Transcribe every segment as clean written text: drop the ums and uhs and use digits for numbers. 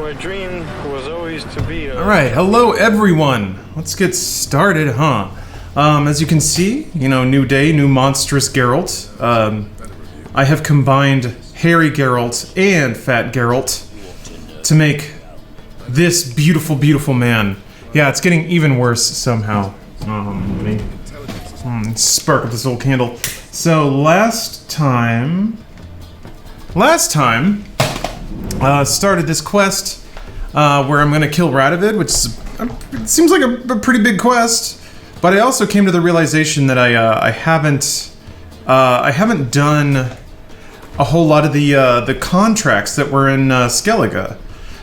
my dream was always to be a... Alright, hello everyone. Let's get started, huh? As you can see, you know, new day, new monstrous Bearalt. I have combined hairy Bearalt and fat Bearalt to make this beautiful, beautiful man. Yeah, it's getting even worse somehow. Let me spark up this old candle. So last time, started this quest where I'm gonna kill Radovid, which is, it seems like a pretty big quest. But I also came to the realization that I haven't done a whole lot of the contracts that were in Skellige.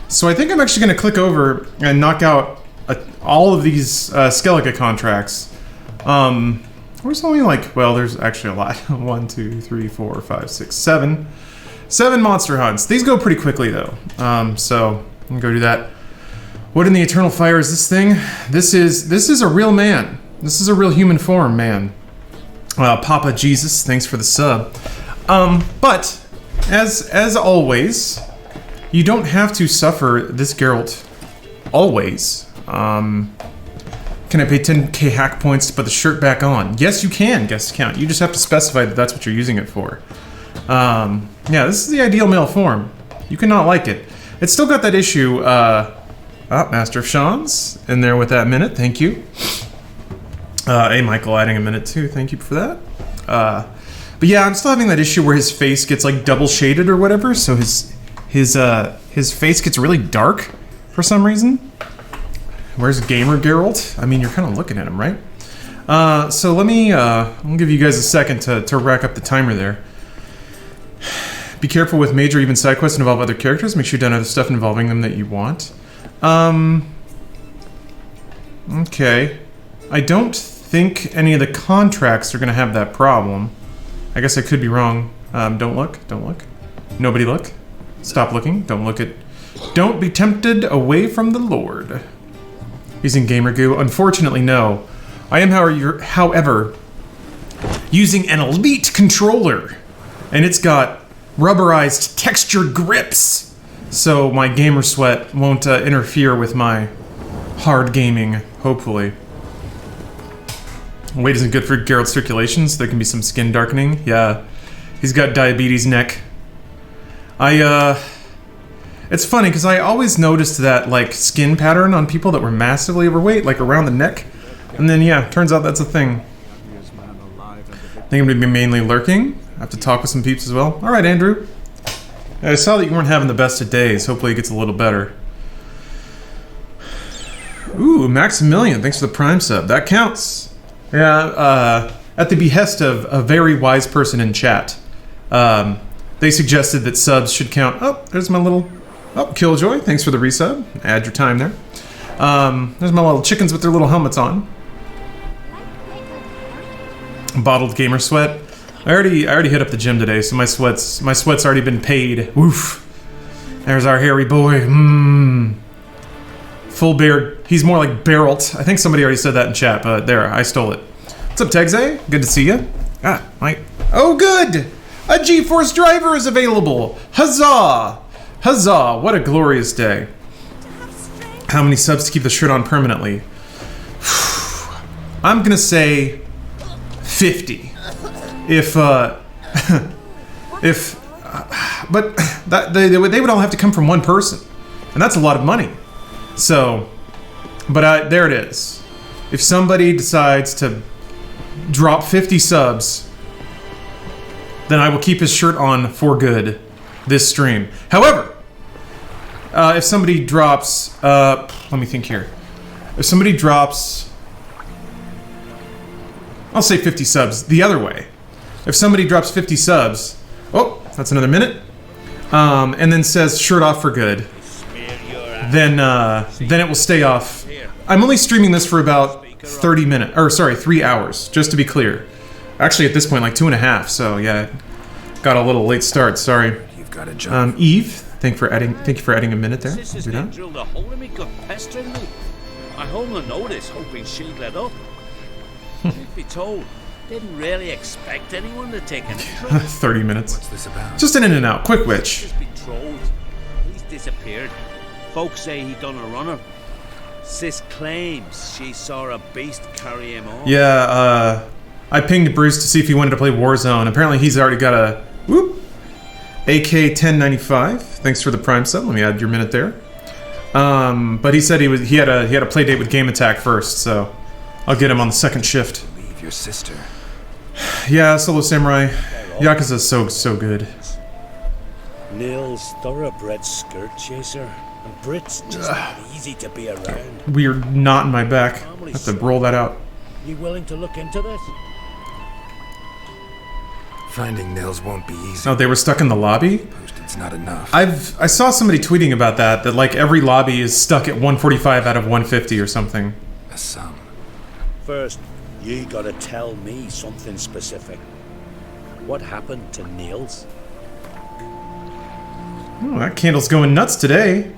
So I think I'm actually gonna click over and knock out all of these Skellige contracts. There's only like, well, there's actually a lot. 1, 2, 3, 4, 5, 6, 7. 7 monster hunts. These go pretty quickly though. So I'm gonna go do that. What in the eternal fire is this thing? This is a real man. This is a real human form man. Papa Jesus, thanks for the sub. But as always, you don't have to suffer this Bearalt always. Can I pay 10k hack points to put the shirt back on? Yes, you can, guest count. You just have to specify that that's what you're using it for. Yeah, this is the ideal male form. You cannot like it. It's still got that issue, Master of Sean's in there with that minute, thank you. Hey, Michael adding a minute too, thank you for that. But yeah, I'm still having that issue where his face gets like double shaded or whatever, so his face gets really dark for some reason. Where's Gamer Bearalt? I mean, you're kind of looking at him, right? So let me, I'll give you guys a second to rack up the timer there. Be careful with major even side quests that involve other characters. Make sure you've done other stuff involving them that you want. Okay. I don't think any of the contracts are going to have that problem. I guess I could be wrong. Don't look. Don't look. Nobody look. Stop looking. Don't look at... Don't be tempted away from the Lord. Using Gamer Goo? Unfortunately, no. I am, however, using an elite controller. And it's got rubberized textured grips. So my gamer sweat won't interfere with my hard gaming, hopefully. Weight isn't good for Bearalt's circulations. There can be some skin darkening. Yeah, he's got diabetes neck. It's funny because I always noticed that like skin pattern on people that were massively overweight, like around the neck. And then yeah, turns out that's a thing. I think I'm gonna be mainly lurking. I have to talk with some peeps as well. All right, Andrew. I saw that you weren't having the best of days. Hopefully it gets a little better. Ooh, Maximilian, thanks for the Prime sub. That counts. Yeah, at the behest of a very wise person in chat, they suggested that subs should count. Oh, there's my little... Oh, Killjoy, thanks for the resub. Add your time there. There's my little chickens with their little helmets on. Bottled gamer sweat. I already hit up the gym today, so my sweat's already been paid. Woof. There's our hairy boy. Full beard. He's more like Bearalt. I think somebody already said that in chat, but there, I stole it. What's up, Tegze? Good to see you. Oh, good! A GeForce driver is available! Huzzah! Huzzah! What a glorious day. How many subs to keep the shirt on permanently? I'm gonna say 50. But they would all have to come from one person, and that's a lot of money. So, but there it is. If somebody decides to drop 50 subs, then I will keep his shirt on for good this stream. However, if somebody drops, let me think here. If somebody drops, I'll say 50 subs the other way. If somebody drops 50 subs, oh, that's another minute, and then says shirt off for good, then it will stay off. I'm only streaming this for about 3 hours, just to be clear. Actually, at this point, like 2.5. So yeah, got a little late start. Sorry. You've got a job. Eve, thank you for adding a minute there. Do that. Drilled a hole in me, got pestering me. I hung on notice, hoping she'd let up. Truth be told, didn't really expect anyone to take an interest. 30 minutes. What's this about? Just an in and out, quick witch. Just been trolled. He's disappeared. Folks say he done a runner. Sis claims she saw a beast carry him off. Yeah, I pinged Bruce to see if he wanted to play Warzone. Apparently he's already got a AK-1095. Thanks for the Prime sub. Let me add your minute there. But he said he had a play date with Game Attack first, so I'll get him on the second shift. Leave your sister. Yeah, Solo Samurai. Yakuza's so good. Nils, thoroughbred skirt chaser. And Brit's just not easy to be around. Weird knot in my back. I have to roll that out. You willing to look into this? Finding Nils won't be easy. Oh, they were stuck in the lobby? Posted's not enough. I saw somebody tweeting about that like every lobby is stuck at 145 out of 150 or something. A sum. First, you gotta tell me something specific. What happened to Nils? Oh, that candle's going nuts today.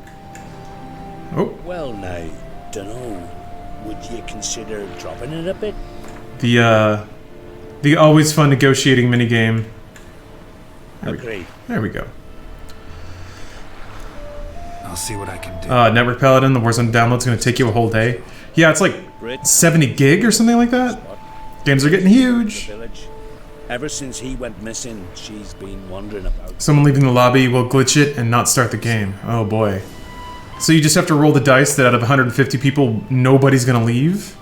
Oh. Well now, dunno. Would you consider dropping it a bit? The always fun negotiating minigame. Agreed. There we go. I'll see what I can do. Network Paladin, the Warzone download's gonna take you a whole day. Yeah, it's like 70 gig or something like that. Games are getting huge. Village. Ever since he went missing, she's been wondering about. Someone leaving the lobby will glitch it and not start the game. Oh boy. So you just have to roll the dice that out of 150 people, nobody's gonna leave?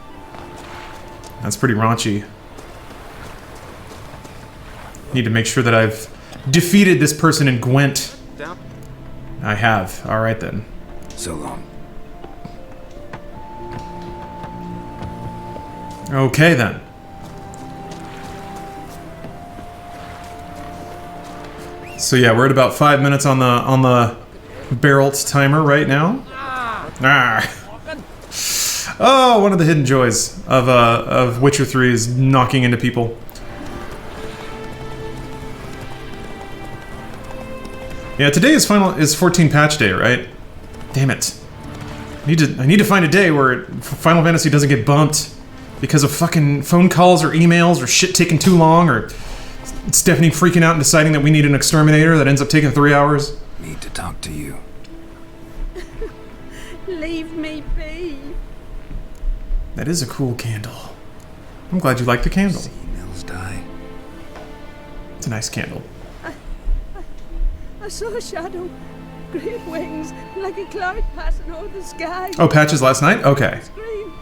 That's pretty raunchy. Need to make sure that I've defeated this person in Gwent. I have. Alright then. So long. Okay then. So yeah, we're at about 5 minutes on the Bearalt timer right now. Oh, one of the hidden joys of Witcher 3 is knocking into people. Yeah, today is 14 patch day, right? Damn it. I need to find a day where Final Fantasy doesn't get bumped because of fucking phone calls or emails or shit taking too long or Stephanie freaking out and deciding that we need an exterminator that ends up taking 3 hours. Need to talk to you. Leave me be. That is a cool candle. I'm glad you like the candle. See Nils die. It's a nice candle. I saw a shadow, great wings, like a cloud passing over the sky. Oh, patches last night? Okay. Scream.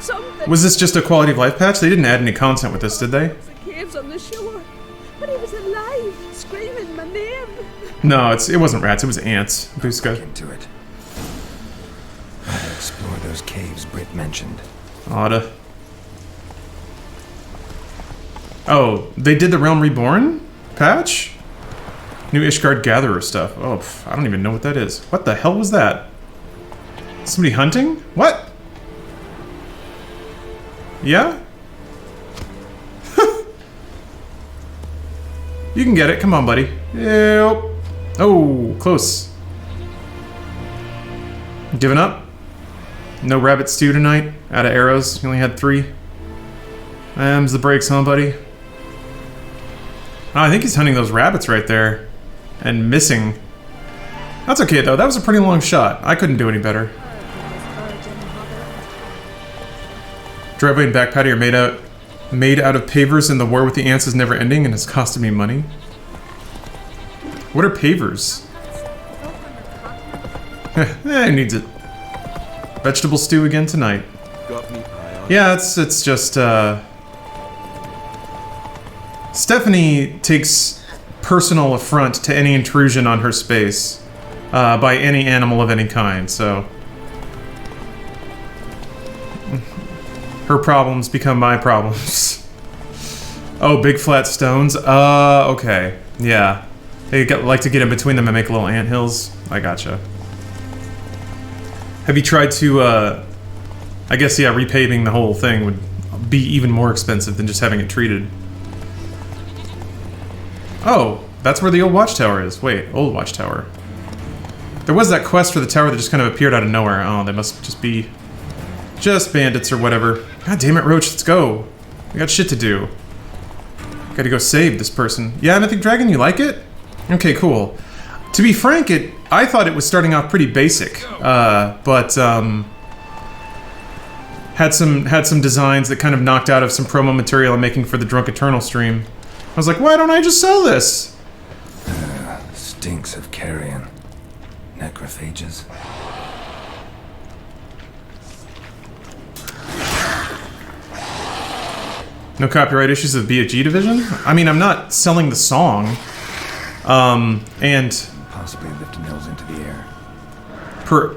Something. Was this just a quality of life patch? They didn't add any content with this, did they? The caves on the shore, but he was alive, screaming my name. No, it wasn't rats. It was ants. Buska. Look into it. I'll explore those caves Britt mentioned. Oughta. Oh, they did the Realm Reborn patch? New Ishgard Gatherer stuff. Oh, I don't even know what that is. What the hell was that? Somebody hunting? What? Yeah? You can get it. Come on, buddy. Yep. Oh, close. Giving up? No rabbit stew tonight? Out of arrows? You only had 3? Them's the brakes, huh, buddy? Oh, I think he's hunting those rabbits right there. And missing. That's okay, though. That was a pretty long shot. I couldn't do any better. Driveway and back patio are made out of pavers, and the war with the ants is never ending and has costed me money. What are pavers? He needs it. Vegetable stew again tonight. Yeah, it's just, Stephanie takes personal affront to any intrusion on her space by any animal of any kind, so her problems become my problems. Oh, big flat stones? Okay. Yeah. They like to get in between them and make little anthills. I gotcha. Have you tried to, I guess, yeah, repaving the whole thing would be even more expensive than just having it treated. Oh, that's where the old watchtower is. Wait, old watchtower. There was that quest for the tower that just kind of appeared out of nowhere. Oh, they must just be just bandits or whatever. God damn it, Roach, let's go. We got shit to do. Gotta go save this person. Yeah, Mythic Dragon, you like it? Okay, cool. To be frank, I thought it was starting off pretty basic, but had some designs that kind of knocked out of some promo material I'm making for the Drunk Eternal stream. I was like, why don't I just sell this? Stinks of carrion. Necrophages. No copyright issues of BFG division? I mean, I'm not selling the song. And Possibly lifting those into the air.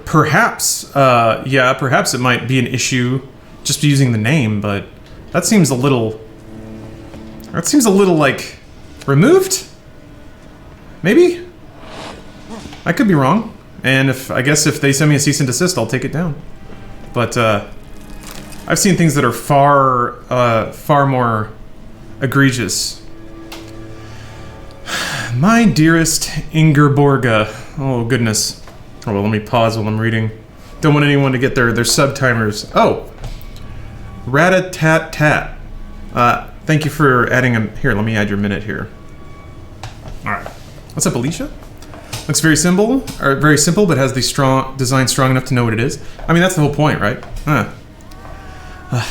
Perhaps it might be an issue just using the name, but that seems a little like removed? Maybe? I could be wrong. And I guess if they send me a cease and desist, I'll take it down. But I've seen things that are far more egregious. My dearest Ingerborga. Oh, goodness. Oh, well, let me pause while I'm reading. Don't want anyone to get their sub-timers. Oh! Rat-a-tat-tat. Thank you for adding here, let me add your minute here. Alright. What's up, Alicia? Looks very simple, but has the design strong enough to know what it is. I mean, that's the whole point, right? Huh.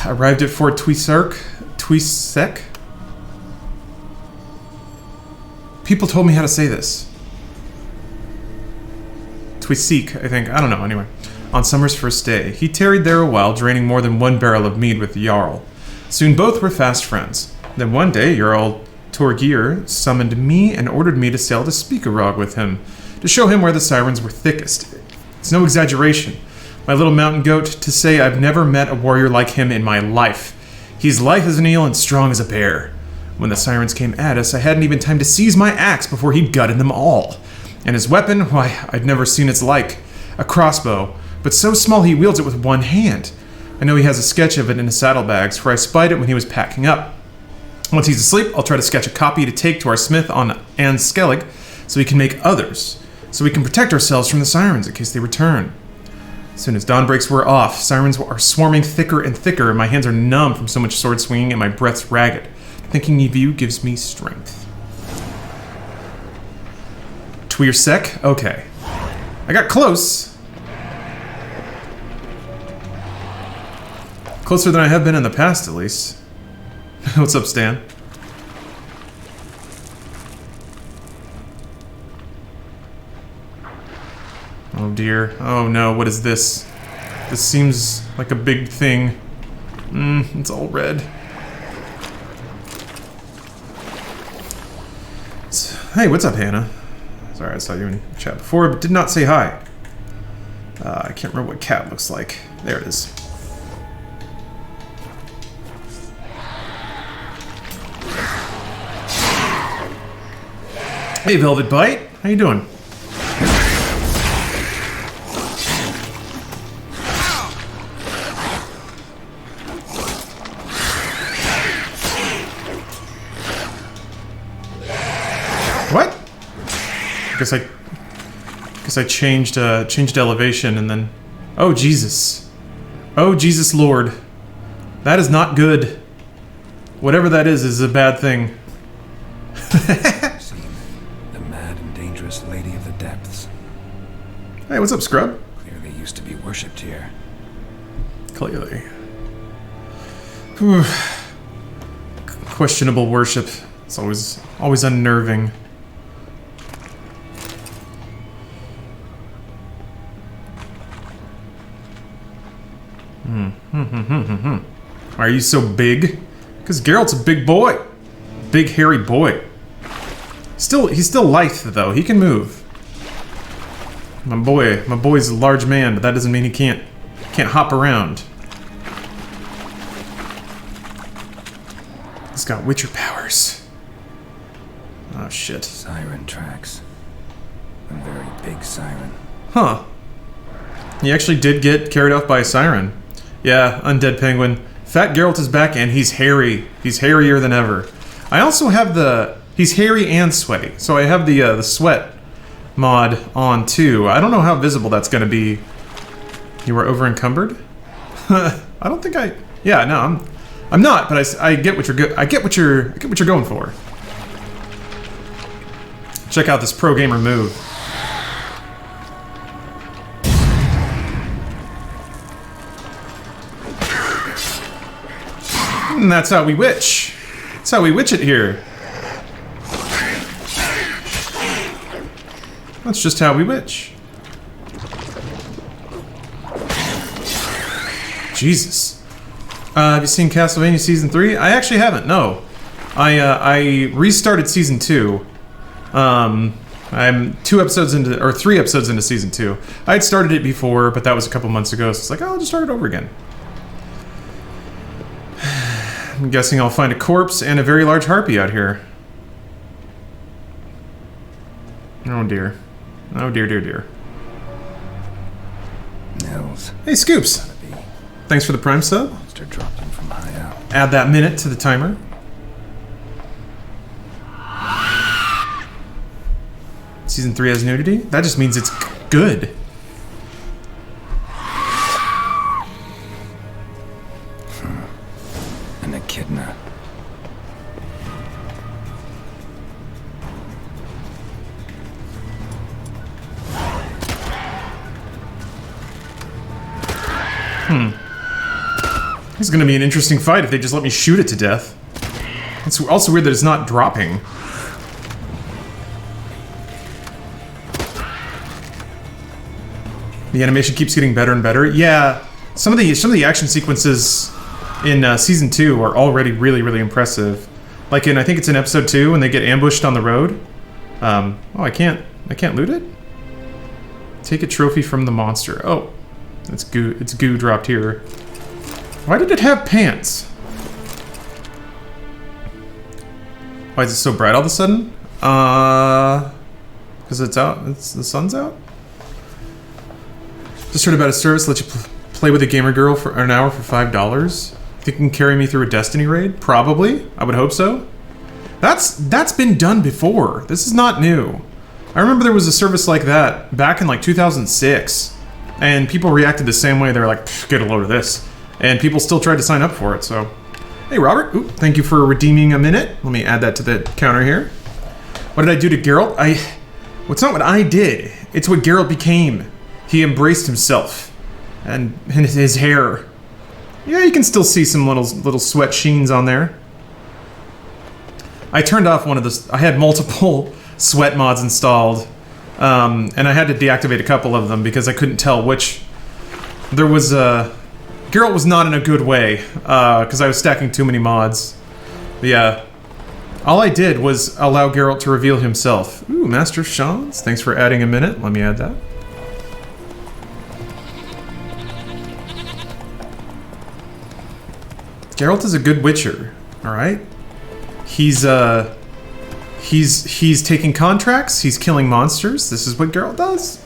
Arrived at Fort Twisek. People told me how to say this. Twisek, I think. I don't know, anyway. On Summer's first day, he tarried there a while, draining more than one barrel of mead with the Jarl. Soon both were fast friends. Then one day, Jarl Torgir summoned me and ordered me to sail to Speakerog with him, to show him where the sirens were thickest. It's no exaggeration, my little mountain goat, to say I've never met a warrior like him in my life. He's lithe as an eel and strong as a bear. When the sirens came at us, I hadn't even time to seize my axe before he'd gutted them all. And his weapon, why, I'd never seen its like. A crossbow, but so small he wields it with one hand. I know he has a sketch of it in his saddlebags, for I spied it when he was packing up. Once he's asleep, I'll try to sketch a copy to take to our smith on Anskellig, so he can make others, so we can protect ourselves from the sirens in case they return. As soon as dawn breaks, we're off. Sirens are swarming thicker and thicker, and my hands are numb from so much sword swinging, and my breath's ragged. Thinking of you gives me strength. Twirsek? Okay. I got close. Closer than I have been in the past, at least. What's up, Stan? Oh dear. Oh no, what is this? This seems like a big thing. It's all red. Hey, what's up, Hannah? Sorry, I saw you in chat before, but did not say hi. I can't remember what cat looks like. There it is. Hey, Velvet Bite. How you doing? What? Guess I changed elevation and then. Oh Jesus! Oh Jesus Lord! That is not good. Whatever that is a bad thing. The mad and dangerous lady of the depths. Hey, what's up, Scrub? Clearly used to be worshipped here. Clearly. Whew. Questionable worship. It's always unnerving. Why are you so big? Because Geralt's a big boy. Big hairy boy. He's still lithe though. He can move. My boy's a large man, but that doesn't mean he can't hop around. He's got Witcher powers. Oh shit. Siren tracks. A very big siren. Huh. He actually did get carried off by a siren. Yeah, undead penguin. Fat Geralt is back and he's hairy. He's hairier than ever. I also have he's hairy and sweaty. So I have the sweat mod on too. I don't know how visible that's gonna be. You were over encumbered? I don't think yeah, no, I'm not, but I get what you're going for. Check out this pro gamer move. And that's how we witch. That's how we witch it here. That's just how we witch. Jesus. Have you seen Castlevania Season 3? I actually haven't, no. I restarted Season 2. I'm 2 episodes into, or 3 episodes into Season 2. I had started it before, but that was a couple months ago, so it's like, oh, I'll just start it over again. I'm guessing I'll find a corpse and a very large harpy out here. Oh dear. Oh dear, dear, dear. Nils. Hey, Scoops. Thanks for the Prime sub. Monster dropped in from high up. Add that minute to the timer. Season 3 has nudity? That just means it's good. An echidna. This is gonna be an interesting fight if they just let me shoot it to death. It's also weird that it's not dropping. The animation keeps getting better and better. Yeah, some of the action sequences in Season 2 are already really, really impressive. Like I think it's in Episode 2 when they get ambushed on the road. Oh, I can't loot it? Take a trophy from the monster. Oh, it's goo dropped here. Why did it have pants? Why is it so bright all of a sudden? Because it's out. The sun's out. Just heard about a service that lets you play with a gamer girl for an hour for $5. Think you can carry me through a Destiny raid? Probably. I would hope so. That's been done before. This is not new. I remember there was a service like that back in like 2006, and people reacted the same way. They were like, "Get a load of this," and people still tried to sign up for it. So, hey Robert, ooh, thank you for redeeming a minute. Let me add that to the counter here. What did I do to Bearalt? It's not what I did. It's what Bearalt became. He embraced himself, and his hair. Yeah, you can still see some little sweat sheens on there. I turned off one of the. I had multiple sweat mods installed, and I had to deactivate a couple of them because I couldn't tell which. There was Bearalt was not in a good way because I was stacking too many mods. But yeah, all I did was allow Bearalt to reveal himself. Ooh, Master Shans, thanks for adding a minute. Let me add that. Bearalt is a good witcher, all right? He's taking contracts, he's killing monsters. This is what Bearalt does.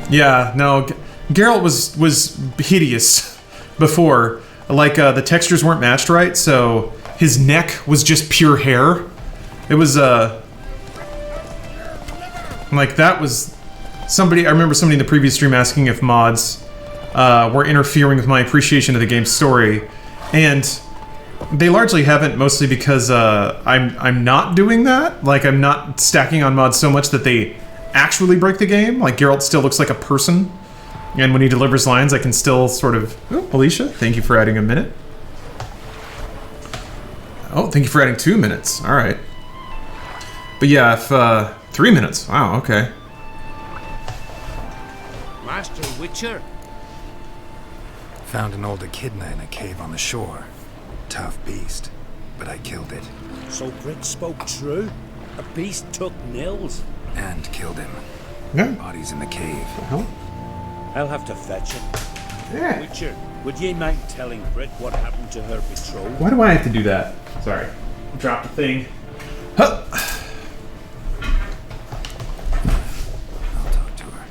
Yeah, no, Bearalt was hideous before. Like, the textures weren't matched right, so his neck was just pure hair. It was, like, that was... I remember somebody in the previous stream asking if mods were interfering with my appreciation of the game's story, and they largely haven't, mostly because I'm not doing that. Like, I'm not stacking on mods so much that they actually break the game. Like, Bearalt still looks like a person, and when he delivers lines, I can still sort of... Oh, Alicia, thank you for adding a minute. Oh, thank you for adding 2 minutes. All right. But yeah, if 3 minutes. Wow, okay. Master Witcher? Found an old echidna in a cave on the shore. Tough beast, but I killed it. So Britt spoke true? A beast took Nils? And killed him. Yeah. Body's in the cave. I'll have to fetch it. Yeah. Witcher, would ye mind telling Britt what happened to her betrothed? Why do I have to do that? Sorry. Dropped a thing. Huh. I'll talk to her.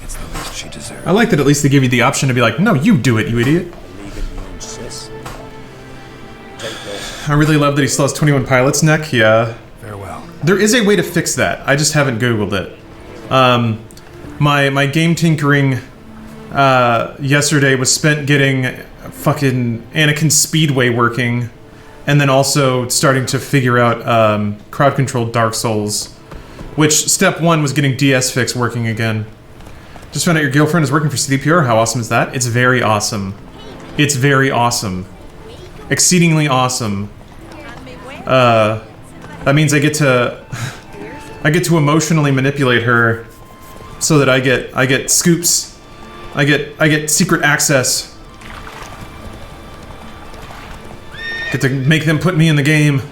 It's the least she deserves. I like that at least they give you the option to be like, no, you do it, you idiot. Believe in your own sis. Take this. I really love that he still has 21 Pilot's neck. Yeah. Farewell. There is a way to fix that. I just haven't Googled it. My game tinkering yesterday was spent getting fucking Anakin Speedway working, and then also starting to figure out crowd-controlled Dark Souls, which step 1 was getting DS Fix working again. Just found out your girlfriend is working for CDPR. How awesome is that? It's very awesome. It's very awesome. Exceedingly awesome. That means I get to emotionally manipulate her so that I get scoops. I get secret access. Get to make them put me in the game.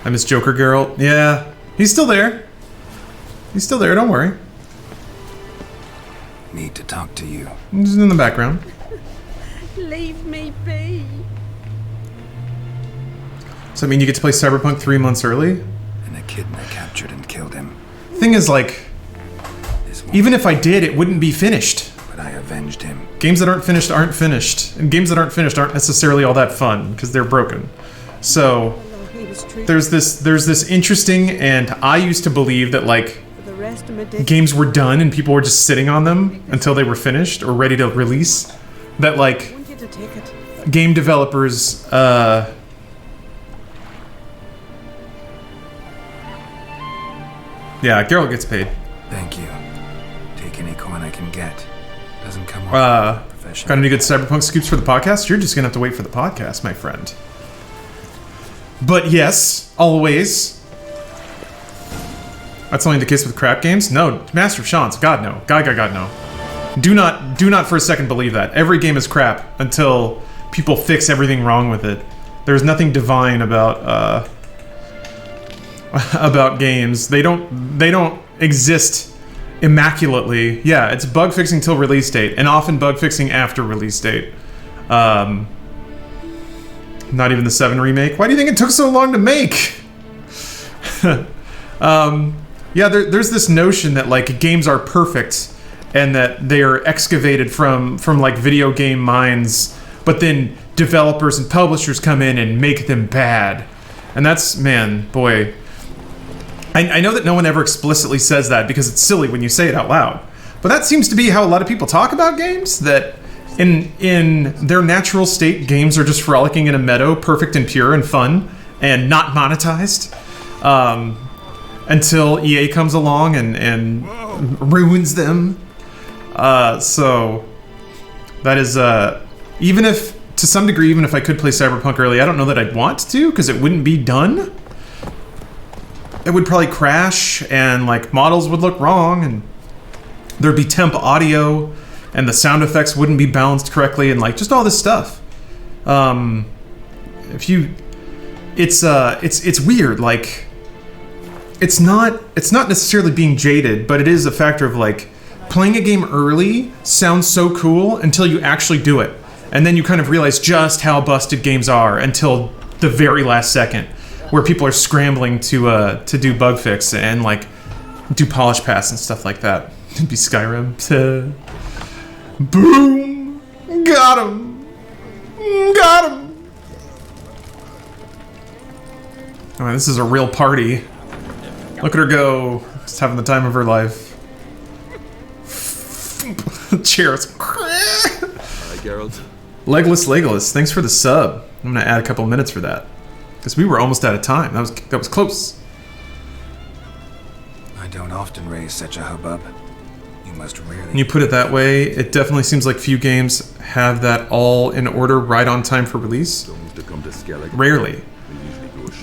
I miss Joker Geralt. Yeah, he's still there. He's still there, don't worry. Need to talk to you. He's in the background. Leave me be. Does that mean you get to play Cyberpunk 3 months early? And a kid I captured and killed him. Thing is, like, even if I did, it wouldn't be finished. But I avenged him. Games that aren't finished aren't finished. And games that aren't finished aren't necessarily all that fun, because they're broken. So, there's this interesting, and I used to believe that, like, games were done and people were just sitting on them until they were finished or ready to release. That, like, game developers, yeah, Geralt gets paid. Thank you. Take any coin I can get. Doesn't come off professional. Got any good Cyberpunk scoops for the podcast? You're just gonna have to wait for the podcast, my friend. But yes, always. That's only the case with crap games? No, Master of Sean's. God no. God no. Do not for a second believe that. Every game is crap until people fix everything wrong with it. There's nothing divine about games. They don't exist immaculately. Yeah, it's bug fixing till release date, and often bug fixing after release date. Not even the 7 remake. Why do you think it took so long to make? Yeah, there's this notion that, like, games are perfect and that they are excavated from like video game minds, but then developers and publishers come in and make them bad. And that's, man, boy. I know that no one ever explicitly says that because it's silly when you say it out loud. But that seems to be how a lot of people talk about games, that in their natural state, games are just frolicking in a meadow, perfect and pure and fun, and not monetized. Until EA comes along and ruins them. So that is, even if, to some degree, even if I could play Cyberpunk early, I don't know that I'd want to, because it wouldn't be done. It would probably crash, and, like, models would look wrong, and there'd be temp audio, and the sound effects wouldn't be balanced correctly, and, like, just all this stuff. It's weird, like, it's not necessarily being jaded, but it is a factor of, like, playing a game early sounds so cool until you actually do it. And then you kind of realize just how busted games are until the very last second, where people are scrambling to do bug fix and, like, do polish pass and stuff like that. It'd be Skyrim. Boom! Got him! Got him! Alright, this is a real party. Look at her go. Just having the time of her life. Cheers. Hi, Geralt. Legless, thanks for the sub. I'm gonna add a couple minutes for that. Because we were almost out of time. That was close. I don't often raise such a hubbub. You must rarely... When you put it that way, it definitely seems like few games have that all in order right on time for release. Rarely.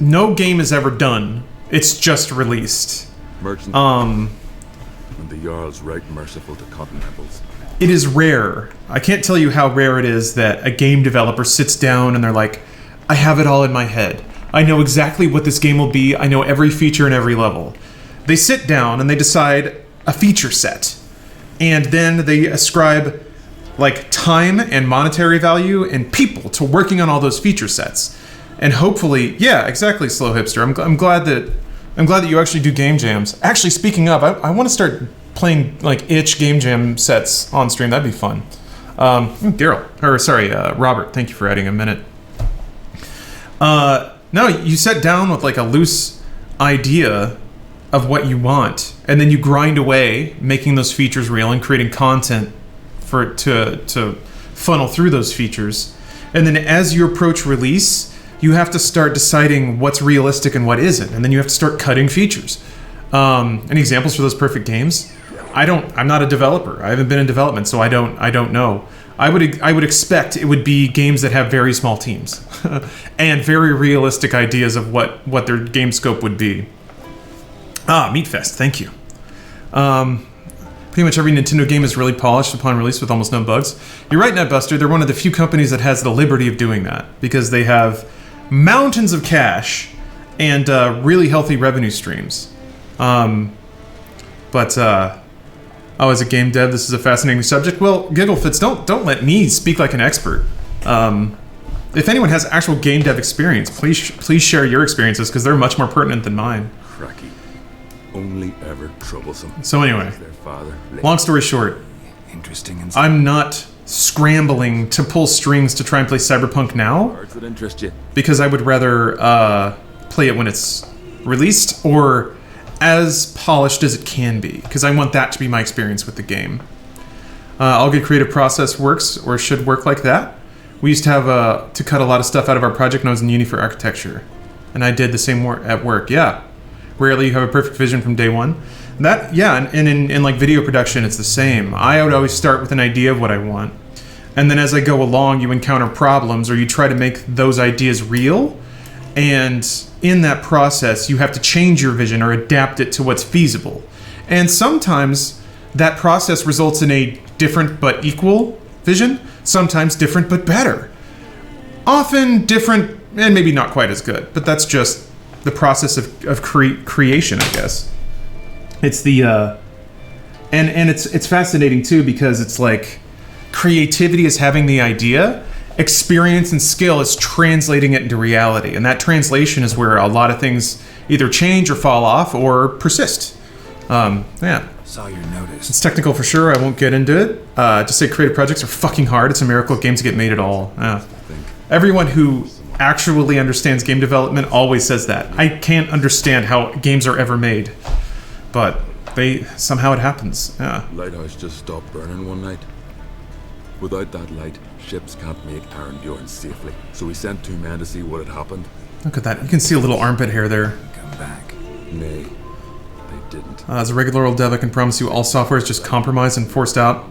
No game is ever done. It's just released. Merchant. And the Jarl's right merciful to cotton apples. It is rare. I can't tell you how rare it is that a game developer sits down and they're like, I have it all in my head. I know exactly what this game will be. I know every feature and every level. They sit down and they decide a feature set. And then they ascribe, like, time and monetary value and people to working on all those feature sets. And hopefully, yeah, exactly, Slow Hipster. I'm glad that you actually do game jams. Actually, speaking of, I want to start playing, like, itch game jam sets on stream. That'd be fun. Robert, thank you for adding a minute. No, you sat down with, like, a loose idea of what you want, and then you grind away, making those features real and creating content for it to funnel through those features. And then as you approach release, you have to start deciding what's realistic and what isn't, and then you have to start cutting features. Any examples for those perfect games? I'm not a developer. I haven't been in development, so I don't know. I would expect it would be games that have very small teams and very realistic ideas of what their game scope would be. Meatfest, thank you. Pretty much every Nintendo game is really polished upon release with almost no bugs. You're right, Netbuster. They're one of the few companies that has the liberty of doing that because they have mountains of cash and really healthy revenue streams. As a game dev, this is a fascinating subject. Well, Gigglefits, don't let me speak like an expert. If anyone has actual game dev experience, please share your experiences because they're much more pertinent than mine. Cracky. Only ever troublesome. So anyway, Their father, long story short, Interesting and I'm not scrambling to pull strings to try and play Cyberpunk now Cards that interest you. because I would rather play it when it's released or as polished as it can be because I want that to be my experience with the game. All good creative process works or should work like that. We used to have to cut a lot of stuff out of our project when I was in uni for architecture, and I did the same at work. Yeah. Rarely you have a perfect vision from day one. And in like video production, it's the same. I would always start with an idea of what I want. And then as I go along, you encounter problems or you try to make those ideas real. And in that process, you have to change your vision or adapt it to what's feasible. And sometimes that process results in a different but equal vision. Sometimes different but better. Often different and maybe not quite as good. But that's just the process of creation, I guess. It's the and it's fascinating too because it's like creativity is having the idea, experience and skill is translating it into reality, and that translation is where a lot of things either change or fall off or persist. Yeah. Saw your notice. It's technical for sure. I won't get into it. Just say creative projects are fucking hard. It's a miracle games get made at all. Everyone who actually understands game development always says that. I can't understand how games are ever made, but somehow it happens. Yeah. Lighthouse just stopped burning one night. Without that light, ships can't make Arnbjorn safely. So we sent 2 men to see what had happened. Look at that. You can see a little armpit hair there. Come back. Nay, they didn't. As a regular old dev, I can promise you all software is just compromised and forced out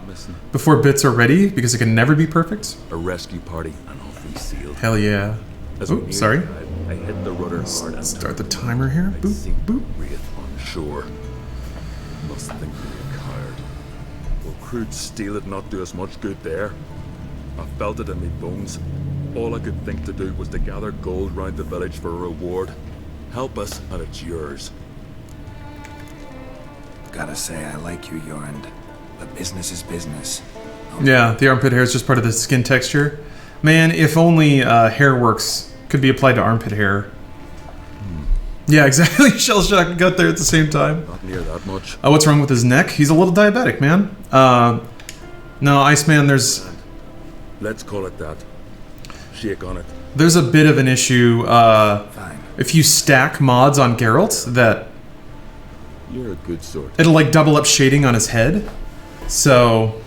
before bits are ready because it can never be perfect. A rescue party and off we sealed. Hell yeah. Oops, sorry. I hit the rudder hard and Start the timer here. I Boop, seen boop. Wraith on shore. Must think we were coward. Will crude steel it not do us much good there? I felt it in me bones. All I could think to do was to gather gold round the village for a reward. Help us, and it's yours. Gotta say, I like you, Jorund. But business is business. Yeah, the armpit hair is just part of the skin texture. Man, if only Hairworks could be applied to armpit hair. Yeah, exactly. Shell shock and gut there at the same time. Not near that much. What's wrong with his neck? He's a little diabetic, man. No, Iceman, there's Let's call it that. Shake on it. there's a bit of an issue. Fine. If you stack mods on Bearalt, that You're a good sort. it'll like double up shading on his head. So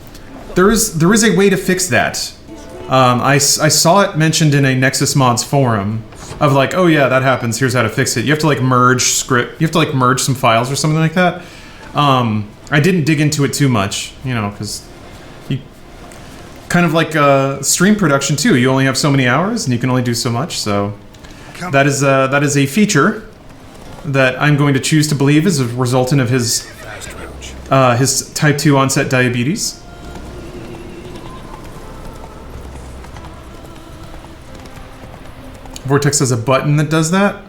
there is a way to fix that. I saw it mentioned in a Nexus Mods forum of like, oh yeah, that happens. Here's how to fix it. You have to like merge script. You have to like merge some files or something like that. I didn't dig into it too much, because you kind of like stream production too. You only have so many hours and you can only do so much. So that is a feature that I'm going to choose to believe is a resultant of his type 2 onset diabetes. Vortex has a button that does that.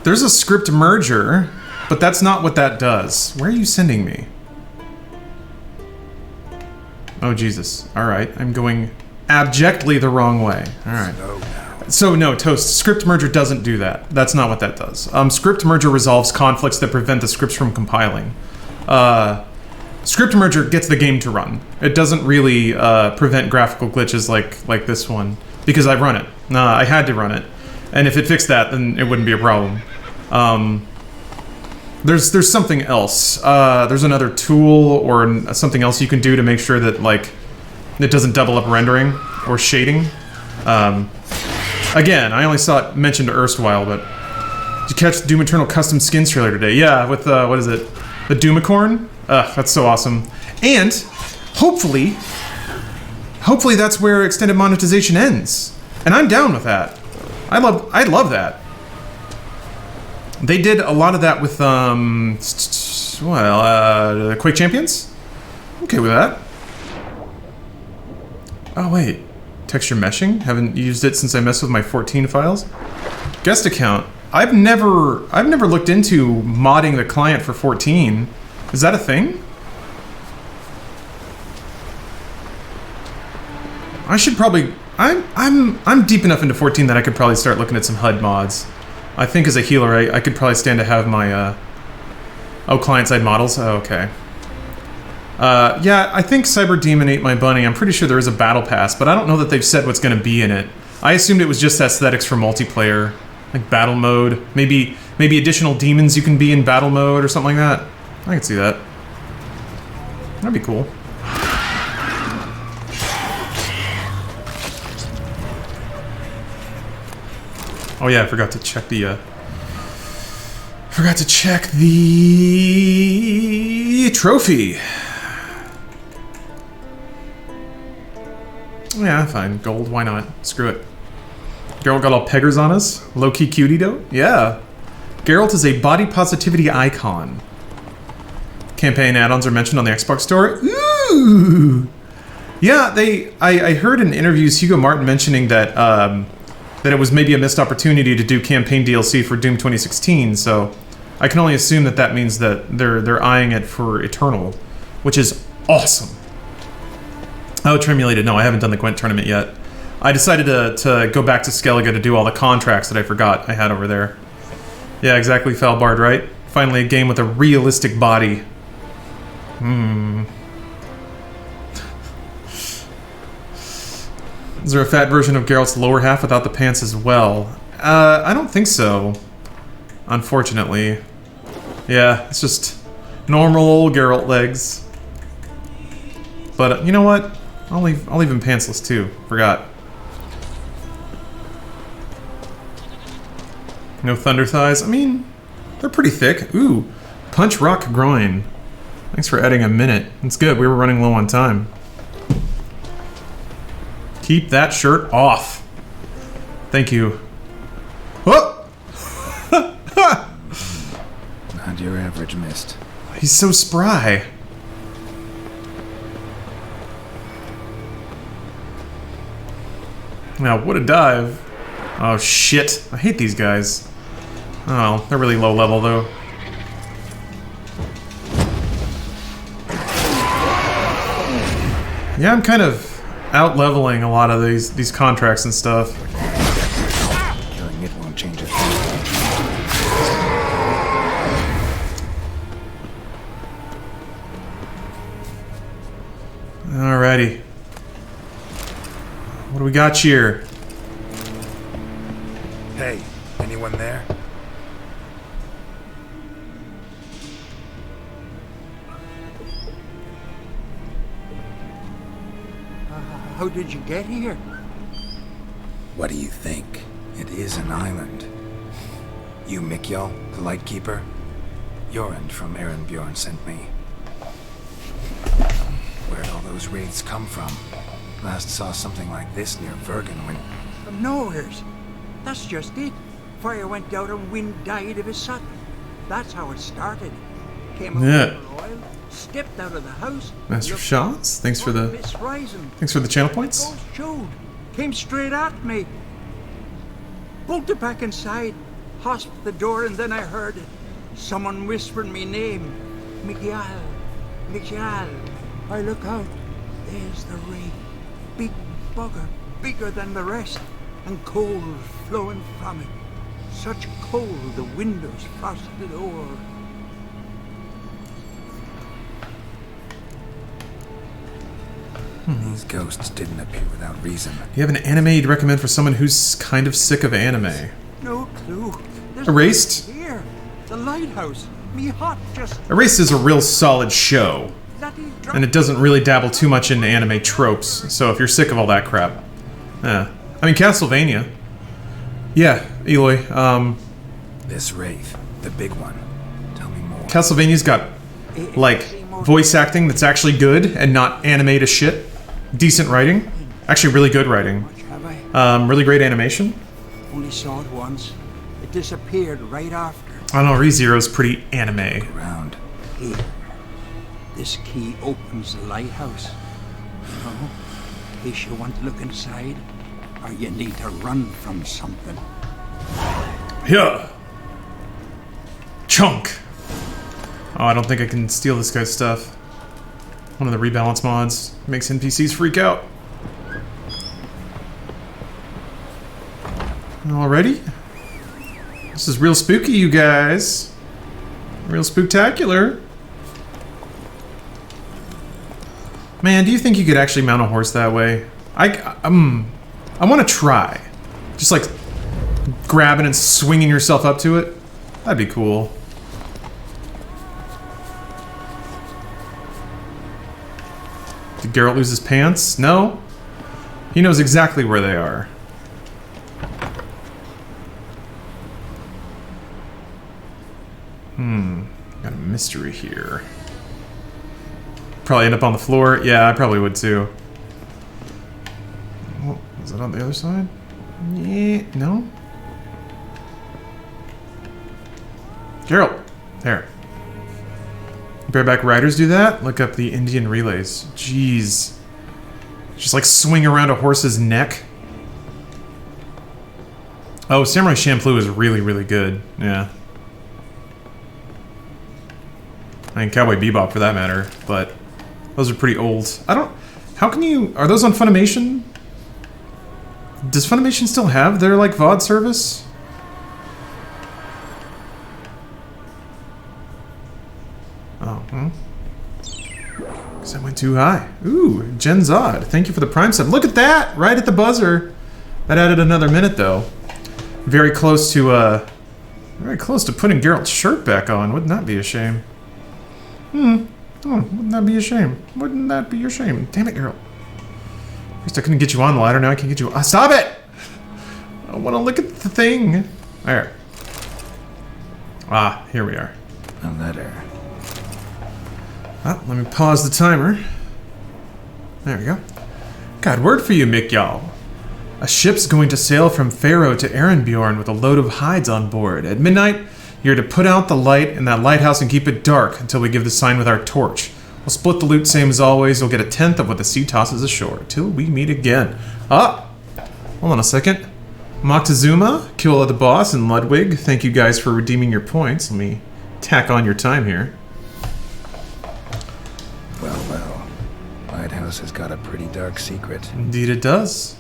There's a script merger, but that's not what that does. Where are you sending me? Oh, Jesus. All right. I'm going abjectly the wrong way. All right. So, no, Toast. Script merger doesn't do that. That's not what that does. Script merger resolves conflicts that prevent the scripts from compiling. Script merger gets the game to run. It doesn't really prevent graphical glitches like this one, because I run it. I had to run it. And if it fixed that, then it wouldn't be a problem. There's something else. There's another tool or something else you can do to make sure that like it doesn't double up rendering or shading. Again, I only saw it mentioned erstwhile, but did you catch the Doom Eternal custom skins trailer today? Yeah, with what is it? The Doomicorn? Ugh, that's so awesome. And hopefully that's where extended monetization ends. And I'm down with that. I love that. They did a lot of that with Quake Champions? Okay with that. Oh wait. Texture meshing? Haven't used it since I messed with my 14 files. Guest account. I've never looked into modding the client for 14. Is that a thing? I should probably I'm deep enough into 14 that I could probably start looking at some HUD mods. I think as a healer I could probably stand to have my client-side models. Oh, okay. Yeah, I think Cyber Demon ate my bunny. I'm pretty sure there is a battle pass, but I don't know that they've said what's gonna be in it. I assumed it was just aesthetics for multiplayer. Like battle mode, maybe additional demons you can be in battle mode or something like that. I can see that. That'd be cool. Oh yeah, I forgot to check the trophy. Yeah, fine. Gold, why not? Screw it. Geralt got all peggers on us? Low-key cutie though? Yeah. Geralt is a body positivity icon. Campaign add-ons are mentioned on the Xbox store. Ooh! Yeah, I heard in interviews Hugo Martin mentioning that that it was maybe a missed opportunity to do campaign DLC for Doom 2016, so I can only assume that means that they're eyeing it for Eternal, which is awesome. Oh, Tremulated. No, I haven't done the Gwent tournament yet. I decided to go back to Skellige to do all the contracts that I forgot I had over there. Yeah, exactly, Falbard, right? Finally a game with a realistic body. Is there a fat version of Geralt's lower half without the pants as well? I don't think so. Unfortunately. Yeah, it's just normal old Geralt legs. But you know what? I'll leave him pantsless too. Forgot. No thunder thighs? I mean, they're pretty thick. Ooh, Punch Rock Groin. Thanks for adding a minute. It's good, we were running low on time. Keep that shirt off. Thank you. Oh! Not your average mist. He's so spry. Now, what a dive. Oh, shit. I hate these guys. Oh, they're really low level, though. Yeah, I'm kind of out-leveling a lot of these contracts and stuff. Killing it won't change a thing. Alrighty. What do we got here? Hey, anyone there? How did you get here? What do you think? It is an island. You, Mikjal, the Lightkeeper? Jorund from Bjorn sent me. Where'd all those wraiths come from? Last saw something like this near Vergen when... From nowheres. That's just it. Fire went out and wind died of a sudden. That's how it started. Came over for oil, stepped out of the house. Master Shots, thanks for the channel points. Showed. Came straight at me. Bolted back inside, hosped the door, and then I heard someone whispering me name. Mikjal. Mikjal. I look out. There's the wraith. Big bugger, bigger than the rest, and coal flowing from it. Such coal the windows frosted o'er. These ghosts didn't appear without reason. Do you have an anime you'd recommend for someone who's kind of sick of anime? No clue. There's Erased? Here, the lighthouse. Me hot just. Erased is a real solid show. And it doesn't really dabble too much into anime tropes, so if you're sick of all that crap. I mean, Castlevania. Yeah, Eloy, This wraith, the big one. Tell me more. Castlevania's got like voice acting that's actually good and not anime to shit. Decent writing. Actually really good writing. Much have I? Really great animation. Only saw it once. It disappeared right after. I don't know, ReZero's pretty anime. Around. Here. This key opens the lighthouse. No? In case you want to look inside, or you need to run from something. Yeah. Chunk. Oh, I don't think I can steal this guy's stuff. One of the rebalance mods makes NPCs freak out. Alrighty. This is real spooky, you guys. Real spooktacular. Man, do you think you could actually mount a horse that way? I want to try. Just like grabbing and swinging yourself up to it. That'd be cool. Did Bearalt lose his pants? No. He knows exactly where they are. Got a mystery here. Probably end up on the floor. Yeah, I probably would too. Oh, is it on the other side? Yeah, no. Bearalt, there. Bareback riders do that? Look up the Indian relays. Jeez. Just like swing around a horse's neck. Oh, Samurai Champloo is really, really good. Yeah. I mean, Cowboy Bebop for that matter, but those are pretty old. I don't... How can you... Are those on Funimation? Does Funimation still have their, like, VOD service? Oh, Because I went too high. Ooh, Gen Zod. Thank you for the Prime sub. Look at that! Right at the buzzer. That added another minute, though. Very close to putting Geralt's shirt back on. Wouldn't that be a shame? Oh, wouldn't that be a shame? Wouldn't that be a shame? Damn it, Geralt. At least I couldn't get you on the ladder, now I can get you... stop it! I want to look at the thing. There. Ah, here we are. A letter. Ah, let me pause the timer. There we go. Got word for you, Mikjal. A ship's going to sail from Faroe to Erenbjorn with a load of hides on board. At midnight, you're to put out the light in that lighthouse and keep it dark until we give the sign with our torch. We'll split the loot same as always. You'll get 1/10 of what the sea tosses ashore. Till we meet again. Ah! Hold on a second. Moctezuma, Kill of the Boss, and Ludwig, thank you guys for redeeming your points. Let me tack on your time here. Well, well. Lighthouse has got a pretty dark secret. Indeed it does.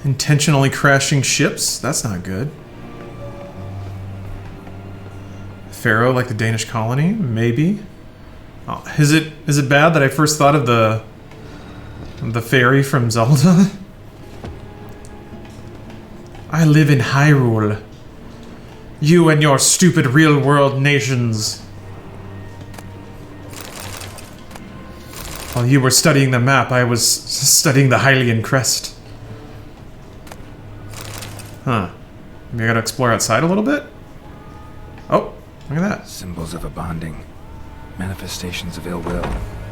Intentionally crashing ships? That's not good. Faroe, like the Danish colony? Maybe. Oh, is it bad that I first thought of the fairy from Zelda? I live in Hyrule. You and your stupid real-world nations. While you were studying the map, I was studying the Hylian crest. Huh. Maybe I gotta explore outside a little bit? Oh, look at that. Symbols of a bonding. Manifestations of ill will.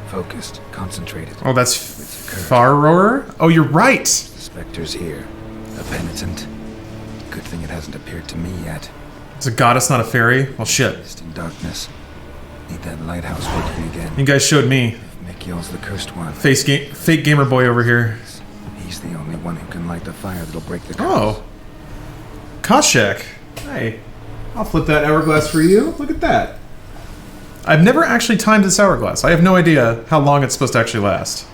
Focused, concentrated. Oh, that's Faroer? Oh, you're right! Spectre's here. A penitent. Good thing it hasn't appeared to me yet. It's a goddess, not a fairy? Well, shit. Just in darkness. Need that lighthouse working again. You guys showed me. Mikjal's the cursed one. Fake gamer boy over here. He's the only one who can light the fire that'll break the curse. Oh. Koshek. Hey. I'll flip that hourglass for you. Look at that. I've never actually timed this hourglass. I have no idea how long it's supposed to actually last.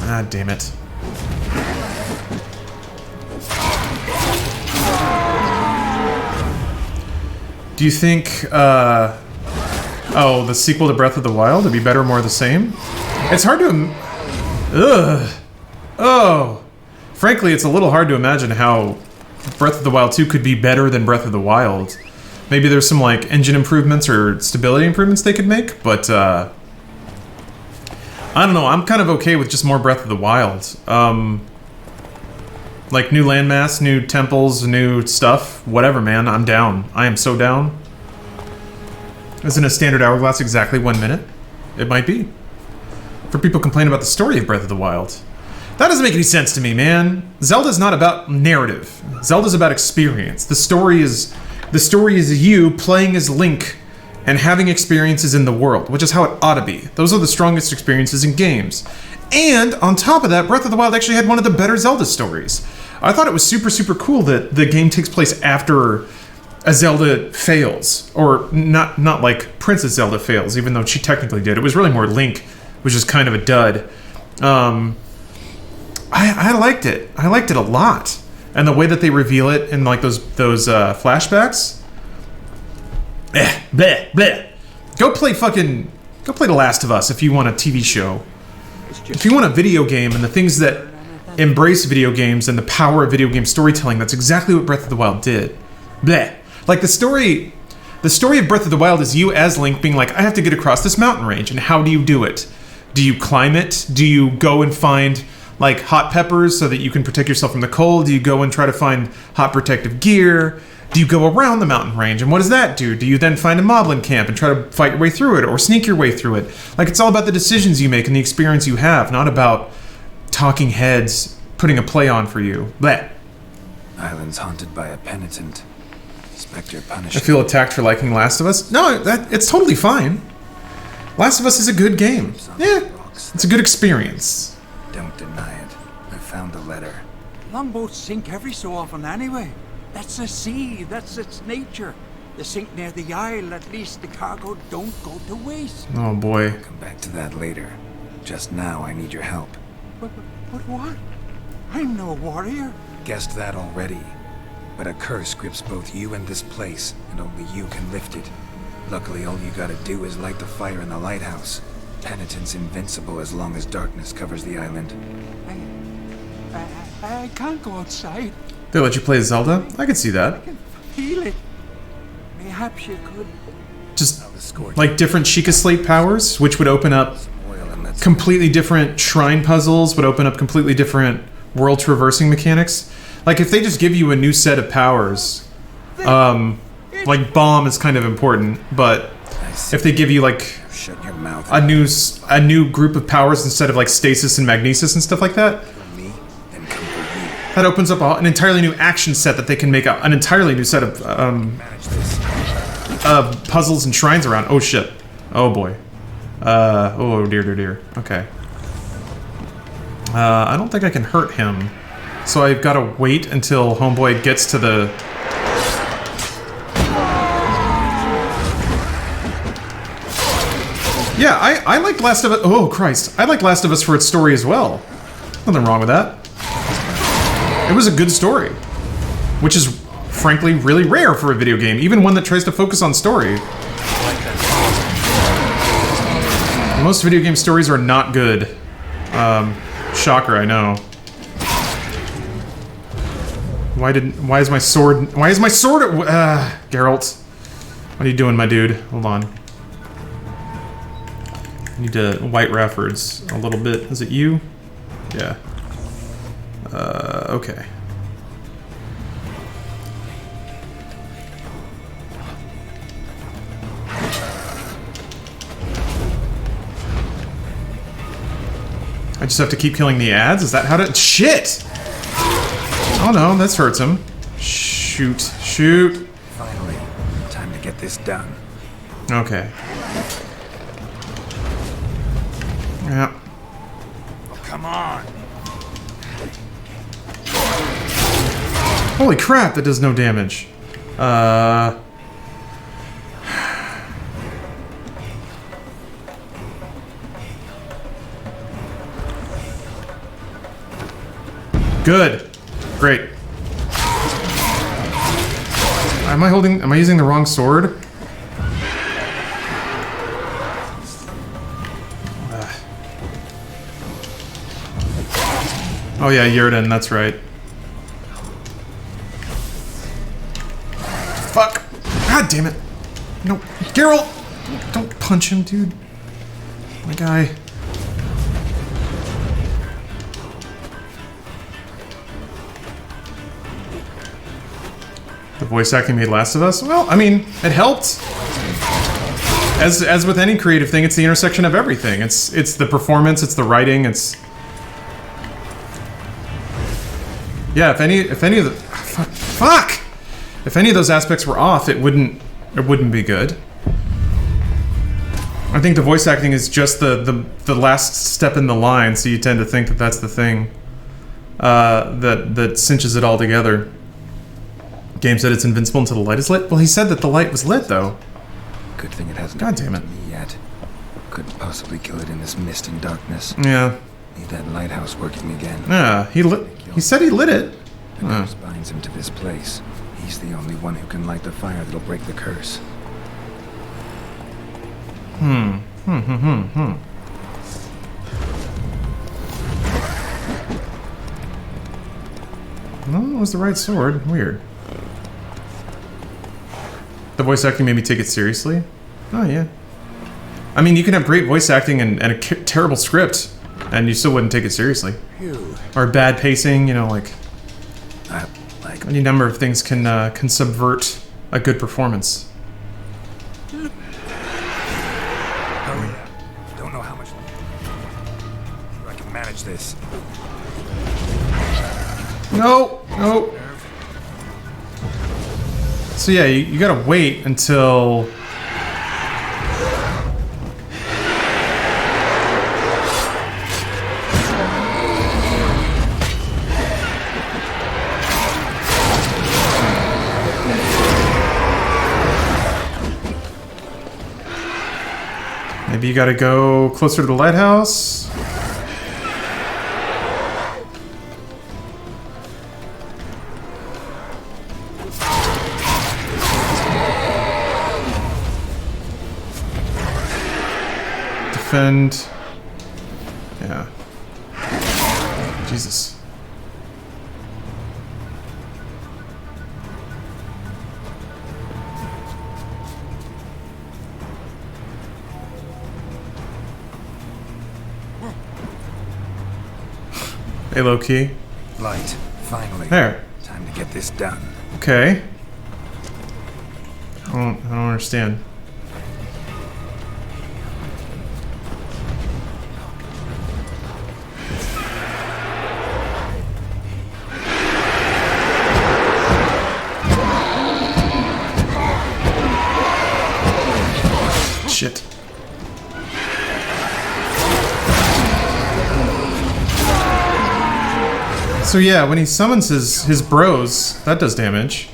Ah, damn it. Do you think, oh, the sequel to Breath of the Wild would be better or more the same? It's hard to... Ugh. Oh. Frankly, it's a little hard to imagine how Breath of the Wild 2 could be better than Breath of the Wild. Maybe there's some, like, engine improvements or stability improvements they could make, but, I don't know, I'm kind of okay with just more Breath of the Wild. Like, new landmass, new temples, new stuff, whatever, man, I'm down. I am so down. Isn't a standard hourglass exactly 1 minute? It might be. For people complaining about the story of Breath of the Wild. That doesn't make any sense to me, man. Zelda's not about narrative. Zelda's about experience. The story is you playing as Link and having experiences in the world, which is how it ought to be. Those are the strongest experiences in games. And on top of that, Breath of the Wild actually had one of the better Zelda stories. I thought it was super, super cool that the game takes place after a Zelda fails. Or not like Princess Zelda fails, even though she technically did. It was really more Link, which is kind of a dud. I liked it. I liked it a lot. And the way that they reveal it in like those flashbacks. Bleh, bleh. Go play The Last of Us if you want a TV show. If you want a video game and the things that embrace video games and the power of video game storytelling, that's exactly what Breath of the Wild did. Bleh. Like the story of Breath of the Wild is you as Link being like, I have to get across this mountain range, and how do you do it? Do you climb it? Do you go and find like hot peppers so that you can protect yourself from the cold? Do you go and try to find hot protective gear? Do you go around the mountain range? And what does that do? Do you then find a moblin camp and try to fight your way through it or sneak your way through it? Like, it's all about the decisions you make and the experience you have, not about talking heads putting a play on for you. Bleh. Island's haunted by a penitent. Spectre punished. I feel attacked for liking Last of Us. No, it's totally fine. Last of Us is a good game. Yeah, it's a good experience. Don't deny it. I found the letter. Longboats sink every so often anyway. That's the sea, that's its nature. They sink near the isle, at least the cargo don't go to waste. Oh boy. Come back to that later. Just now I need your help. But what? I'm no warrior. Guessed that already. But a curse grips both you and this place, and only you can lift it. Luckily, all you gotta do is light the fire in the lighthouse. Penitent's invincible as long as darkness covers the island. I can't go outside. They let you play Zelda? I could see that. I can feel it. Perhaps you could. Just like different Sheikah Slate powers, which would open up completely different shrine puzzles, would open up completely different world traversing mechanics. Like if they just give you a new set of powers, like bomb is kind of important, but if they give you like shut your mouth. a new group of powers instead of like stasis and magnesis and stuff like that, that opens up an entirely new action set that they can make an entirely new set of puzzles and shrines around. Oh shit. Oh boy. Oh dear. Okay. I don't think I can hurt him. So I've got to wait until Homeboy gets to the... Yeah, I like Last of Us... Oh, Christ. I like Last of Us for its story as well. Nothing wrong with that. It was a good story. Which is, frankly, really rare for a video game. Even one that tries to focus on story. Most video game stories are not good. Shocker, I know. Why is my sword at... Bearalt. What are you doing, my dude? Hold on. I need to white Raffords a little bit. Is it you? Yeah. Okay. I just have to keep killing the ads? Is that how to... Shit! Oh no, this hurts him. Shoot. Finally, time to get this done. Okay. Yeah. Oh, come on. Holy crap, that does no damage. Good. Great. Am I using the wrong sword? Oh yeah, Yurden, that's right. Fuck! God damn it! No, Bearalt! Don't punch him, dude. My guy. The voice acting made Last of Us? Well, I mean, it helped. as with any creative thing, it's the intersection of everything. It's the performance, it's the writing, it's... Yeah, if any of the... Fuck! If any of those aspects were off, it wouldn't be good. I think the voice acting is just the last step in the line, so you tend to think that that's the thing that cinches it all together. Game said it's invincible until the light is lit. Well, he said that the light was lit, though. Good thing it hasn't God damn it. happened to me yet. Couldn't possibly kill it in this mist and darkness. Yeah. Need that lighthouse working again. Yeah, he said he lit it. The curse binds him to this place. He's the only one who can light the fire that'll break the curse. No, it was the right sword. Weird. The voice acting made me take it seriously? Oh, yeah. I mean, you can have great voice acting and a terrible script, and you still wouldn't take it seriously. Phew. Or bad pacing, you know, like... Like... Any number of things can subvert a good performance. Hurry up. Don't know how much... I can manage this. No! No! So yeah, you gotta wait until... Maybe you gotta go closer to the lighthouse? Defend. Yeah. Jesus. Hey, low-key. Light. Finally. There. Time to get this done. Okay. I don't understand. Shit. So yeah, when he summons his bros, that does damage.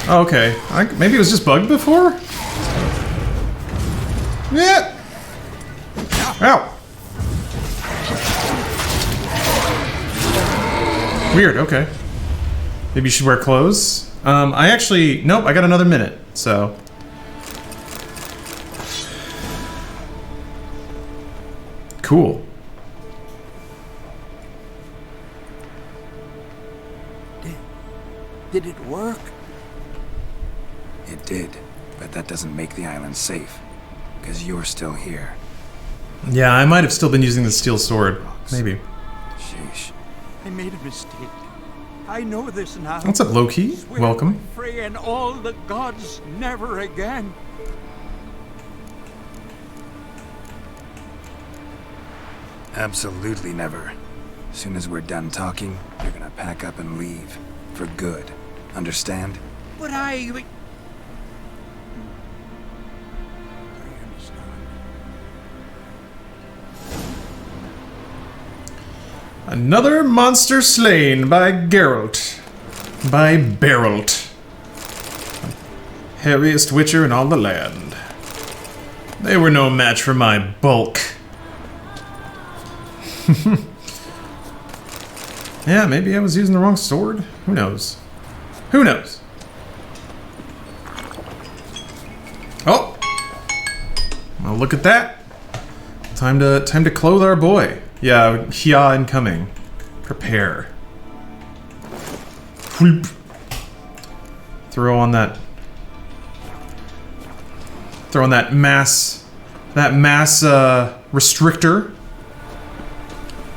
Oh, okay. Maybe it was just bugged before? Yeah! Ow! Weird, okay. Maybe you should wear clothes? Nope, I got another minute, so... Cool. Did it work? It did, but that doesn't make the island safe. Because you're still here. Yeah, I might have still been using the steel sword. Maybe. Sheesh. I made a mistake. I know this now. What's up, Loki? Swear Welcome. by Frey and all the gods, never again. Absolutely never. As soon as we're done talking, you're gonna pack up and leave. For good. Understand? But I Another monster slain by Geralt. By Bearalt. Heaviest witcher in all the land. They were no match for my bulk. Yeah, maybe I was using the wrong sword. Who knows? Who knows? Oh! Well, look at that. Time to clothe our boy. Yeah, Hia incoming. Prepare. Whoop. Throw on that mass restrictor.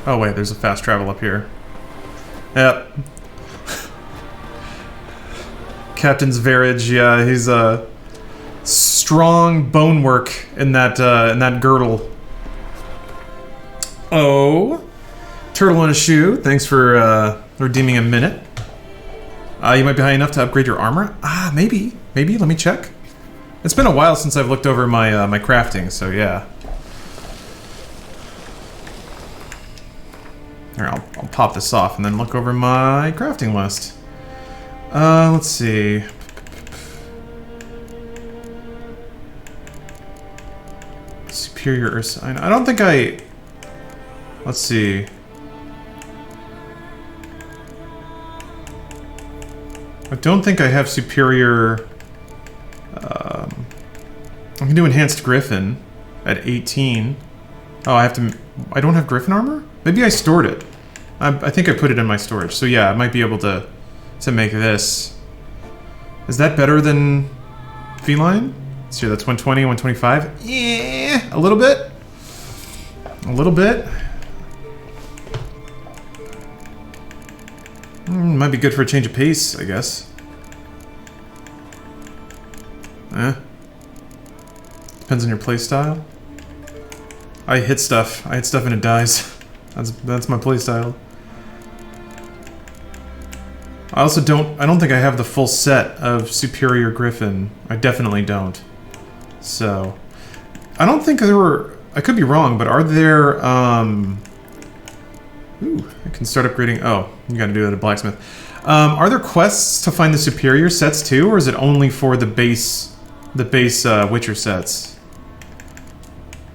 Oh wait, there's a fast travel up here. Yep. Captain Zverage, yeah, he's strong bone work in that girdle. Oh, turtle in a shoe. Thanks for redeeming a minute. You might be high enough to upgrade your armor. Maybe. Maybe. Let me check. It's been a while since I've looked over my my crafting, so yeah. Here, I'll pop this off and then look over my crafting list. Let's see. Superior Ursine. I don't think I... Let's see. I don't think I have superior... I can do Enhanced Griffin at 18. Oh, I have to... I don't have Griffin armor? Maybe I stored it. I think I put it in my storage. So yeah, I might be able to make this. Is that better than Feline? Let's see, that's 120, 125. Yeah, a little bit. A little bit. Might be good for a change of pace, I guess. Depends on your playstyle. I hit stuff and it dies. That's my playstyle. I don't think I have the full set of Superior Griffin. I definitely don't. So, I don't think there were... I could be wrong, but are there, Ooh, I can start upgrading... Oh, you gotta do that at Blacksmith. Are there quests to find the superior sets too, or is it only for the base Witcher sets?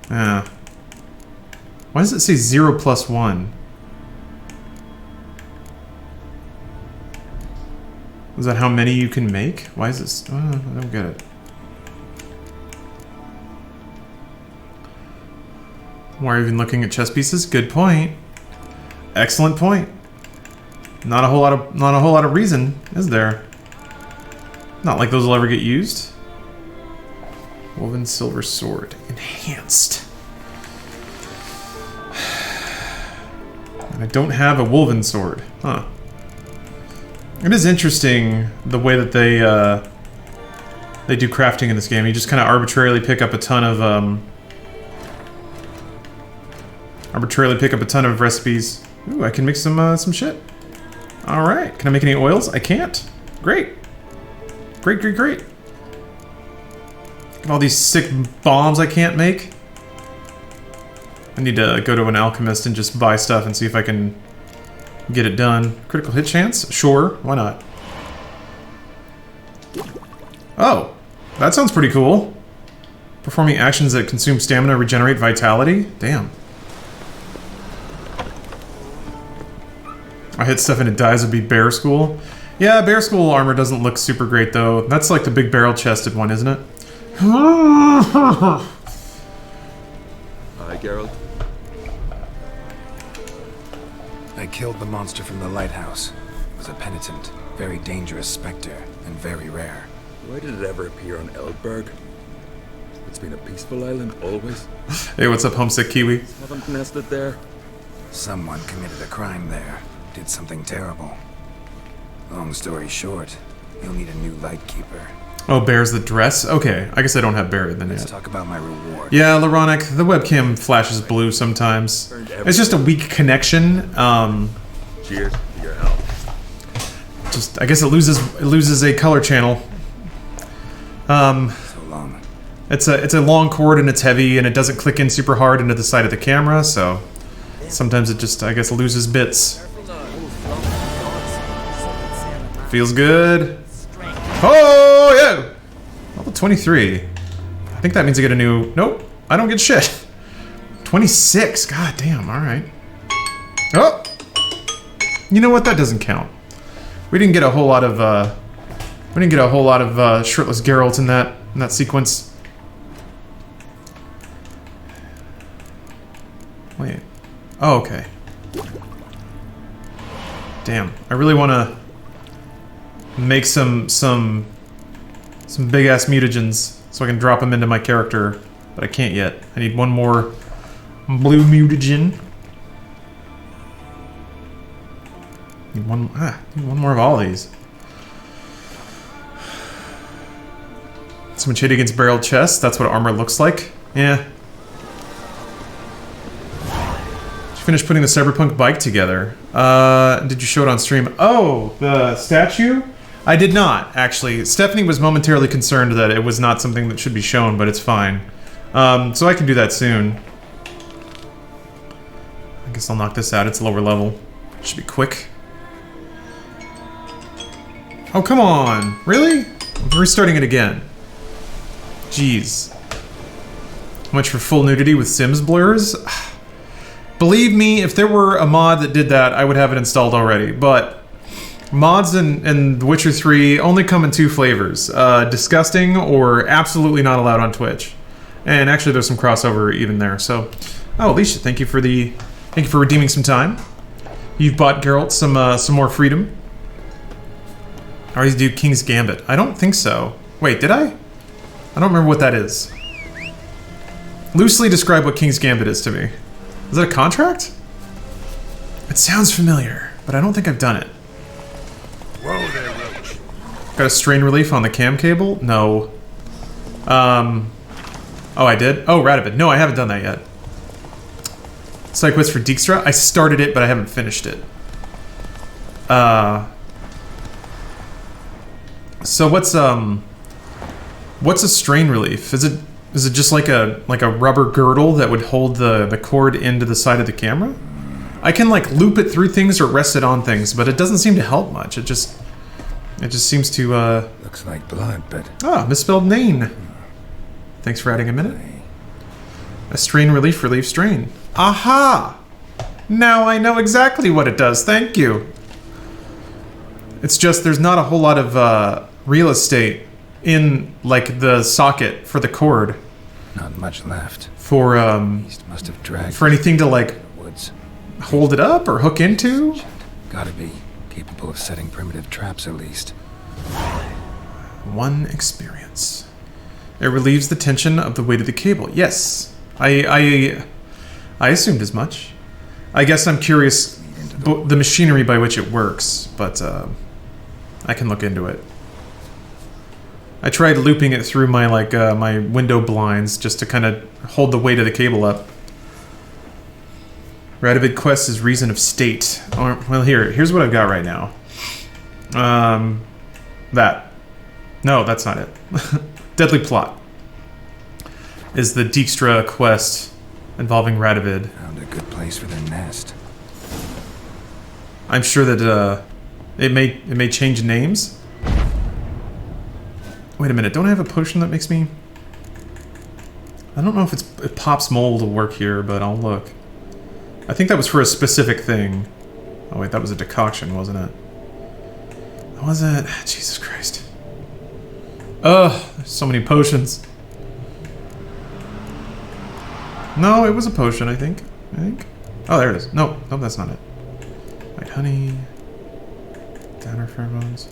Why does it say 0+1? Is that how many you can make? Why is this... I don't get it. Why are you even looking at chess pieces? Good point. Excellent point. Not a whole lot of reason, is there? Not like those will ever get used. Woven silver sword. Enhanced. And I don't have a woven sword. Huh. It is interesting the way that they do crafting in this game. You just kind of arbitrarily pick up a ton of recipes. Ooh, I can make some shit. All right, can I make any oils? I can't. Great. Great. Look at all these sick bombs I can't make. I need to go to an alchemist and just buy stuff and see if I can get it done. Critical hit chance? Sure, why not? Oh, that sounds pretty cool. Performing actions that consume stamina regenerate vitality? Damn. I hit stuff and it dies would be Bear School. Yeah, Bear School armor doesn't look super great though. That's like the big barrel-chested one, isn't it? Hi, Geralt. I killed the monster from the lighthouse. It was a penitent, very dangerous specter, and very rare. Why did it ever appear on Eldberg? It's been a peaceful island, always. Hey, what's up, homesick Kiwi? Haven't nested there. Someone committed a crime there. Did something terrible. Long story short, you'll need a new lightkeeper. Oh, Bear's the dress? Okay, I guess I don't have Bear then Let's yet. talk about my reward. Yeah, Loronic, the webcam flashes blue sometimes. It's just a weak connection. Cheers to your health. Just, I guess it loses a color channel. So long. It's a long cord and it's heavy and it doesn't click in super hard into the side of the camera, so sometimes it just, I guess, loses bits. Feels good. Oh, yeah! Level 23. I think that means I get a new... Nope, I don't get shit. 26, god damn, alright. Oh! You know what, that doesn't count. We didn't get a whole lot of, shirtless Geralt in that sequence. Wait. Oh, okay. Damn, I really want to make some big ass mutagens so I can drop them into my character, but I can't yet. I need one more blue mutagen. Need one more of all these. Some So much hit against Bearalt chest. That's what armor looks like. Yeah. Did you finish putting the Cyberpunk bike together? Did you show it on stream? Oh, the statue? I did not, actually. Stephanie was momentarily concerned that it was not something that should be shown, but it's fine. So I can do that soon. I guess I'll knock this out. It's lower level. Should be quick. Oh, come on. Really? I'm restarting it again. Jeez. How much for full nudity with Sims blurs? Believe me, if there were a mod that did that, I would have it installed already. But mods in The Witcher 3 only come in two flavors. Disgusting or absolutely not allowed on Twitch. And actually there's some crossover even there. So, oh, Alicia, thank you for redeeming some time. You've bought Geralt some more freedom. I already do King's Gambit. I don't think so. Wait, did I? I don't remember what that is. Loosely describe what King's Gambit is to me. Is that a contract? It sounds familiar, but I don't think I've done it. Whoa there, Roach. Got a strain relief on the cam cable? No. Oh, I did? Oh, Radovid. No, I haven't done that yet. Side quest for Dijkstra? I started it, but I haven't finished it. So what's a strain relief? Is it just like a rubber girdle that would hold the cord into the side of the camera? I can like loop it through things or rest it on things, but it doesn't seem to help much. It just seems to Looks like blood, but misspelled name. Thanks for adding a minute. A strain relief strain. Aha! Now I know exactly what it does. Thank you. It's just there's not a whole lot of real estate in like the socket for the cord. Not much left. For Beast must have dragged for anything to like woods. Hold it up or hook into. Gotta be capable of setting primitive traps at least. One experience. It relieves the tension of the weight of the cable. Yes, I assumed as much. I guess I'm curious the machinery by which it works, but I can look into it. I tried looping it through my my window blinds just to kind of hold the weight of the cable up. Radovid quest is reason of state. Or, well, here's what I've got right now. That. No, that's not it. Deadly Plot is the Dijkstra quest involving Radovid. Found a good place for their nest. I'm sure that it may change names. Wait a minute, don't I have a potion that makes me... I don't know if it pops mold to work here, but I'll look. I think that was for a specific thing. Oh wait, that was a decoction, wasn't it? Was it? Jesus Christ. Ugh, there's so many potions. No, it was a potion, I think. Oh, there it is. No, that's not it. White honey. Downer pheromones.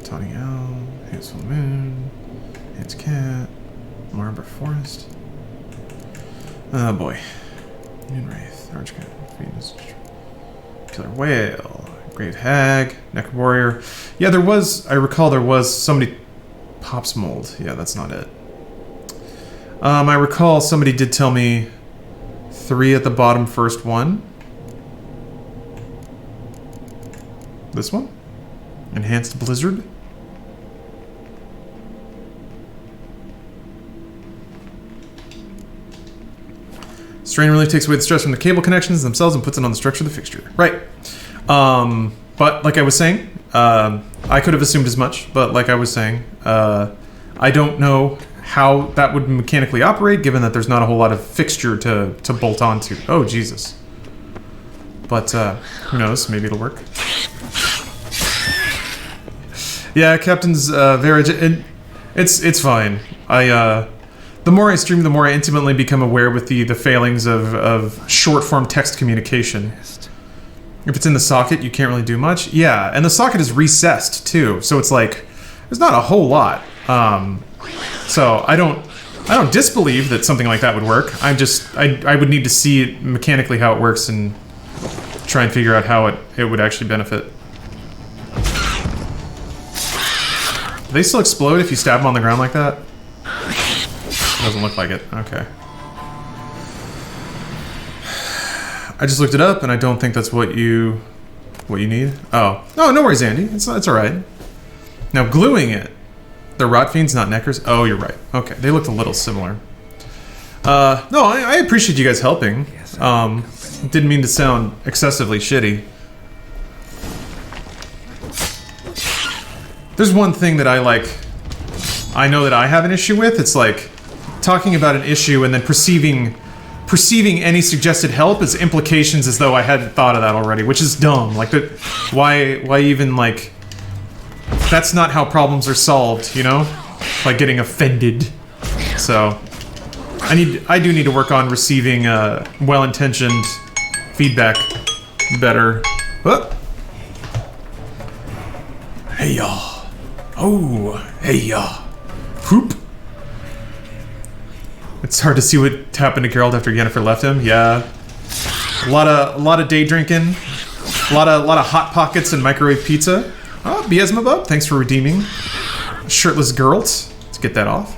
Tawny owl. Handsome moon. Hands cat. Marber forest. Oh boy. Moonwraith. Orange cat. Venus. Killer whale. Grave hag. Neck warrior. Yeah, I recall there was somebody... Pops mold. Yeah, that's not it. I recall somebody did tell me 3 at the bottom, first one. This one? Enhanced Blizzard? Strain relief takes away the stress from the cable connections themselves and puts it on the structure of the fixture. Right. But like I was saying, I could have assumed as much, but like I was saying, I don't know how that would mechanically operate, given that there's not a whole lot of fixture to bolt onto. Oh, Jesus. But, who knows? Maybe it'll work. Yeah, Captain's Verage, it's fine. The more I stream, the more I intimately become aware with the failings of short-form text communication. If it's in the socket, you can't really do much. Yeah, and the socket is recessed, too, so it's like, there's not a whole lot. So I don't disbelieve that something like that would work. I would need to see mechanically how it works and try and figure out how it would actually benefit. Do they still explode if you stab them on the ground like that? Doesn't look like it. Okay. I just looked it up, and I don't think that's what you need. Oh, no worries, Andy. It's all right. Now gluing it. The rot fiends, not neckers. Oh, you're right. Okay, they looked a little similar. No, I appreciate you guys helping. Didn't mean to sound excessively shitty. There's one thing that I know that I have an issue with. It's like talking about an issue and then perceiving any suggested help as implications as though I hadn't thought of that already, which is dumb. Like, why even, like, that's not how problems are solved, you know? By getting offended. So, I do need to work on receiving well-intentioned feedback better. Whoop. Hey y'all. Oh, hey y'all. Whoop. It's hard to see what happened to Geralt after Yennefer left him. Yeah, a lot of day drinking, a lot of hot pockets and microwave pizza. Oh, Beelzebub, thanks for redeeming shirtless Geralt. Let's get that off.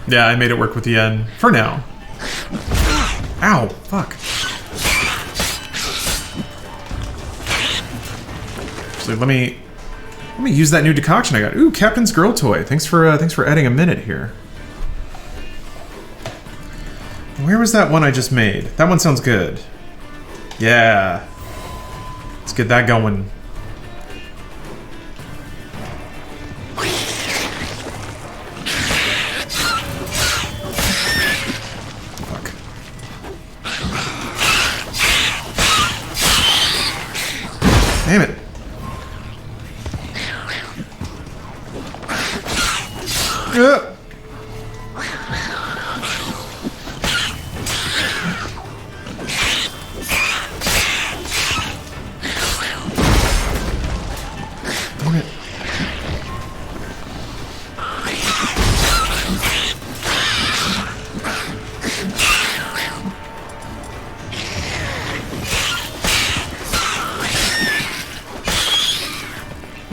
Yeah, I made it work with the Yen for now. Ow, fuck. So let me use that new decoction I got. Ooh, Captain's Girl toy. Thanks for adding a minute here. Where was that one I just made? That one sounds good. Yeah. Let's get that going. Fuck. Damn it.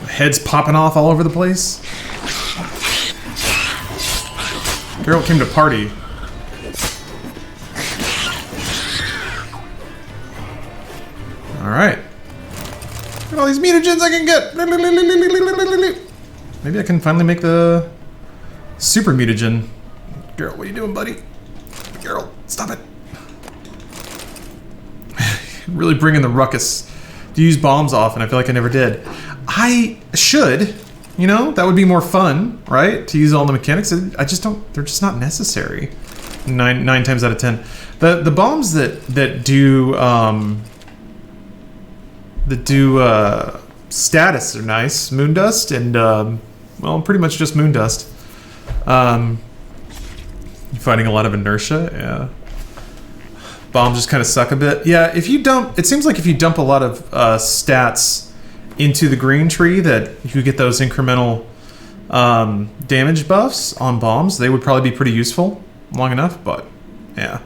Heads popping off all over the place. Geralt came to party. Alright. Look at all these mutagens I can get! Maybe I can finally make the super mutagen. Geralt, what are you doing, buddy? Geralt, stop it. Really bringing the ruckus. To use bombs often, I feel like I never did. I should, you know, that would be more fun, right? To use all the mechanics. I just don't, they're just not necessary. Nine times out of 10. The bombs that do status are nice. Moondust and well, pretty much just Moondust. Fighting a lot of inertia, yeah. Bombs just kind of suck a bit. Yeah, if you dump, it seems like if you dump a lot of stats into the green tree, that you get those incremental damage buffs on bombs, they would probably be pretty useful long enough, but yeah.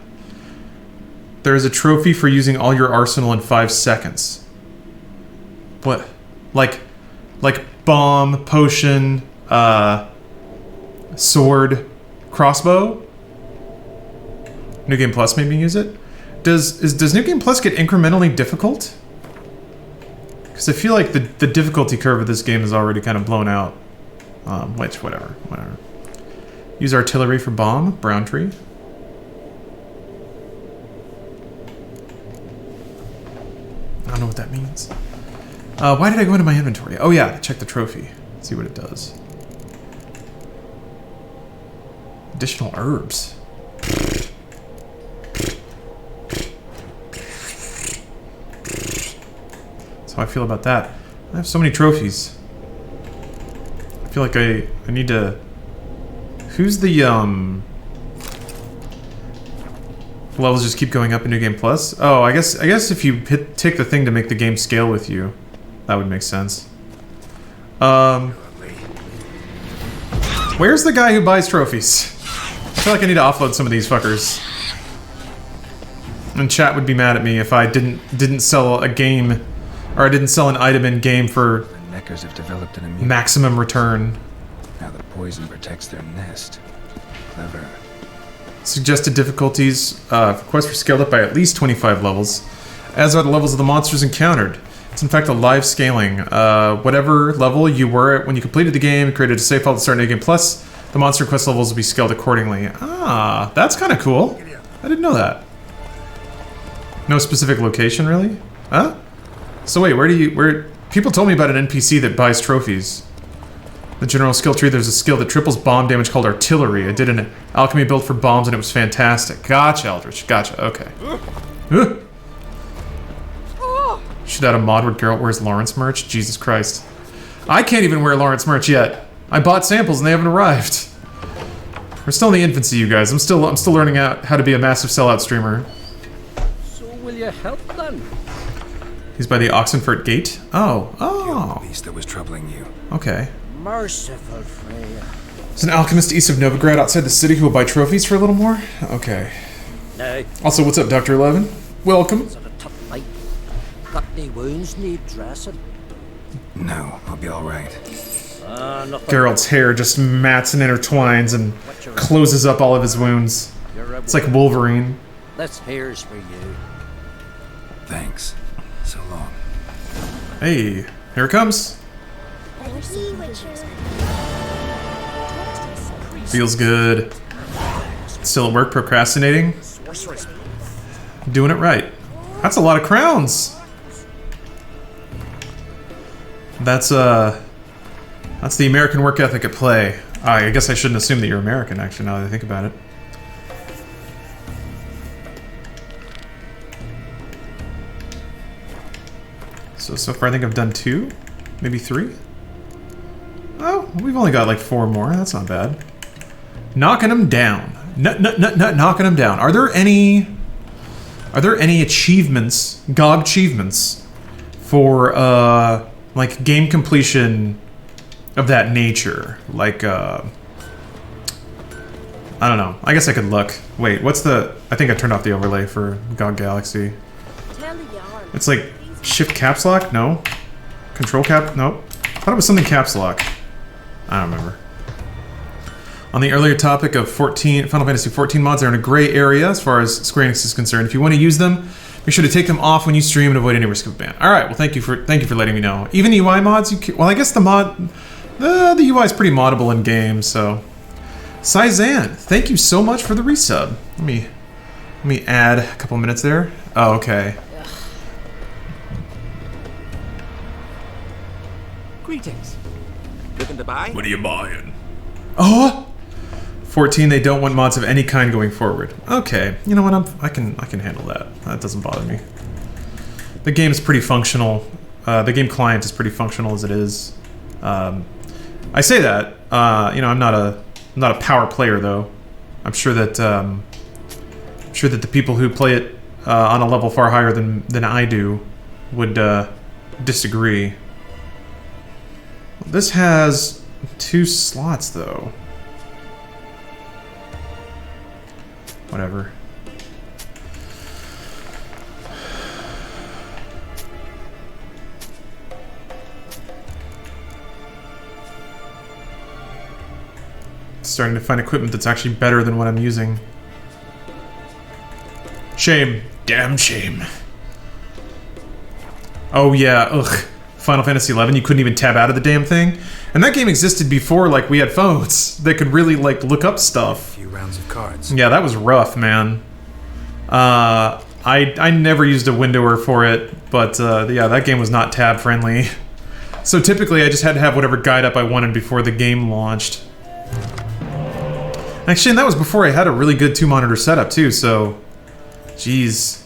There is a trophy for using all your arsenal in 5 seconds. What? Like bomb, potion, sword, crossbow? New Game Plus made me use it. Does New Game Plus get incrementally difficult? Because I feel like the difficulty curve of this game is already kind of blown out. Whatever. Use artillery for bomb, brown tree. I don't know what that means. Why did I go into my inventory? Oh yeah, check the trophy. See what it does. Additional herbs. That's how I feel about that. I have so many trophies. I feel like I need to... Who's the, levels just keep going up in New Game Plus? Oh, I guess if you take the thing to make the game scale with you, that would make sense. Where's the guy who buys trophies? I feel like I need to offload some of these fuckers. And chat would be mad at me if I didn't sell a game, or I didn't sell an item in game for The Neckers have developed an immune. maximum return. Now the poison protects their nest. Clever. Suggested difficulties for quests were scaled up by at least 25 levels, as are the levels of the monsters encountered. It's in fact a live scaling. Whatever level you were at when you completed the game, it created a save file at the start of the game, plus the monster quest levels will be scaled accordingly. Ah, that's kind of cool. I didn't know that. No specific location, really? Huh? So wait, where people told me about an NPC that buys trophies. The general skill tree, there's a skill that triples bomb damage called Artillery. I did an alchemy build for bombs and it was fantastic. Gotcha, Eldritch. Gotcha, okay. Should add a mod where Bearalt wears Lawrence merch? Jesus Christ. I can't even wear Lawrence merch yet. I bought samples and they haven't arrived. We're still in the infancy, you guys. I'm still learning out how to be a massive sellout streamer. So will you help then? He's by the Oxenfurt Gate? Oh. The beast that was troubling you. Okay. Merciful Freya. There's an alchemist east of Novigrad outside the city who will buy trophies for a little more? Okay. Now, Also, what's up, Dr. 11? Welcome. is it a tough fight? Got any wounds need dressing? No, I'll be alright. Nothing. Geralt's hair just mats and intertwines and closes up all of his wounds. It's like Wolverine. This here's for you. Thanks. So long. Hey, here it comes. Feels good. Still at work procrastinating? Doing it right. That's a lot of crowns. That's the American work ethic at play. I guess I shouldn't assume that you're American, actually, now that I think about it. So far I think I've done 2? Maybe 3? Oh, we've only got like 4 more. That's not bad. Knocking them down. Knocking them down. Are there any achievements, GOG achievements, for like game completion of that nature? Like I don't know. I guess I could look. Wait, what's the? I think I turned off the overlay for GOG Galaxy. It's like shift caps lock? No. Control cap? Nope. I thought it was something caps lock. I don't remember. On the earlier topic of Final Fantasy 14 mods, they're in a gray area as far as Square Enix is concerned. If you want to use them, make sure to take them off when you stream and avoid any risk of ban. All right. Well, thank you for letting me know. Even UI mods, well, I guess the UI is pretty moddable in game. So, Saizan, thank you so much for the resub. Let me add a couple minutes there. Oh, okay. Greetings. Looking to buy? What are you buying? Oh! 14, they don't want mods of any kind going forward. Okay, you know what? I can handle that. That doesn't bother me. The game is pretty functional. The game client is pretty functional as it is. I say that. You know, I'm not a power player though. I'm sure that the people who play it on a level far higher than I do would disagree. This has 2 slots though. Whatever. Starting to find equipment that's actually better than what I'm using. Shame. Damn shame. Oh yeah, ugh. Final Fantasy 11, you couldn't even tab out of the damn thing. And that game existed before, like, we had phones that could really, like, look up stuff. A few rounds of cards. Yeah, that was rough, man. I never used a windower for it, but yeah, that game was not tab friendly. So typically, I just had to have whatever guide up I wanted before the game launched. Actually, and that was before I had a really good 2-monitor setup too, so... Jeez.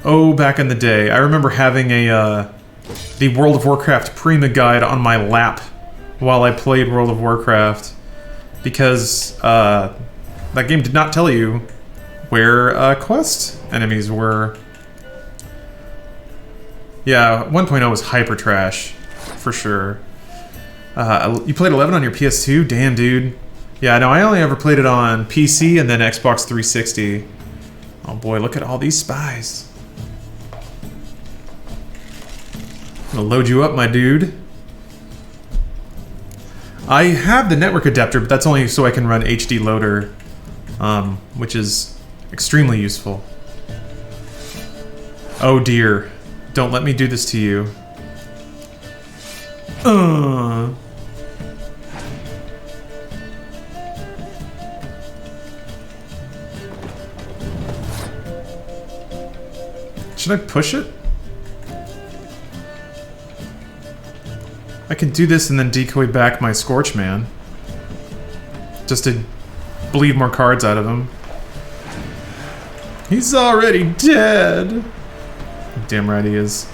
Oh, back in the day. I remember having the World of Warcraft Prima guide on my lap while I played World of Warcraft. Because that game did not tell you where quest enemies were. Yeah, 1.0 was hyper trash, for sure. You played 11 on your PS2? Damn, dude. Yeah, no, I only ever played it on PC and then Xbox 360. Oh boy, look at all these spies. I'm gonna load you up, my dude. I have the network adapter, but that's only so I can run HD loader, which is extremely useful. Oh dear. Don't let me do this to you. Should I push it? I can do this and then decoy back my Scorch Man. Just to bleed more cards out of him. He's already dead. Damn right he is.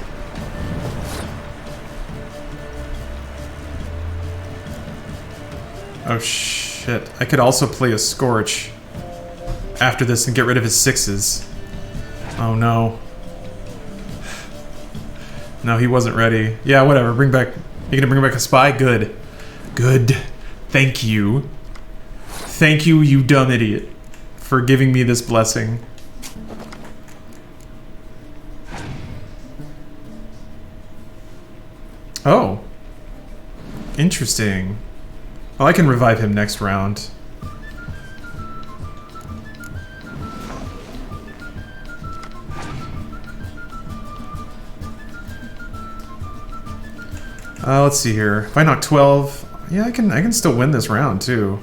Oh shit. I could also play a Scorch after this and get rid of his 6s. Oh no. No, he wasn't ready. Yeah, whatever. Bring back... You're gonna bring back a spy? Good. Good. Thank you. Thank you, you dumb idiot, for giving me this blessing. Oh. Interesting. Well, I can revive him next round. Let's see here. If I knock 12, yeah, I can still win this round too.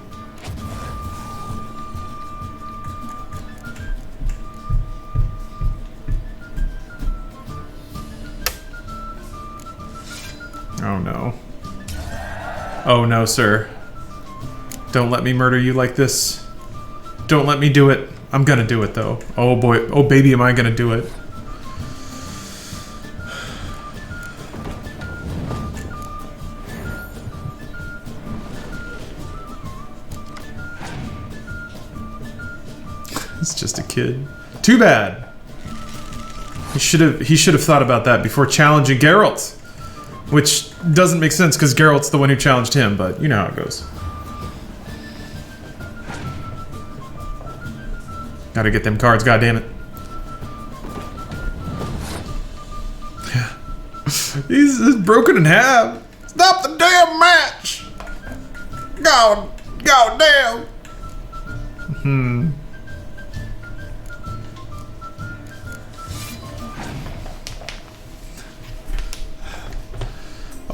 Oh no. Oh no, sir. Don't let me murder you like this. Don't let me do it. I'm gonna do it though. Oh boy. Oh baby, am I gonna do it. It's just a kid. Too bad. He should have thought about that before challenging Bearalt. Which doesn't make sense because Bearalt's the one who challenged him, but you know how it goes. Gotta get them cards, goddammit. He's broken in half. Stop the damn match! God damn!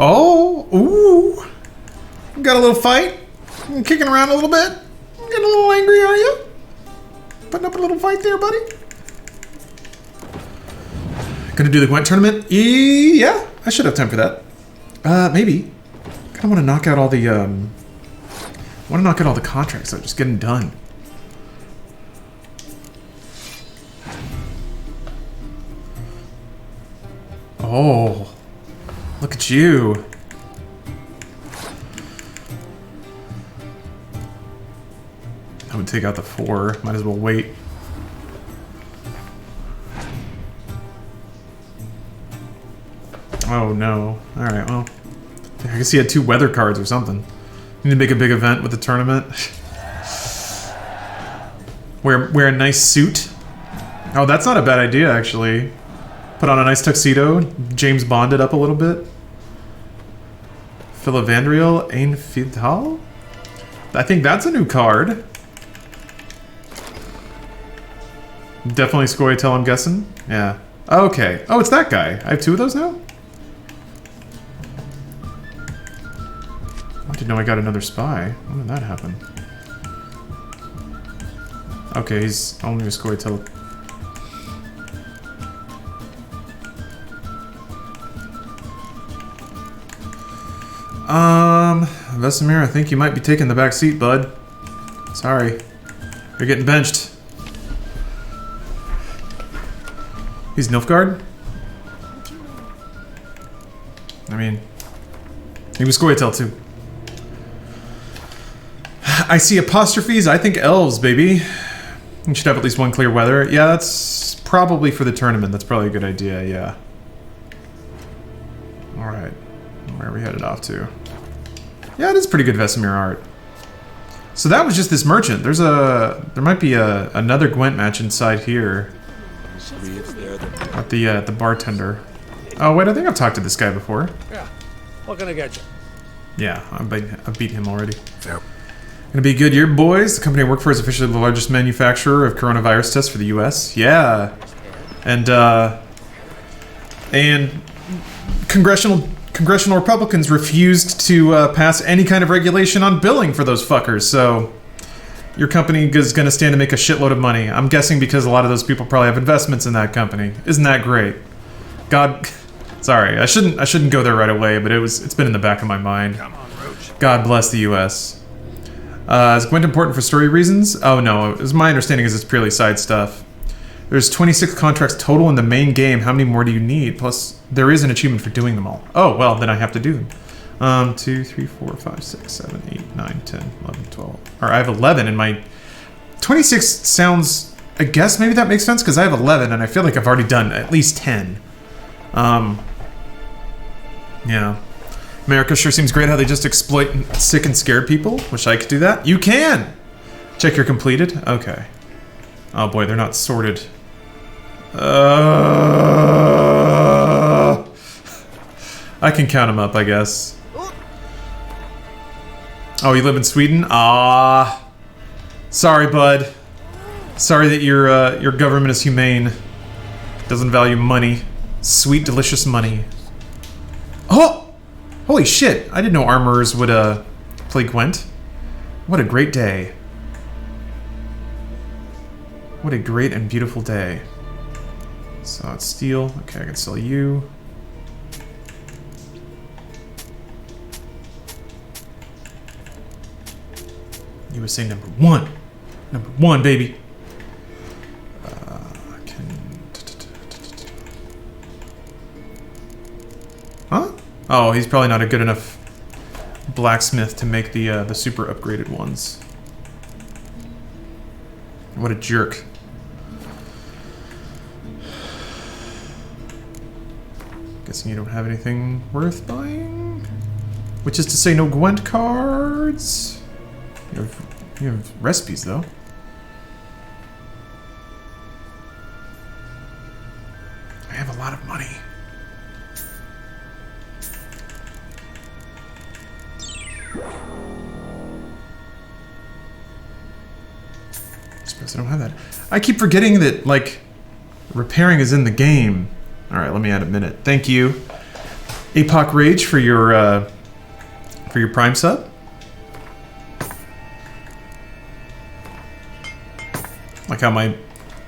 Oh, ooh. Got a little fight? Kicking around a little bit? Getting a little angry, are you? Putting up a little fight there, buddy? Gonna do the Gwent tournament? Yeah, I should have time for that. Maybe. Kinda wanna knock out all the, contracts, though. Just get them done. Oh. Look at you. I would take out the 4. Might as well wait. Oh no. Alright, well. I guess he had 2 weather cards or something. Need to make a big event with the tournament. Wear a nice suit. Oh, that's not a bad idea, actually. Put on a nice tuxedo. James Bond it up a little bit. Philavandriel Ein Fidhal? I think that's a new card. Definitely Scoia'tael, I'm guessing. Yeah. Okay. Oh, it's that guy. I have 2 of those now? I didn't know I got another spy. When did that happen? Okay, he's only a Scoia'tael. Vesemir, I think you might be taking the back seat, bud. Sorry. You're getting benched. He's Nilfgaard? I mean, he was Scoia'tael too. I see apostrophes. I think elves, baby. You should have at least 1 clear weather. Yeah, that's probably for the tournament. That's probably a good idea, yeah. Alright. Where are we headed off to? Yeah, it is pretty good Vesemir art. So that was just this merchant. There might be another Gwent match inside here. At the bartender. Oh wait, I think I've talked to this guy before. Yeah. What can I get you? Yeah, I beat him already. Fair. Gonna be a good year, boys. The company I work for is officially the largest manufacturer of coronavirus tests for the U.S. Yeah, and congressional Republicans refused to pass any kind of regulation on billing for those fuckers. So your company is gonna stand to make a shitload of money. I'm guessing because a lot of those people probably have investments in that company. Isn't that great? God, sorry, I shouldn't go there right away, but it's been in the back of my mind. Come on, Roach. God bless the U.S. Is Gwent important for story reasons? Oh no, as my understanding is it's purely side stuff. There's 26 contracts total in the main game. How many more do you need? Plus, there is an achievement for doing them all. Oh, well, then I have to do them. 2, 3, 4, 5, 6, 7, 8, 9, 10, 11, 12. Or I have 11 in my... 26 sounds... I guess maybe that makes sense, because I have 11, and I feel like I've already done at least 10. Yeah. America sure seems great how they just exploit sick and scared people. Wish I could do that. You can! Check you're completed. Okay. Oh boy, they're not sorted. I can count them up, I guess. Oh, you live in Sweden? Ah. Sorry, bud. Sorry that your government is humane. Doesn't value money. Sweet, delicious money. Oh! Holy shit, I didn't know armorers would, play Gwent. What a great day. What a great and beautiful day. So it's steel. Okay, I can sell you. USA number one. Number one, baby. Huh? Oh, he's probably not a good enough blacksmith to make the super upgraded ones. What a jerk. Guessing you don't have anything worth buying? Which is to say no Gwent cards? You have recipes, though. I have a lot of money. Suppose I don't have that. I keep forgetting that, like, repairing is in the game. Alright, let me add a minute. Thank you, Apoc Rage, for your Prime sub. Like how my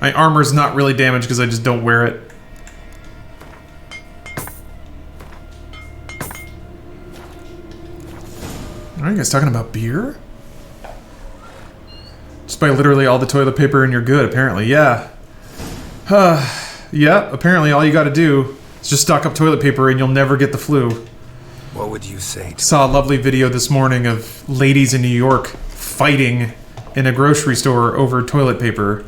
armor's not really damaged because I just don't wear it. Are you guys talking about beer? Just buy literally all the toilet paper and you're good, apparently. Yeah. Yeah, apparently all you gotta do is just stock up toilet paper and you'll never get the flu. What would you say to... Saw a lovely video this morning of ladies in New York fighting in a grocery store over toilet paper.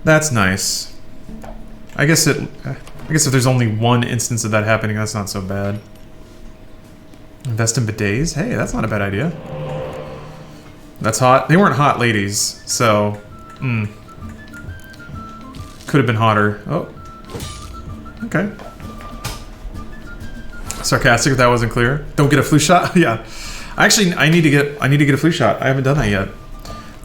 That's nice. I guess if there's only one instance of that happening, that's not so bad. Invest in bidets? Hey, that's not a bad idea. That's hot. They weren't hot ladies, so... Could have been hotter. Oh. Okay. Sarcastic if that wasn't clear. Don't get a flu shot? Yeah. Actually, I need to get a flu shot. I haven't done that yet.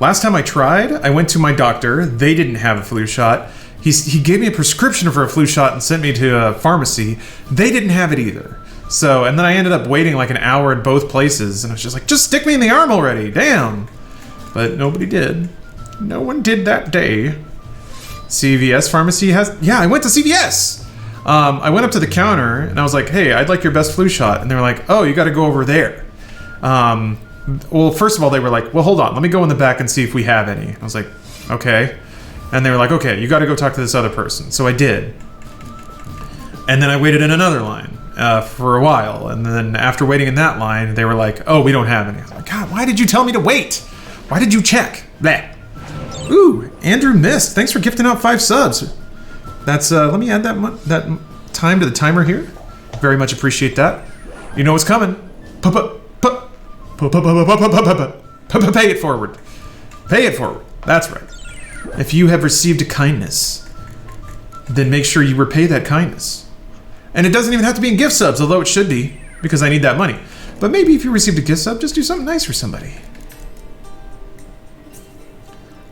Last time I tried, I went to my doctor. They didn't have a flu shot. He gave me a prescription for a flu shot and sent me to a pharmacy. They didn't have it either. So, and then I ended up waiting like an hour at both places, and I was just like, just stick me in the arm already, damn. But nobody did. No one did that day. CVS pharmacy has... Yeah, I went to CVS! I went up to the counter, and I was like, hey, I'd like your best flu shot. And they were like, oh, you gotta go over there. Well, first of all, they were like, well, hold on, let me go in the back and see if we have any. I was like, okay. And they were like, okay, you gotta go talk to this other person. So I did. And then I waited in another line for a while. And then after waiting in that line, they were like, oh, we don't have any. I was like, God, why did you tell me to wait? Why did you check? Bleh. Ooh, Andrew Mist, thanks for gifting out 5 subs. That's, let me add that time to the timer here. Very much appreciate that. You know what's coming. Pay it forward. Pay it forward. That's right. If you have received a kindness, then make sure you repay that kindness. And it doesn't even have to be in gift subs, although it should be, because I need that money. But maybe if you received a gift sub, just do something nice for somebody.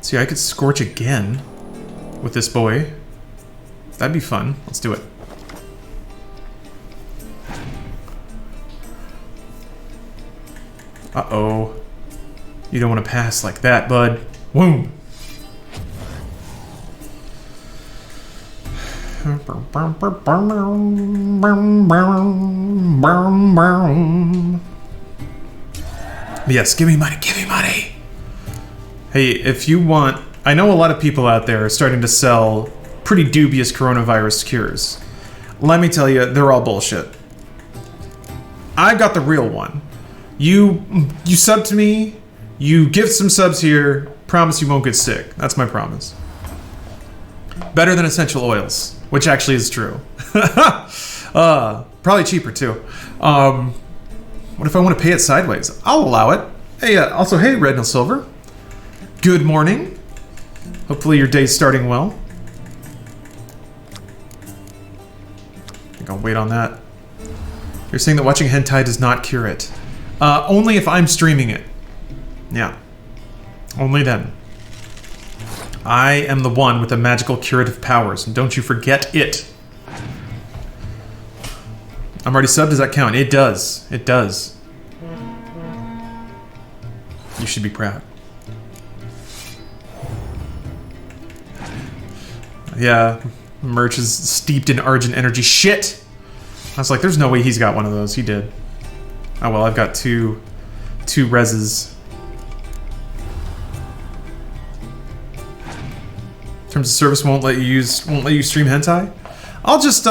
See, I could scorch again with this boy. That'd be fun. Let's do it. Uh-oh. You don't want to pass like that, bud. Boom. Yes, give me money, give me money. Hey, if you want... I know a lot of people out there are starting to sell pretty dubious coronavirus cures. Let me tell you, they're all bullshit. I got the real one. You sub to me, you give some subs here, promise you won't get sick. That's my promise. Better than essential oils, which actually is true. Probably cheaper too. What if I want to pay it sideways? I'll allow it. Hey, also, hey, Red and Silver. Good morning. Hopefully your day's starting well. I think I'll wait on that. You're saying that watching hentai does not cure it. Only if I'm streaming it. Yeah. Only then. I am the one with the magical curative powers, and don't you forget it. I'm already subbed, does that count? It does. It does. You should be proud. Yeah, merch is steeped in Argent energy. Shit! I was like, there's no way he's got one of those. He did. Oh well, I've got two reses. Terms of service won't let you stream hentai. I'll just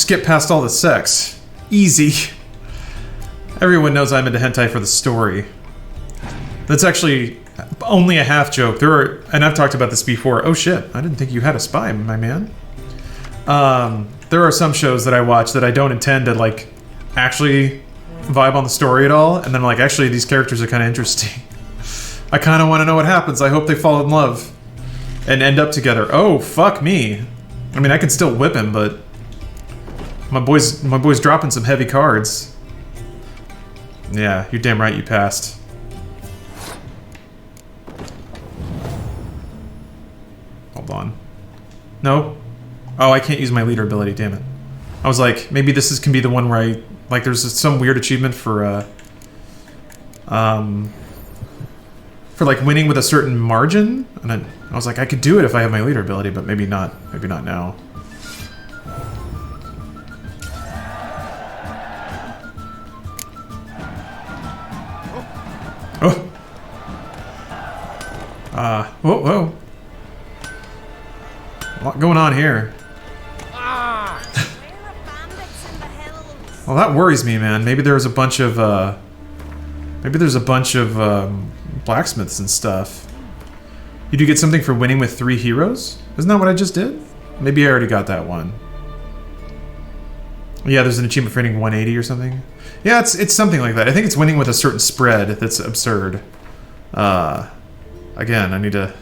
skip past all the sex. Easy. Everyone knows I'm into hentai for the story. That's actually only a half joke. And I've talked about this before. Oh shit, I didn't think you had a spy, my man. There are some shows that I watch that I don't intend to like actually vibe on the story at all, and then I'm like, actually these characters are kind of interesting. I kind of want to know what happens. I hope they fall in love and end up together. Oh, fuck me. I mean, I can still whip him, but my boy's dropping some heavy cards. Yeah, you're damn right you passed. Hold on. No. Oh, I can't use my leader ability, damn it. I was like, maybe this can be the one where I... Like, there's some weird achievement for like, winning with a certain margin? And I was like, I could do it if I have my leader ability, but maybe not. Maybe not now. Oh! Whoa, whoa. A lot going on here. Well, that worries me, man. Maybe there's a bunch of, blacksmiths and stuff. You do get something for winning with 3 heroes? Isn't that what I just did? Maybe I already got that one. Yeah, there's an achievement for hitting 180 or something. Yeah, it's something like that. I think it's winning with a certain spread that's absurd. Again, I need to...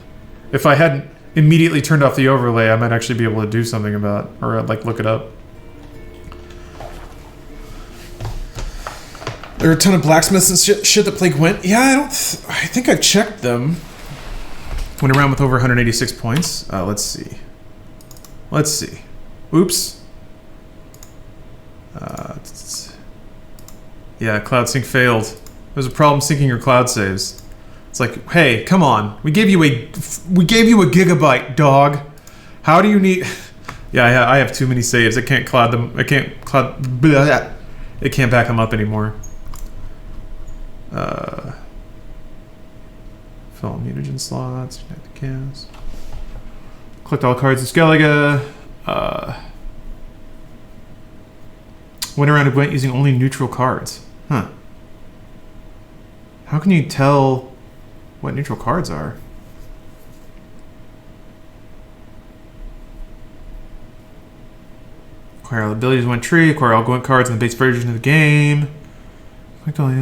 If I hadn't immediately turned off the overlay, I might actually be able to do something about... Or, like, look it up. There are a ton of blacksmiths and shit that play Gwent. Yeah, I think I've checked them. Went around with over 186 points. Let's see. Let's see. Oops. Yeah, cloud sync failed. There's a problem syncing your cloud saves. It's like, hey, come on. We gave you a gigabyte, dog. How do you need? Yeah, I have too many saves. I can't cloud them. It can't back them up anymore. Fill mutagen slots. Connect the cast. Collect all cards in Skellige. Went around a Gwent using only neutral cards. Huh. How can you tell what neutral cards are? Acquire all abilities in one tree. Acquire all Gwent cards in the base version of the game. Collect all the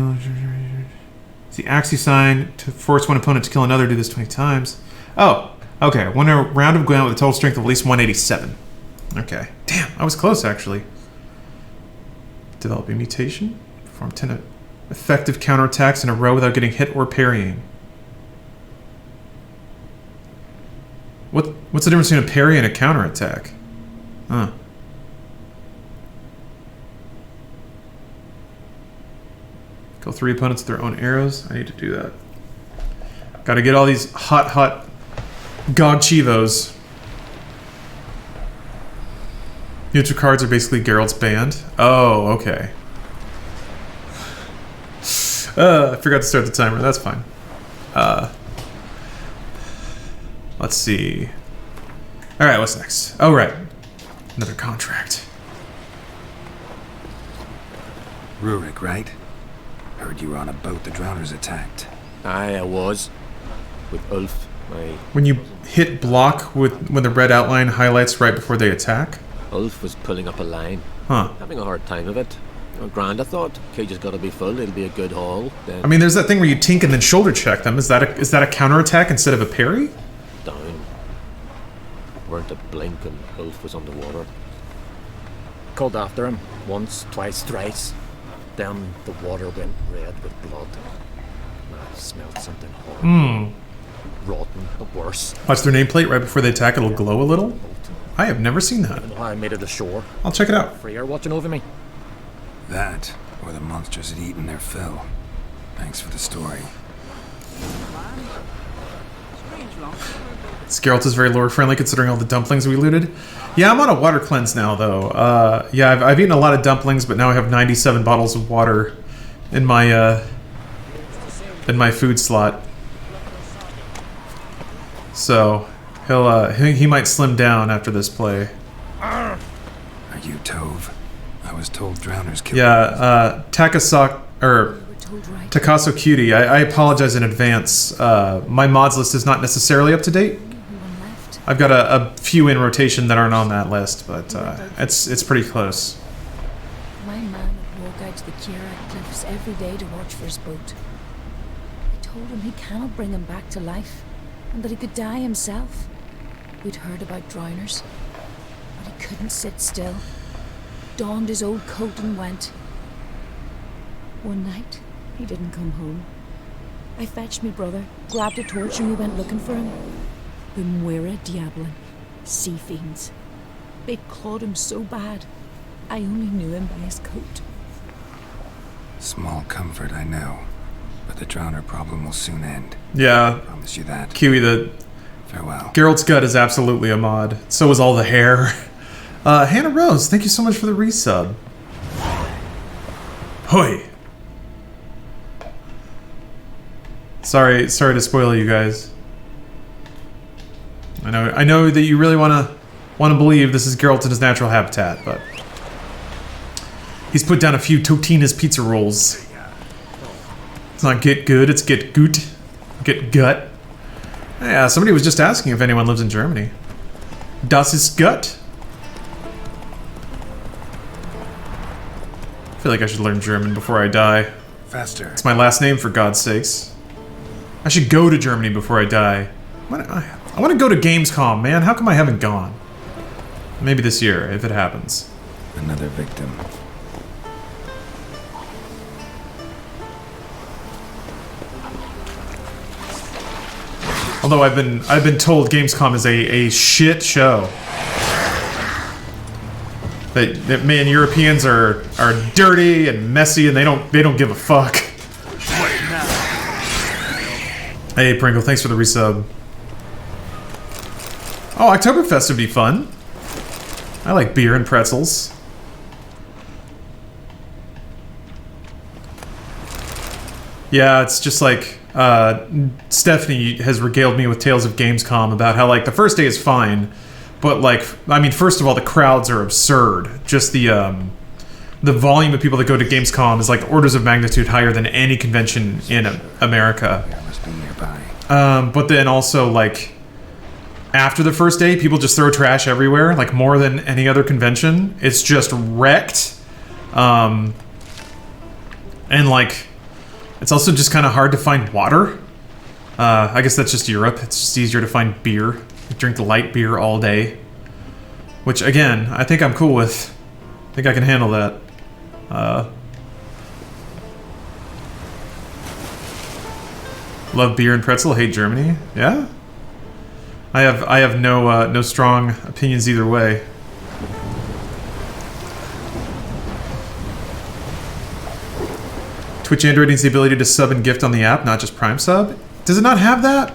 It's the Axie sign to force one opponent to kill another. Do this 20 times. Oh, okay. Win a round of ground with a total strength of at least 187. Okay. Damn, I was close, actually. Develop a mutation. Perform 10 effective counterattacks in a row without getting hit or parrying. What's the difference between a parry and a counterattack? Huh. Kill 3 opponents with their own arrows. I need to do that. Gotta get all these hot God Chivos. Neutral cards are basically Geralt's band. Oh, okay. I forgot to start the timer. That's fine. Let's see. Alright, what's next? Oh, right. Another contract. Rurik, right? Heard you were on a boat the drowners attacked. Aye, I was. With Ulf, my... When you hit block when the red outline highlights right before they attack? Ulf was pulling up a line. Huh. Having a hard time of it. Grand, I thought. Cage has got to be full, it'll be a good haul. Then I mean, there's that thing where you tink and then shoulder check them. Is that a counterattack instead of a parry? down. Weren't a blink and Ulf was underwater. Called after him. Once, twice, thrice. Then the water went red with blood. I smelled something horrible. Rotten, but worse. Watch their nameplate right before they attack. It'll glow a little. I have never seen that. I don't know how I made it ashore. I'll check it out. Freya watching over me. That, or the monsters had eaten their fill. Thanks for the story. Geralt is very lore friendly considering all the dumplings we looted. Yeah, I'm on a water cleanse now though. Yeah, I've eaten a lot of dumplings, but now I have 97 bottles of water in my food slot. So he might slim down after this play. Are you Tove? I was told drowners killed. Yeah, Takaso Cutie. I apologize in advance. My mods list is not necessarily up to date. I've got a few in rotation that aren't on that list, but it's pretty close. My man would walk out to the Bearalt cliffs every day to watch for his boat. I told him he cannot bring him back to life, and that he could die himself. We'd heard about drowners, but he couldn't sit still. Donned his old coat and went. One night, he didn't come home. I fetched me brother, grabbed a torch, and we went looking for him. The Muira Diablin, sea fiends. They'd clawed him so bad, I only knew him by his coat. Small comfort, I know. But the drowner problem will soon end. Yeah. I promise you that. Kiwi, the Farewell. Geralt's gut is absolutely a mod. So is all the hair. Hannah Rose, thank you so much for the resub. Hoi. Sorry to spoil you guys. I know that you really want to believe this is Geralt in his natural habitat, but he's put down a few Totina's pizza rolls. It's not get good, it's get gut. Get gut. Yeah, somebody was just asking if anyone lives in Germany. Das ist gut? I feel like I should learn German before I die. Faster. It's my last name, for God's sakes. I should go to Germany before I die. I want to go to Gamescom, man. How come I haven't gone? Maybe this year, if it happens. Another victim. Although I've been told Gamescom is a shit show. That man, Europeans are dirty and messy, and they don't give a fuck. Hey Pringle, thanks for the resub. Oh, Oktoberfest would be fun. I like beer and pretzels. Yeah, it's just like Stephanie has regaled me with tales of Gamescom about how like the first day is fine, but like I mean, first of all, the crowds are absurd. Just the volume of people that go to Gamescom is like orders of magnitude higher than any convention in America. Must be nearby. But then also like after the first day, people just throw trash everywhere, like more than any other convention. It's just wrecked. And like It's also just kind of hard to find water. I guess that's just Europe. It's just easier to find beer. You drink light beer all day. Which, again, I think I'm cool with. I think I can handle that. Love beer and pretzel, hate Germany. Yeah? I have no strong opinions either way. Twitch Android needs the ability to sub and gift on the app, not just Prime sub. Does it not have that?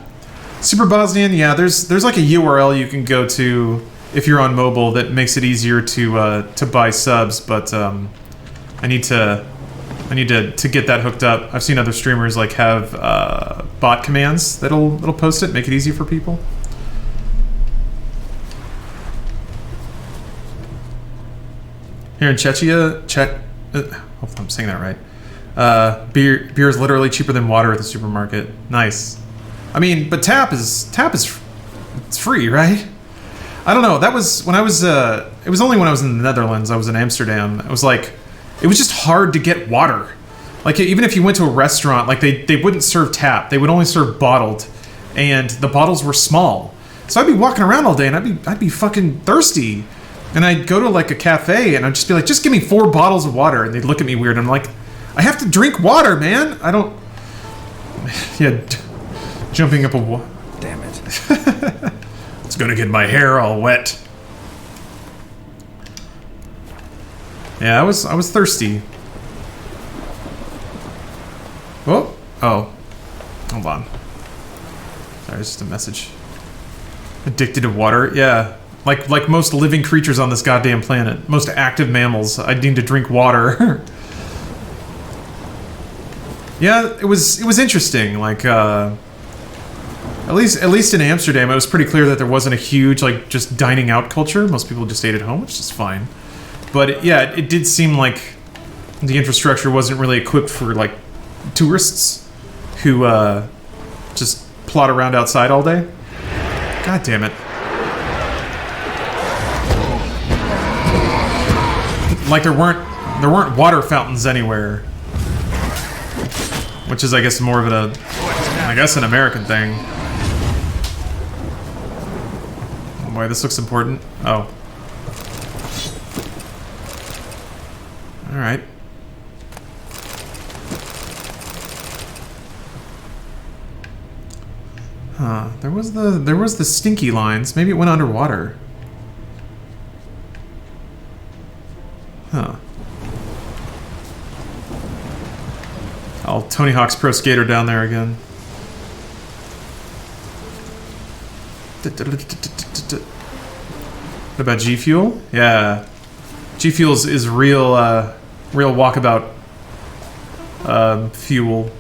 Super Bosnian, yeah. There's like a URL you can go to if you're on mobile that makes it easier to buy subs, but I need to get that hooked up. I've seen other streamers like have bot commands that'll post it, make it easy for people. Here in Czechia, hopefully I'm saying that right. Beer is literally cheaper than water at the supermarket. Nice. I mean, but tap is it's free, right? I don't know. That was when I was. It was only when I was in the Netherlands. I was in Amsterdam. It was just hard to get water. Like even if you went to a restaurant, like they wouldn't serve tap. They would only serve bottled, and the bottles were small. So I'd be walking around all day, and I'd be fucking thirsty, and I'd go to like a cafe, and I'd just be like, just give me 4 bottles of water, and they'd look at me weird. And I'm like, I have to drink water, man. I don't. Yeah, jumping up a wall. Damn it. It's gonna get my hair all wet. Yeah, I was thirsty. Oh, hold on. Sorry, it's just a message. Addicted to water, yeah. Like most living creatures on this goddamn planet, most active mammals, I need to drink water. Yeah, it was interesting. Like, at least in Amsterdam, it was pretty clear that there wasn't a huge like just dining out culture. Most people just ate at home, which is fine. But yeah, it did seem like the infrastructure wasn't really equipped for like tourists who just plot around outside all day. God damn it. Like there weren't water fountains anywhere. Which is I guess more of an American thing. Oh boy, this looks important. Oh. Alright. Huh. There was the stinky lines. Maybe it went underwater. Huh. Oh, Tony Hawk's Pro Skater down there again. What about G Fuel? Yeah. G Fuel is real walkabout fuel.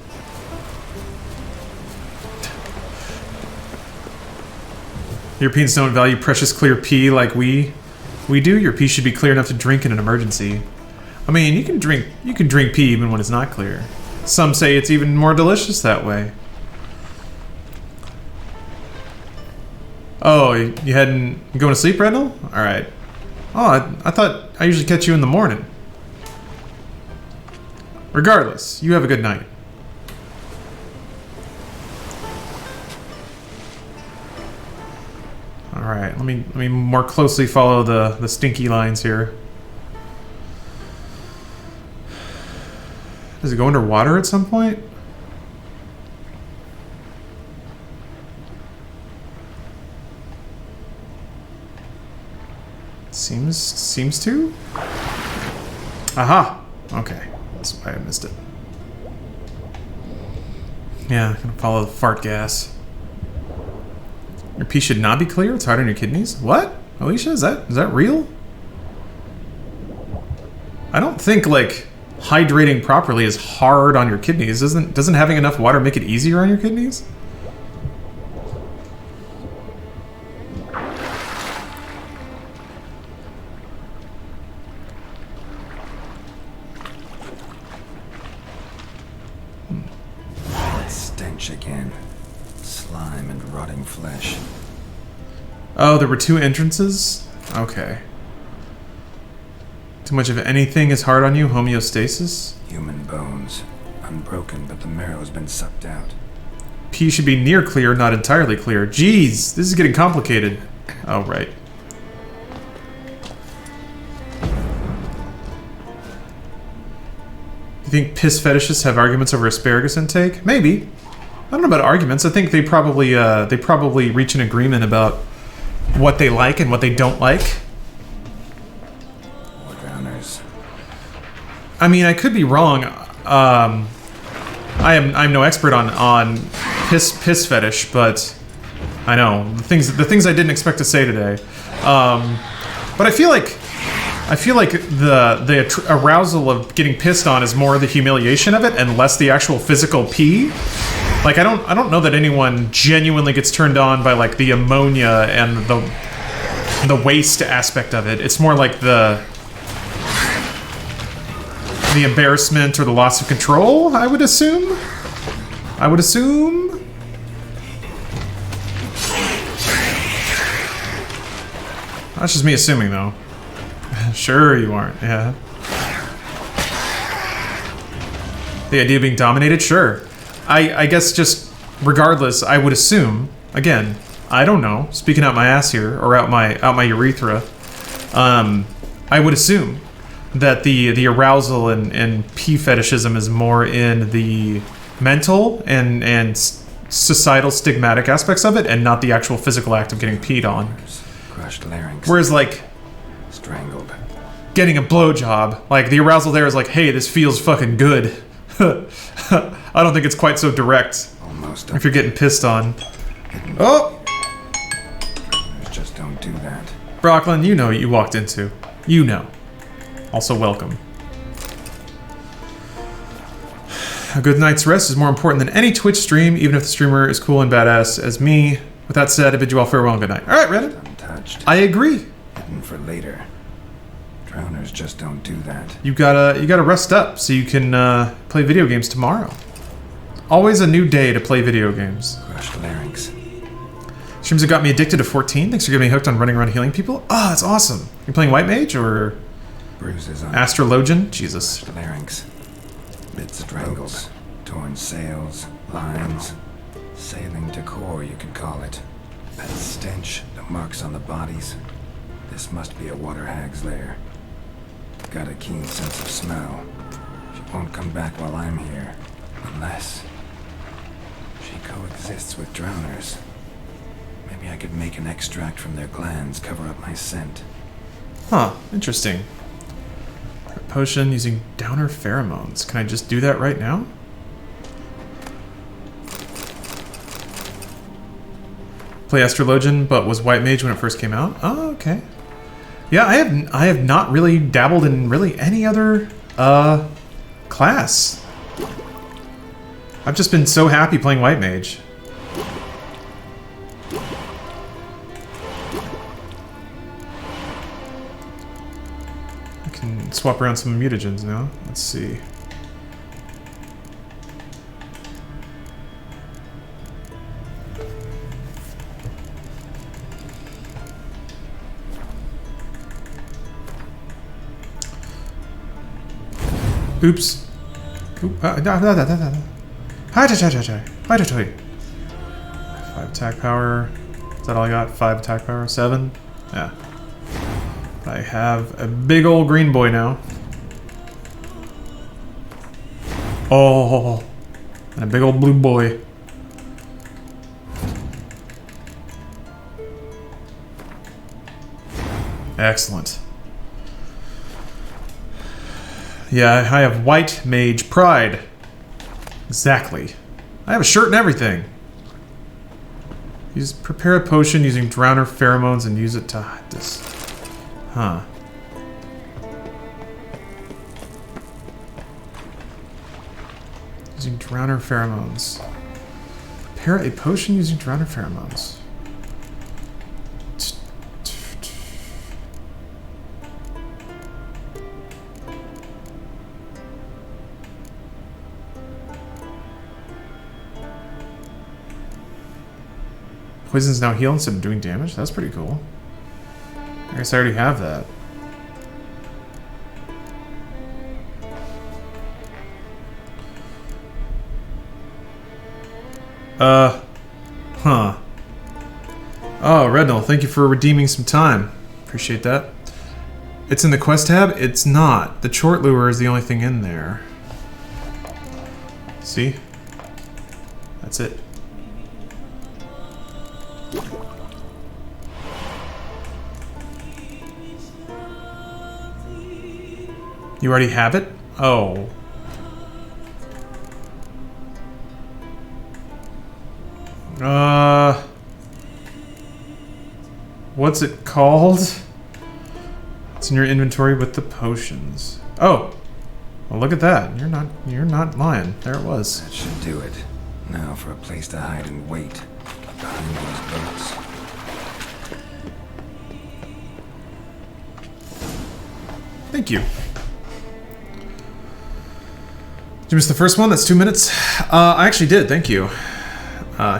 Europeans don't value precious clear pee like we do. Your pee should be clear enough to drink in an emergency. I mean, you can drink pee even when it's not clear. Some say it's even more delicious that way. Oh, you going to sleep, Randall? All right. Oh, I thought I usually catch you in the morning. Regardless, you have a good night. All right, let me more closely follow the stinky lines here. Does it go underwater at some point? Seems to? Aha! Okay. That's why I missed it. Yeah, gonna follow the fart gas. Your pee should not be clear? It's hard on your kidneys? What? Alicia, is that real? I don't think, like, hydrating properly is hard on your kidneys. Doesn't having enough water make it easier on your kidneys? That stench again. Slime and rotting flesh. Oh, there were 2 entrances? Okay. Too much of anything is hard on you? Homeostasis? Human bones. Unbroken, but the marrow's been sucked out. P should be near clear, not entirely clear. Jeez, this is getting complicated. Oh, right. You think piss fetishists have arguments over asparagus intake? Maybe. I don't know about arguments. I think they probably reach an agreement about what they like and what they don't like. Drowners. I mean, I could be wrong. I'm no expert on piss fetish, but I know the things I didn't expect to say today. But I feel like the arousal of getting pissed on is more the humiliation of it and less the actual physical pee. Like I don't know that anyone genuinely gets turned on by like the ammonia and the waste aspect of it. It's more like the embarrassment or the loss of control, I would assume. That's just me assuming, though. Sure you aren't, yeah. The idea of being dominated? Sure. I guess just, regardless, I would assume, again, I don't know, speaking out my ass here, or out my urethra, I would assume that the arousal and pee fetishism is more in the mental and societal stigmatic aspects of it, and not the actual physical act of getting peed on. Crushed larynx. Whereas, like, strangled. Getting a blowjob, like, the arousal there is like, hey, this feels fucking good. I don't think it's quite so direct. Almost. If you're getting pissed on. Oh! Just don't do that. Brocklin, you know what you walked into. You know. Also welcome. A good night's rest is more important than any Twitch stream, even if the streamer is cool and badass as me. With that said, I bid you all farewell and good night. Alright, Reddit. Untouched. I agree. Hidden for later. Drowners just don't do that. You gotta rest up so you can play video games tomorrow. Always a new day to play video games. Crushed larynx. Streams have got me addicted to 14. Thanks for getting me hooked on running around healing people. Oh, that's awesome. You playing White Mage or Bruises on Astrologian? Jesus. crushed larynx. Bits strangled. Torn sails, lines. Sailing decor, you could call it. That stench, the marks on the bodies. This must be a water hag's lair. Got a keen sense of smell. She won't come back while I'm here. Unless she coexists with drowners. Maybe I could make an extract from their glands, cover up my scent. Huh, interesting. Potion using downer pheromones. Can I just do that right now? Play Astrologian, but was White Mage when it first came out? Oh, okay. Yeah, I have not really dabbled in really any other class. I've just been so happy playing White Mage. I can swap around some mutagens now. Let's see. Oops. Oop. 5 attack power. Is that all I got? 5 attack power? 7? Yeah. I have a big old green boy now. Oh. And a big old blue boy. Excellent. Yeah, I have White Mage Pride. Exactly. I have a shirt and everything. Prepare a potion using drowner pheromones and use it to hide this. Huh. Using drowner pheromones. Prepare a potion using drowner pheromones. Poison's now heal instead of doing damage? That's pretty cool. I guess I already have that. Huh. Oh, Rednall, thank you for redeeming some time. Appreciate that. It's in the quest tab? It's not. The Chort Lure is the only thing in there. See? That's it. You already have it? Oh. What's it called? It's in your inventory with the potions. Oh. Well, look at that. You're not lying. There it was. That should do it. Now for a place to hide and wait. Behind those boats. Thank you. Did you miss the first one? That's 2 minutes. I actually did. Thank you.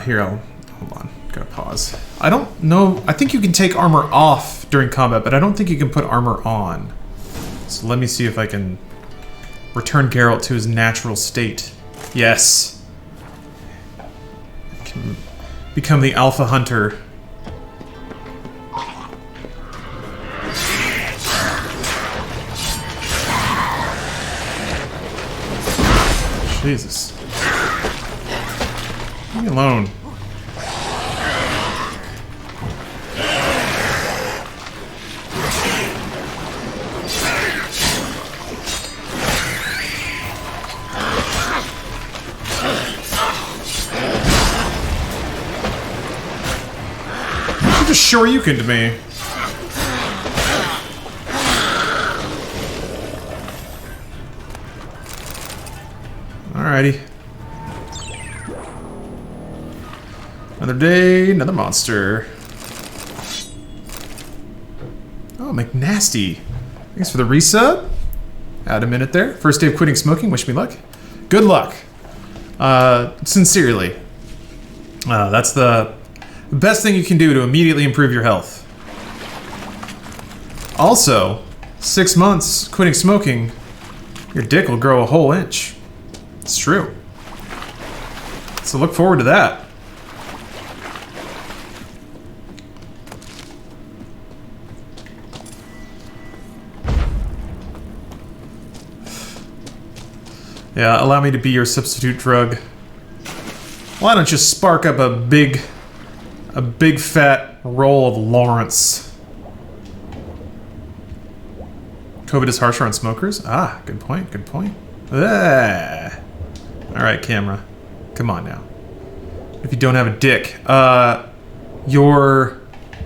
Here, hold on. Gotta pause. I don't know. I think you can take armor off during combat, but I don't think you can put armor on. So let me see if I can return Bearalt to his natural state. Yes. I can become the alpha hunter. Jesus. Leave me alone. You just shoryukened me. Alrighty. Another day, another monster. Oh, McNasty. Thanks for the resub. Add a minute there. First day of quitting smoking. Wish me luck. Good luck. Sincerely. That's the best thing you can do to immediately improve your health. Also, 6 months quitting smoking, your dick will grow a whole inch. It's true. So look forward to that. Yeah, allow me to be your substitute drug. Why don't you spark up a big fat roll of Lawrence? COVID is harsher on smokers? Ah, good point, good point. Ah. Alright, camera. Come on now. If you don't have a dick, your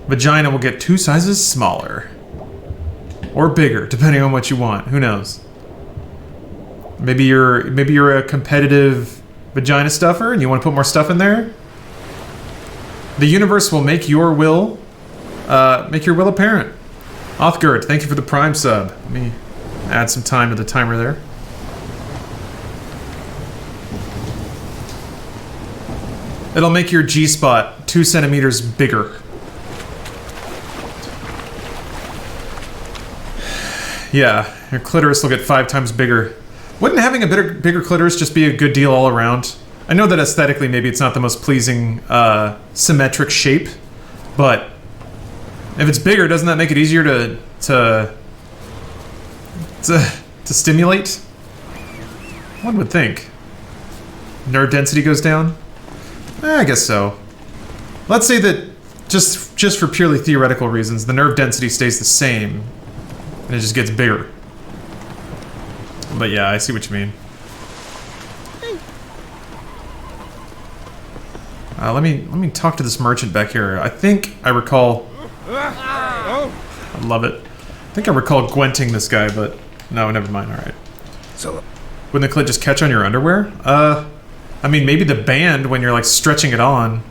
vagina will get 2 sizes smaller. Or bigger, depending on what you want. Who knows? Maybe you're a competitive vagina stuffer and you want to put more stuff in there? The universe will make your will apparent. Othgard, thank you for the Prime sub. Let me add some time to the timer there. It'll make your G-spot 2 centimeters bigger. Yeah, your clitoris will get 5 times bigger. Wouldn't having a bigger clitoris just be a good deal all around? I know that aesthetically maybe it's not the most pleasing symmetric shape, but if it's bigger, doesn't that make it easier to stimulate? One would think. Nerve density goes down? I guess so. Let's say that just for purely theoretical reasons, the nerve density stays the same, and it just gets bigger. But yeah, I see what you mean. Let me talk to this merchant back here. I think I recall. I love it. I think I recall gwenting this guy, but no, never mind. All right. So, wouldn't the clit just catch on your underwear? I mean, maybe the band when you're like stretching it on,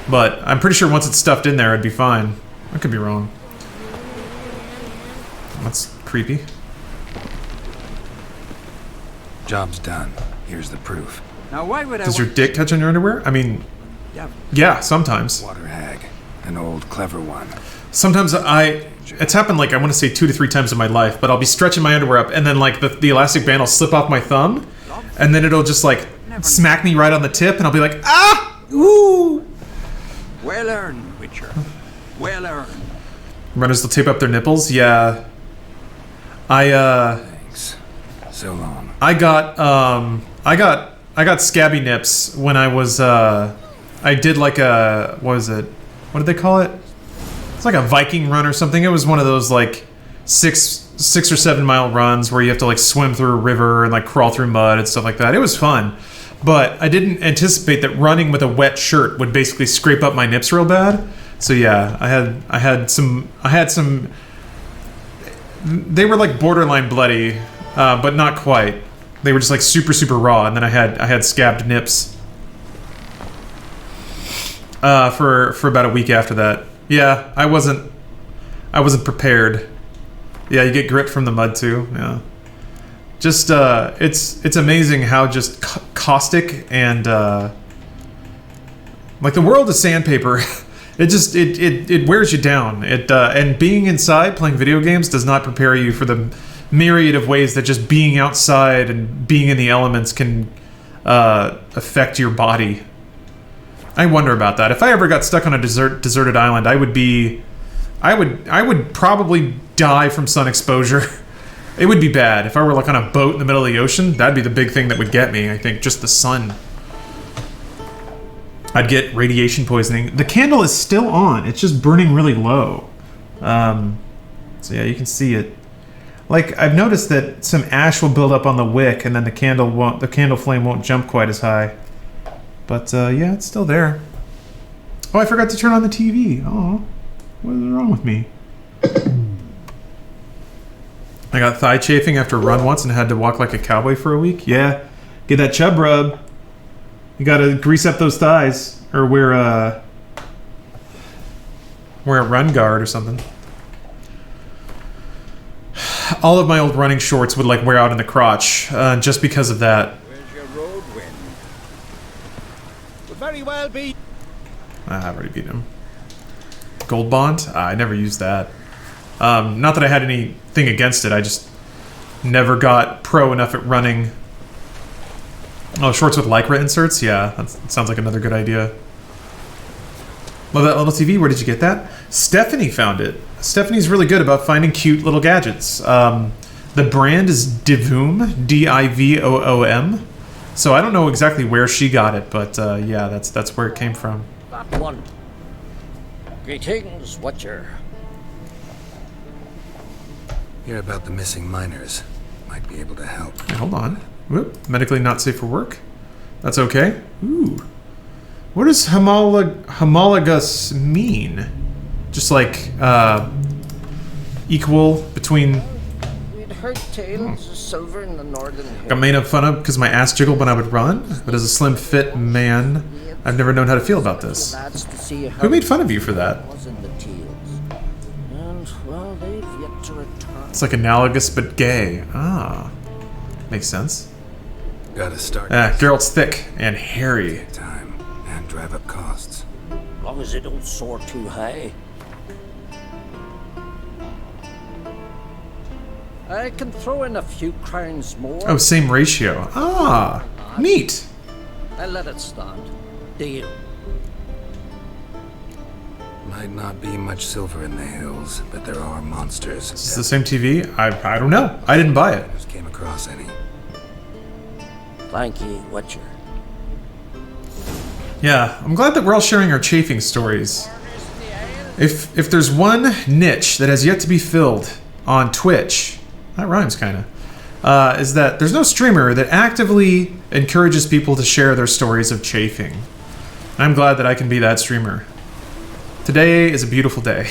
but I'm pretty sure once it's stuffed in there, it'd be fine. I could be wrong. That's creepy. Job's done. Here's the proof. Now why would Does your dick touch on your underwear? I mean, yeah, sometimes. Water hag, an old clever one. Sometimes it's happened like I want to say 2 to 3 times in my life, but I'll be stretching my underwear up and then like the elastic band will slip off my thumb and then it'll just like smack me right on the tip and I'll be like, ah! Ooh! Well earned, Witcher. Well earned. Runners will tape up their nipples? Yeah. Thanks. So long. I got scabby nips when I was, I did like a, what was it? What did they call it? It's like a Viking run or something. It was one of those like 6 or 7 mile runs where you have to like swim through a river and like crawl through mud and stuff like that. It was fun, but I didn't anticipate that running with a wet shirt would basically scrape up my nips real bad. So yeah, I had some. They were like borderline bloody, but not quite. They were just like super raw, and then I had scabbed nips. For about a week after that. Yeah, I wasn't prepared. Yeah, you get grit from the mud too. Yeah, just it's amazing how just caustic and like the world is sandpaper. It wears you down. And being inside playing video games does not prepare you for the myriad of ways that just being outside and being in the elements can affect your body. I wonder about that. If I ever got stuck on a deserted island, I would probably die from sun exposure. It would be bad. If I were like on a boat in the middle of the ocean, that'd be the big thing that would get me, I think, just the sun. I'd get radiation poisoning. The candle is still on. It's just burning really low. So yeah, you can see it. Like, I've noticed that some ash will build up on the wick, and then the candle flame won't jump quite as high. But yeah, it's still there. Oh, I forgot to turn on the TV. Oh, what is wrong with me? I got thigh chafing after a run once and had to walk like a cowboy for a week. Yeah, get that chub rub. You gotta grease up those thighs, or wear a run guard or something. All of my old running shorts would like wear out in the crotch, just because of that. Where's your road wind? Would very well be. I've already beat him. Gold Bond? I never used that. Not that I had anything against it, I just never got pro enough at running. Oh, shorts with Lycra inserts? Yeah, that sounds like another good idea. Love that little TV. Where did you get that? Stephanie found it. Stephanie's really good about finding cute little gadgets. The brand is Divoom, D-I-V-O-O-M. So I don't know exactly where she got it, but yeah, that's where it came from. That one. Greetings, Watcher. Hear about the missing miners. Might be able to help. Hey, hold on. Whoop. Medically not safe for work. That's okay. Ooh. What does homologous mean? Just like, equal between... We'd heard tales of silver in the northern hills. Got made fun of because my ass jiggled when I would run, but as a slim fit man, I've never known how to feel about this. Who made fun of you for that? And, well, they've yet to return. It's like analogous but gay. Ah. Makes sense. Gotta start. Bearalt's thick and hairy. Time and drive up costs. As long as they don't soar too high. I can throw in a few crowns more. Oh, same ratio. Ah, neat. I'll let it stand. Deal. Might not be much silver in the hills, but there are monsters. Is this the same TV? I don't know. I didn't buy it. Just came across any. Thank you, Watcher. Yeah, I'm glad that we're all sharing our chafing stories. If there's one niche that has yet to be filled on Twitch, that rhymes kinda, is that there's no streamer that actively encourages people to share their stories of chafing. I'm glad that I can be that streamer. Today is a beautiful day.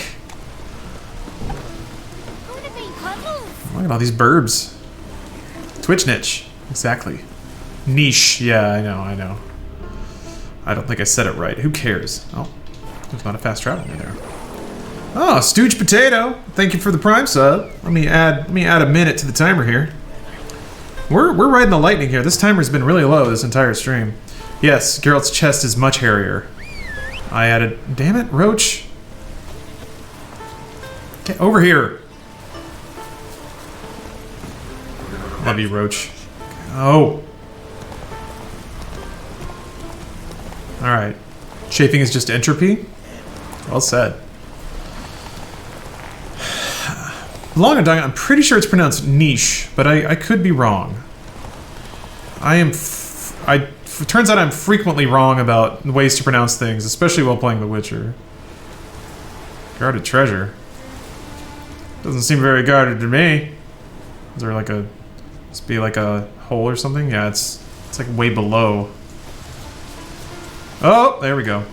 Look at all these burbs. Twitch niche, exactly. Niche, yeah, I know. I don't think I said it right. Who cares? Oh, there's not a fast travel in there. Oh, Stooge Potato. Thank you for the Prime sub. Let me add a minute to the timer here. We're riding the lightning here. This timer's been really low this entire stream. Yes, Geralt's chest is much hairier. I added... Damn it, Roach. Get over here. Love you, Roach. Oh. Alright. Chafing is just entropy? Well said. Long and dying, I'm pretty sure it's pronounced niche, but I could be wrong. It turns out I'm frequently wrong about ways to pronounce things, especially while playing The Witcher. Guarded treasure. Doesn't seem very guarded to me. Is there like a... Must be like a hole or something? Yeah, it's like way below. Oh, there we go.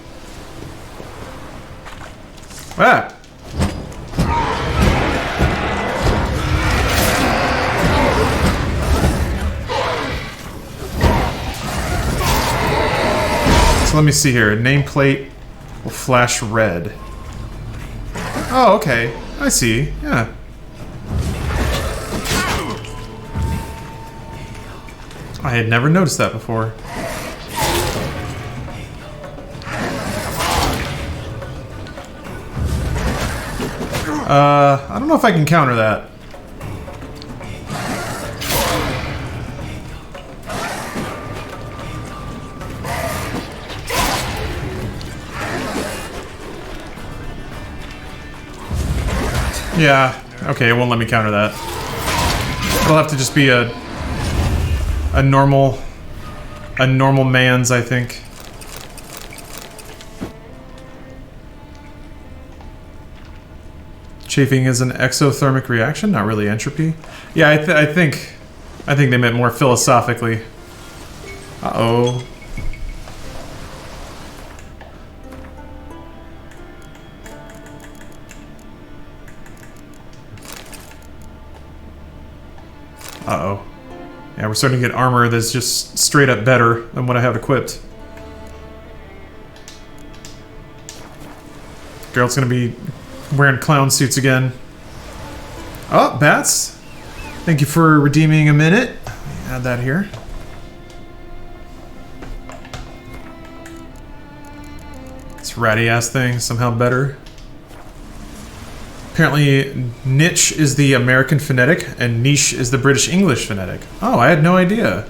Ah! So let me see here. Nameplate will flash red. Oh, okay. I see. Yeah. I had never noticed that before. I don't know if I can counter that. Yeah, okay, it won't let me counter that. It'll have to just be a normal man's, I think. Chafing is an exothermic reaction, not really entropy. Yeah, I think they meant more philosophically. Uh-oh. Uh-oh. Yeah, we're starting to get armor that's just straight up better than what I have equipped. Bearalt's gonna be wearing clown suits again. Oh, bats. Thank you for redeeming a minute. Let me add that here. This ratty ass thing somehow better. Apparently, niche is the American phonetic, and niche is the British English phonetic. Oh, I had no idea.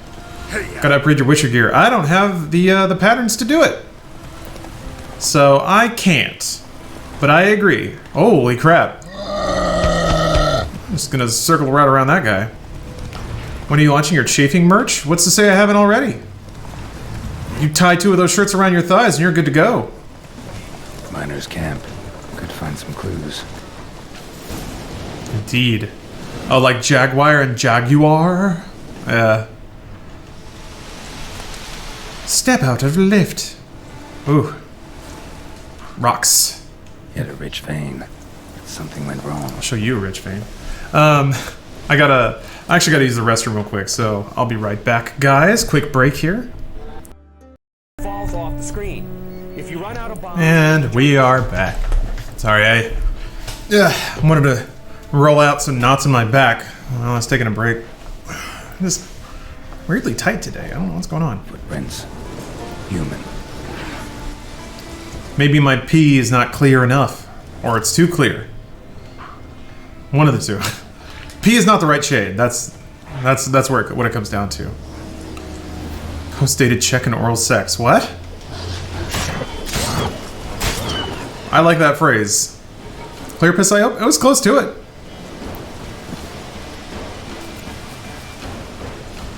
Gotta upgrade your Witcher gear. I don't have the patterns to do it. So, I can't. But I agree. Holy crap. I'm just gonna circle right around that guy. When are you launching your chafing merch? What's to say I haven't already? You tie 2 of those shirts around your thighs and you're good to go. Miner's camp. Could find some clues. Indeed. Oh, like Jaguar and Jaguar? Step out of the lift. Ooh. Rocks. Hit a rich vein. Something went wrong. I'll show you a rich vein. I actually gotta use the restroom real quick, so I'll be right back, guys. Quick break here. Falls off the screen. If you run out of bombs, and we are back. Sorry, I wanted to roll out some knots in my back while I was taking a break. Just weirdly tight today. I don't know what's going on. Footprints. Human. Maybe my pee is not clear enough, or it's too clear. One of the two. Pee is not the right shade. That's what it comes down to. Post-dated check and oral sex. What? I like that phrase. Clear piss, I hope? It was close to it.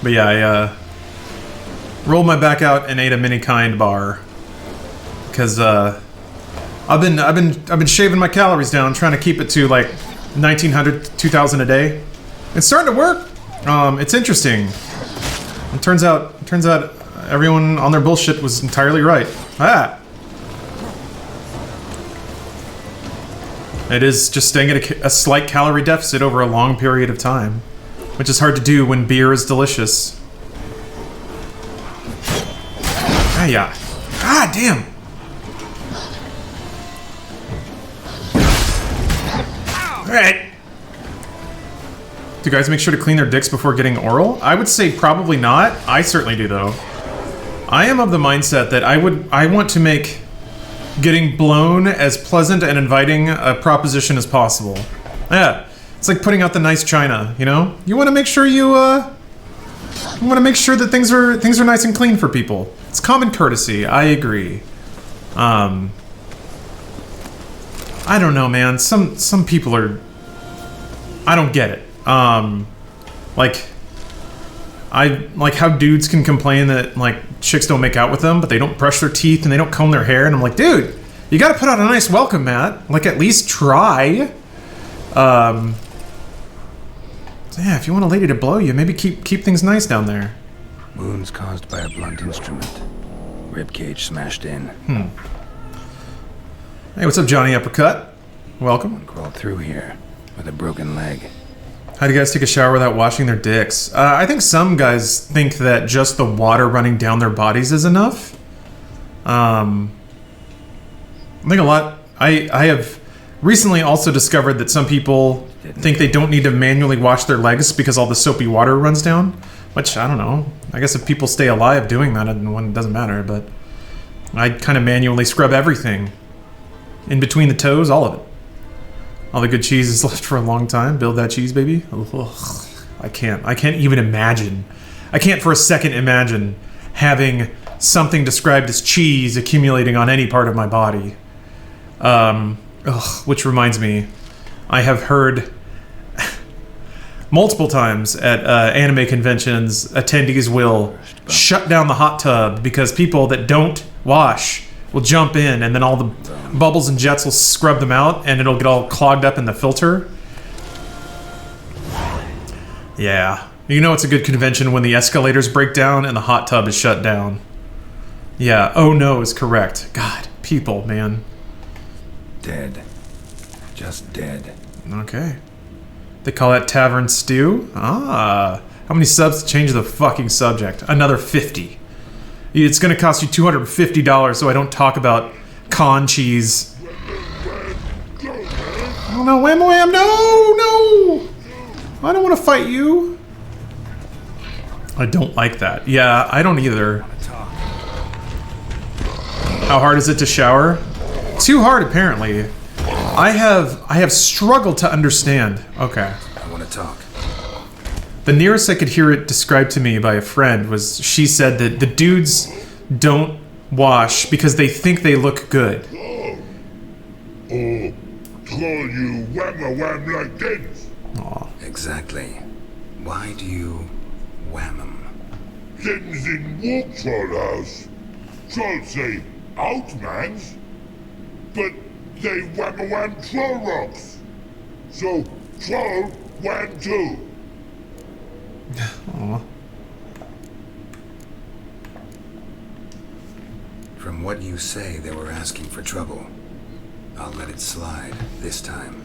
But yeah, I rolled my back out and ate a mini kind bar. Because I've been shaving my calories down, trying to keep it to like 1,900, 2,000 a day. It's starting to work. It's interesting. It turns out everyone on their bullshit was entirely right. Ah. It is just staying at a slight calorie deficit over a long period of time, which is hard to do when beer is delicious. Ah, yeah. Ah, damn. Alright. Do guys make sure to clean their dicks before getting oral? I would say probably not. I certainly do, though. I am of the mindset that I want to make getting blown as pleasant and inviting a proposition as possible. Yeah. It's like putting out the nice china, you know? You want to make sure you want to make sure that things are nice and clean for people. It's common courtesy. I agree. I don't know, man. Some people are... I don't get it. Like how dudes can complain that, like, chicks don't make out with them, but they don't brush their teeth and they don't comb their hair, and I'm like, dude, you gotta put out a nice welcome mat. Like, at least try. So yeah, if you want a lady to blow you, maybe keep things nice down there. Wounds caused by a blunt instrument. Ribcage smashed in. Hey, what's up, Johnny Uppercut? Welcome. Someone crawled through here with a broken leg. How do you guys take a shower without washing their dicks? I think some guys think that just the water running down their bodies is enough. I think a lot... I have recently also discovered that some people think they don't need to manually wash their legs because all the soapy water runs down. Which, I don't know. I guess if people stay alive doing that, it doesn't matter, but... I kind of manually scrub everything. In between the toes, all of it. All the good cheese is left for a long time. Build that cheese, baby. Ugh. I can't even imagine. I can't for a second imagine having something described as cheese accumulating on any part of my body. Which reminds me, I have heard multiple times at anime conventions, attendees will shut down the hot tub because people that don't wash will jump in, and then all the bubbles and jets will scrub them out, and it'll get all clogged up in the filter. Yeah. You know it's a good convention when the escalators break down and the hot tub is shut down. Yeah, oh no is correct. God, people, man. Dead. Just dead. Okay. They call that tavern stew? Ah. How many subs to change the fucking subject? Another 50. It's gonna cost you $250 so I don't talk about con cheese. Oh no, wham wham, no! I don't want to fight you. I don't like that. Yeah, I don't either. How hard is it to shower? Too hard, apparently. I have struggled to understand. Okay. I want to talk. The nearest I could hear it described to me by a friend was she said that the dudes don't wash because they think they look good. Oh, call you wham like this? Aw. Exactly. Why do you wham 'em? Things in walk troll house. Trolls say out mans, but they wham troll rocks. So troll wham too. Aw. From what you say, they were asking for trouble. I'll let it slide this time.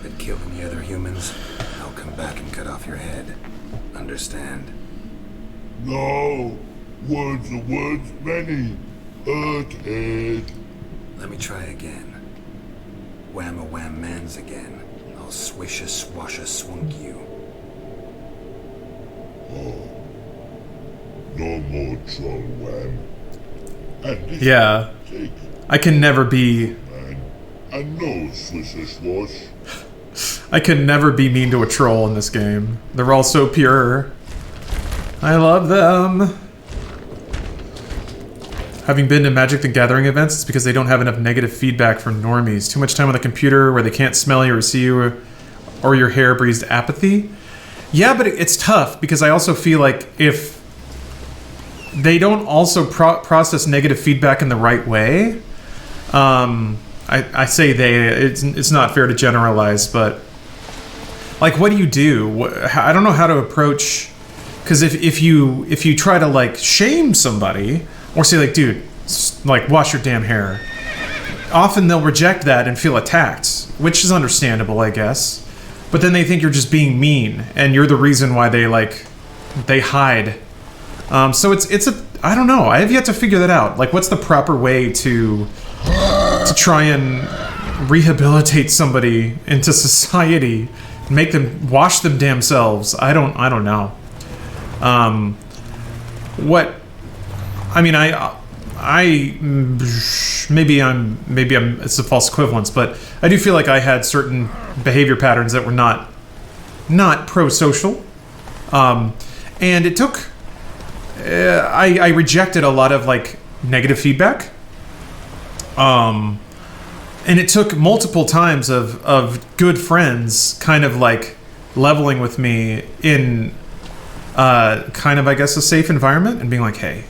But kill any other humans, I'll come back and cut off your head. Understand? No. Words are words many. Hurt head. Let me try again. Wham mans again. I'll swish a swash a swunk you. Oh. No more troll wham. And this Yeah. take I can never be... man. And no swish a swash. I can never be mean to a troll in this game. They're all so pure. I love them. Having been to Magic the Gathering events, it's because they don't have enough negative feedback from normies. Too much time on the computer where they can't smell you or see you, or your hair breathes apathy. Yeah, but it's tough because I also feel like if they don't also process negative feedback in the right way, I say it's not fair to generalize, but like, what do you do? I don't know how to approach, because if you try to like shame somebody or say like, dude, like wash your damn hair, often they'll reject that and feel attacked, which is understandable, I guess. But then they think you're just being mean and you're the reason why they hide. So it's a, I don't know. I have yet to figure that out. Like, what's the proper way to try and rehabilitate somebody into society, make them wash them damn selves? I don't know. Maybe I'm it's a false equivalence, but I do feel like I had certain behavior patterns that were not pro-social, and it took. I rejected a lot of like negative feedback, And it took multiple times of good friends kind of like leveling with me in kind of, I guess, a safe environment and being like, hey,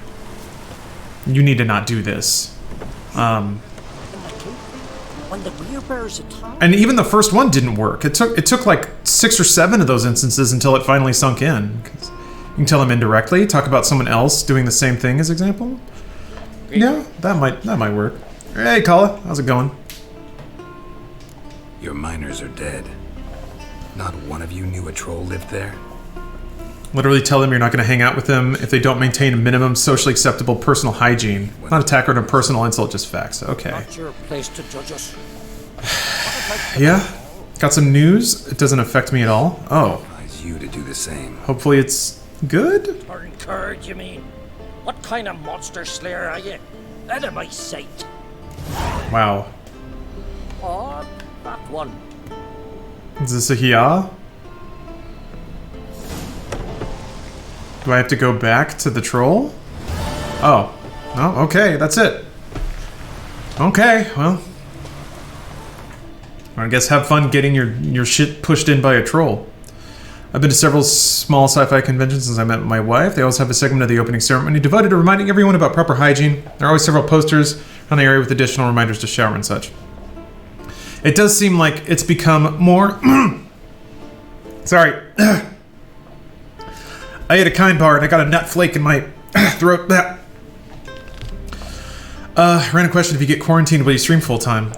you need to not do this. And even the first one didn't work. It took like 6 or 7 of those instances until it finally sunk in. 'Cause you can tell them indirectly, talk about someone else doing the same thing as example. Yeah, that might work. Hey, Kala, how's it going? Your miners are dead. Not one of you knew a troll lived there? Literally tell them you're not going to hang out with them if they don't maintain a minimum socially acceptable personal hygiene. Not attack or a personal insult, just facts. Okay. Not your place to judge us. Yeah. Got some news. It doesn't affect me at all. Oh. Advise you to do the same. Hopefully it's good? Turn curd, you mean? What kind of monster slayer are you? Out of my sight. Wow. Oh, that one. Is this a hiya? Do I have to go back to the troll? Oh. No, okay, that's it. Okay, well. I guess have fun getting your shit pushed in by a troll. I've been to several small sci-fi conventions since I met my wife. They always have a segment of the opening ceremony devoted to reminding everyone about proper hygiene. There are always several posters around the area with additional reminders to shower and such. It does seem like it's become more... Sorry. I ate a kind bar and I got a nut flake in my throat. Random question, if you get quarantined, will you stream full time?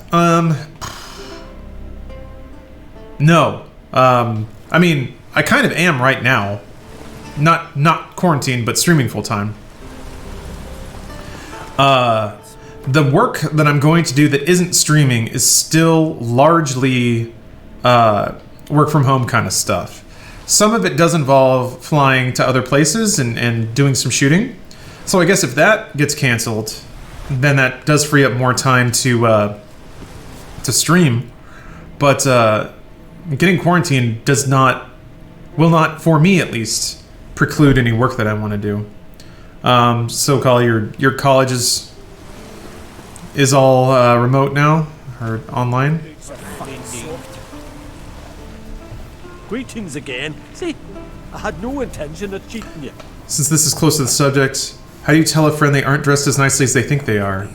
No. I mean, I kind of am right now. Not quarantined, but streaming full time. The work that I'm going to do that isn't streaming is still largely work from home kind of stuff. Some of it does involve flying to other places and doing some shooting. So I guess if that gets canceled, then that does free up more time to stream. But getting quarantined will not, for me at least, preclude any work that I want to do. So, Kyle, your college is all remote now, or online? Greetings again. See, I had no intention of cheating you. Since this is close to the subject, how do you tell a friend they aren't dressed as nicely as they think they are?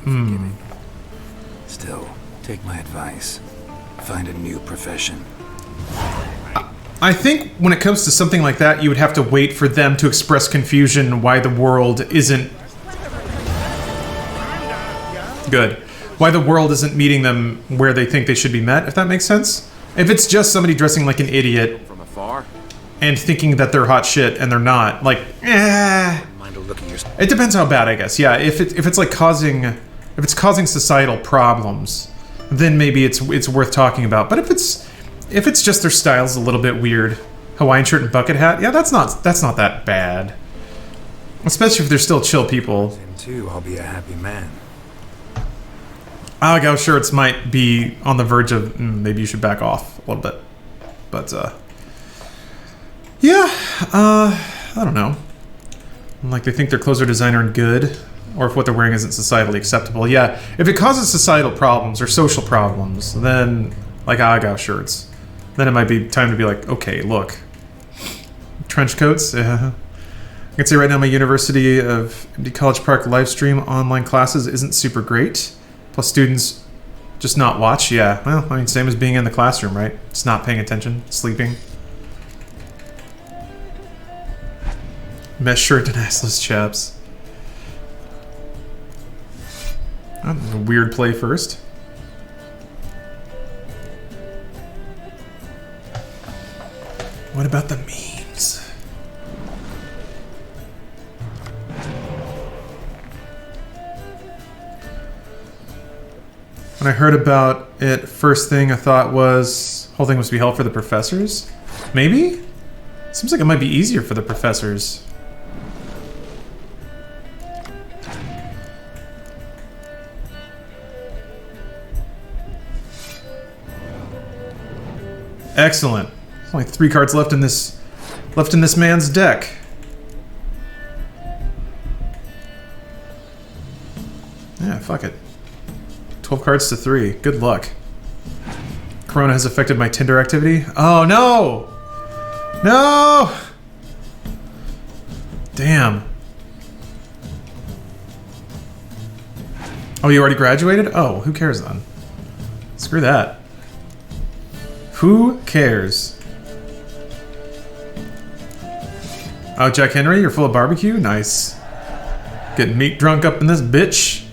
Still, take my advice. Find a new profession. I think when it comes to something like that, you would have to wait for them to express confusion why the world isn't... Good. Why the world isn't meeting them where they think they should be met, if that makes sense. If it's just somebody dressing like an idiot from afar and thinking that they're hot shit and they're not, like, it depends how bad, I guess. Yeah, if it's like causing societal problems, then maybe it's worth talking about. But if it's just their style's a little bit weird, Hawaiian shirt and bucket hat, yeah, that's not that bad. Especially if they're still chill people. Him too, I'll be a happy man. Algo shirts might be on the verge of maybe you should back off a little bit, but yeah, I don't know. Like they think their clothes are designer and good, or if what they're wearing isn't societally acceptable. Yeah, if it causes societal problems or social problems, then like Algo shirts, then it might be time to be like, okay, look, trench coats. I can say right now my University of College Park live stream online classes isn't super great. Plus students just not watch. Yeah, well, I mean, same as being in the classroom, right? Just not paying attention, sleeping. Mesh shirt and assless chaps. Oh, a weird play first. What about the memes? When I heard about it, first thing I thought was, whole thing must be hell for the professors? Maybe? Seems like it might be easier for the professors. Excellent. There's only 3 cards left in this man's deck. Yeah, fuck it. 12 cards to 3. Good luck. Corona has affected my Tinder activity. Oh, no! No! Damn. Oh, you already graduated? Oh, who cares then? Screw that. Who cares? Oh, Jack Henry, you're full of barbecue? Nice. Getting meat drunk up in this bitch.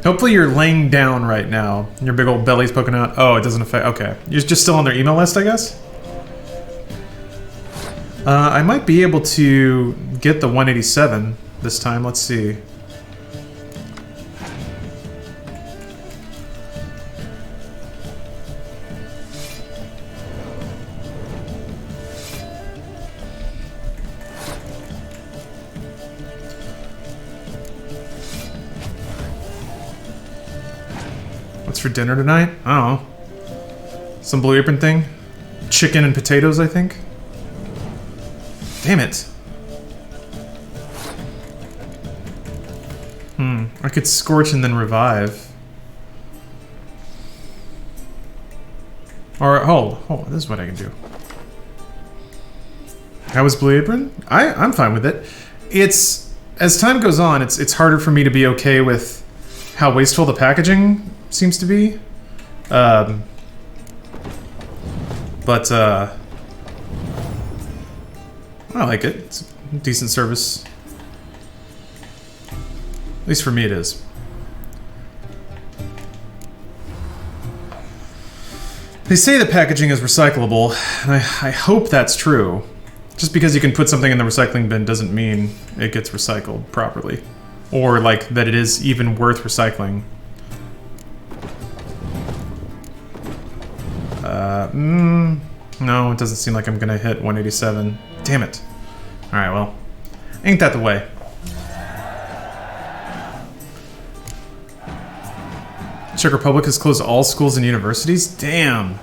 Hopefully you're laying down right now. Your big old belly's poking out. Oh, it doesn't affect... Okay. You're just still on their email list, I guess? I might be able to get the 187 this time. Let's see. What's for dinner tonight? I don't know. Some Blue Apron thing? Chicken and potatoes, I think? Damn it. I could scorch and then revive. Or, hold, this is what I can do. How was Blue Apron? I'm fine with it. It's, as time goes on, it's harder for me to be okay with how wasteful the packaging seems to be. I like it. It's a decent service. At least for me it is. They say the packaging is recyclable, and I hope that's true. Just because you can put something in the recycling bin doesn't mean it gets recycled properly. Or, like, that it is even worth recycling. No, it doesn't seem like I'm gonna hit 187. Damn it. Alright, well. Ain't that the way. Czech Republic has closed all schools and universities? Damn.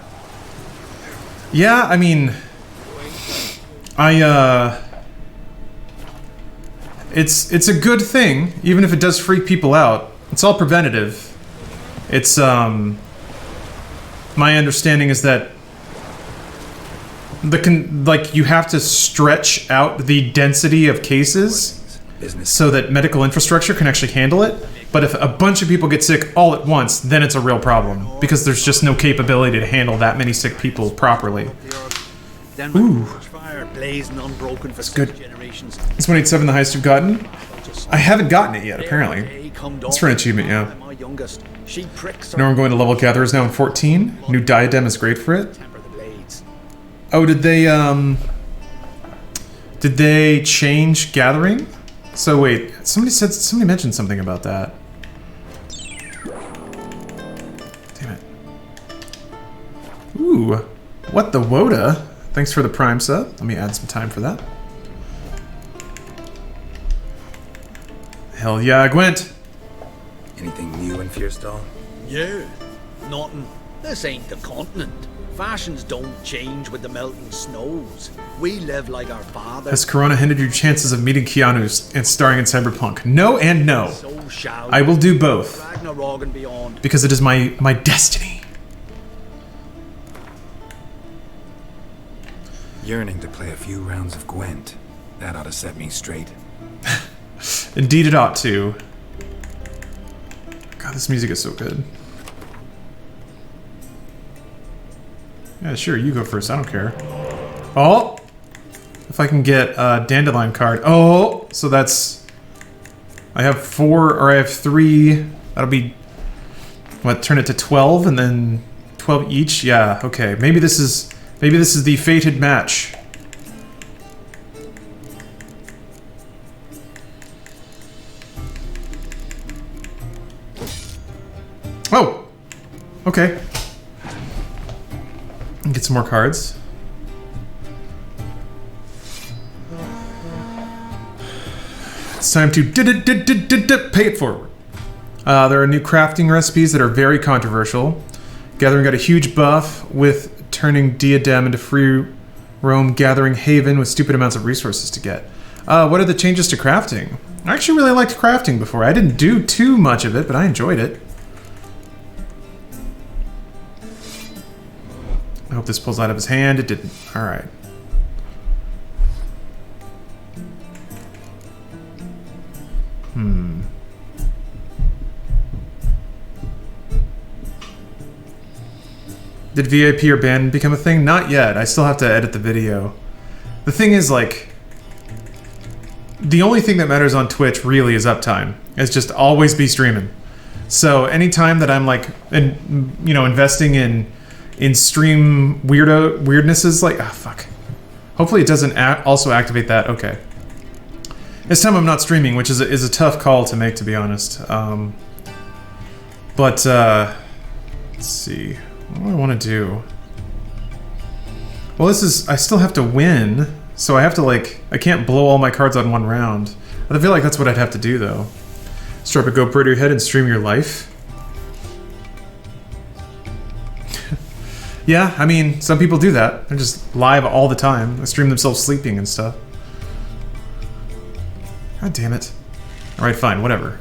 Yeah, I mean... It's a good thing, even if it does freak people out. It's all preventative. It's, my understanding is that you have to stretch out the density of cases so that medical infrastructure can actually handle it. But if a bunch of people get sick all at once, then it's a real problem because there's just no capability to handle that many sick people properly. Ooh. That's good. It's 187 the highest you've gotten? I haven't gotten it yet, apparently. It's for an achievement, yeah. Now I'm going to level gatherers now in 14. New diadem is great for it. Oh, did they change gathering? So wait, somebody mentioned something about that. Damn it. Ooh, what the Woda? Thanks for the Prime sub. Let me add some time for that. Hell yeah, Gwent. Anything new in Fierstall? Yeah, nothing. This ain't the continent. Fashions don't change with the melting snows. We live like our fathers. Has Corona hindered your chances of meeting Keanu and starring in Cyberpunk? No and no. So shall I will do both. Ragnarok and beyond. Because it is my destiny. Yearning to play a few rounds of Gwent. That ought to set me straight. Indeed it ought to. God, this music is so good. Yeah, sure, you go first. I don't care. Oh! If I can get a Dandelion card. Oh! So that's... I have 4, or I have 3. That'll be... What, turn it to 12 and then 12 each? Yeah, okay. Maybe this is the fated match. Oh! Okay. Get some more cards. It's time to pay it forward. There are new crafting recipes that are very controversial. Gathering got a huge buff with turning Diadem into free roam Gathering Haven with stupid amounts of resources to get. What are the changes to crafting? I actually really liked crafting before. I didn't do too much of it, but I enjoyed it. this pulls out of his hand. It didn't. Alright. Did VIP or ban become a thing? Not yet. I still have to edit the video. The thing is, like, the only thing that matters on Twitch really is uptime. It's just always be streaming. So anytime that I'm like, investing in stream weirdnesses, like, ah, fuck. Hopefully it doesn't also activate that. Okay. This time I'm not streaming, which is a tough call to make, to be honest. Let's see. What do I want to do? Well, I still have to win, so I have to, like, I can't blow all my cards on one round. I feel like that's what I'd have to do, though. Strap a GoPro to your head and stream your life? Yeah, I mean, some people do that. They're just live all the time. They stream themselves sleeping and stuff. God damn it. Alright, fine, whatever.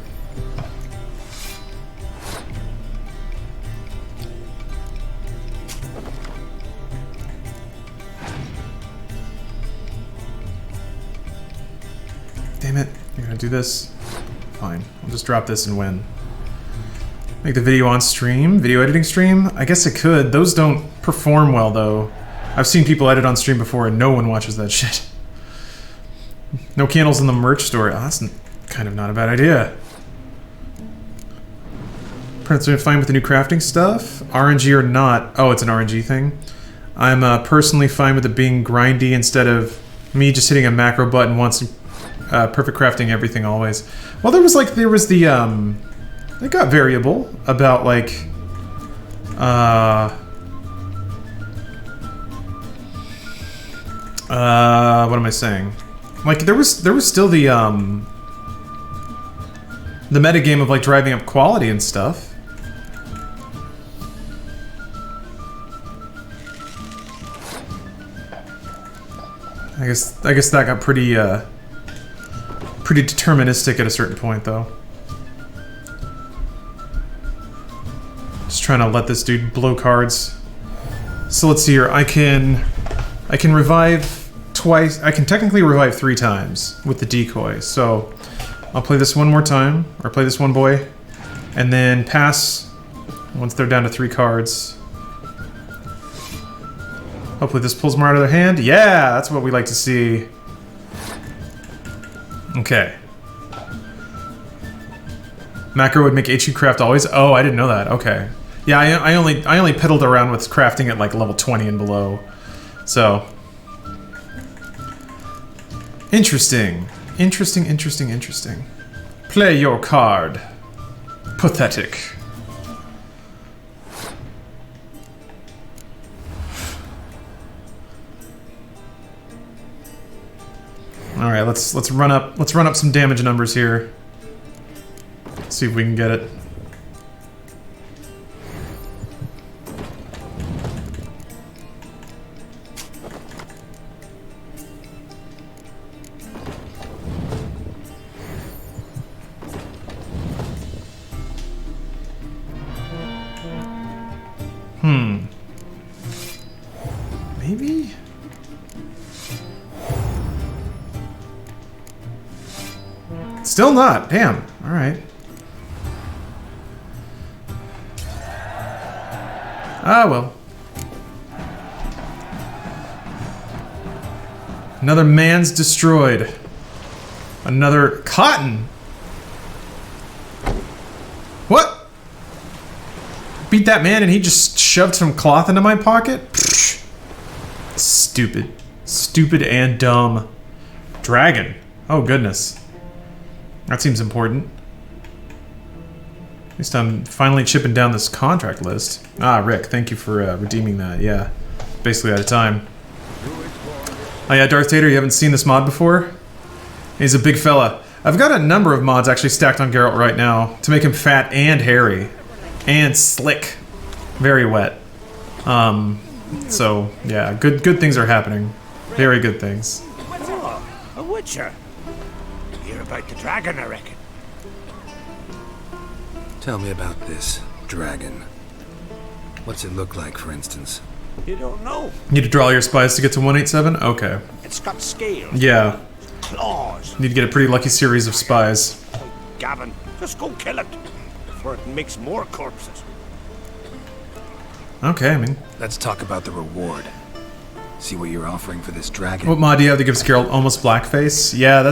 Damn it. You're gonna do this? Fine. I'll just drop this and win. Make the video on stream? Video editing stream? I guess it could. Those don't perform well, though. I've seen people edit on stream before and no one watches that shit. No candles in the merch store. Oh, that's kind of not a bad idea. Prince are fine with the new crafting stuff? RNG or not? Oh, it's an RNG thing? I'm personally fine with it being grindy instead of me just hitting a macro button once and perfect crafting everything always. Well, there was the, it got variable about, like, what am I saying? Like, there was still the metagame of, like, driving up quality and stuff. I guess that got pretty deterministic at a certain point, though. Just trying to let this dude blow cards. So let's see here. I can revive twice. I can technically revive 3 times with the decoy. So I'll play this one more time, or play this one boy, and then pass once they're down to 3 cards. Hopefully this pulls more out of their hand. Yeah, that's what we like to see. Okay. Macro would make HQ craft always? Oh, I didn't know that. Okay. Yeah, I only piddled around with crafting at like level 20 and below. So. Interesting. Interesting. Play your card. Pathetic. All right, let's run up some damage numbers here. See if we can get it. Maybe? Still not. Damn. All right. Ah, well. Another man's destroyed. Another cotton. What? Beat that man and he just shoved some cloth into my pocket? Pfft. Stupid. Stupid and dumb. Dragon. Oh, goodness. That seems important. At least I'm finally chipping down this contract list. Ah, Rick, thank you for redeeming that. Yeah, basically out of time. Oh yeah, Darth Vader, you haven't seen this mod before? He's a big fella. I've got a number of mods actually stacked on Bearalt right now to make him fat and hairy. And slick. Very wet. So, yeah, good things are happening. Very good things. Oh, a Witcher. Hear about the dragon, I reckon. Tell me about this dragon. What's it look like, for instance? You don't know. Need to draw your spies to get to 187? Okay. It's got scales. Yeah. Claws. Need to get a pretty lucky series of spies. Gavin, just go kill it before it makes more corpses. Okay, I mean... Let's talk about the reward. See what you're offering for this dragon. What mod do you have that gives Bearalt almost blackface? Yeah,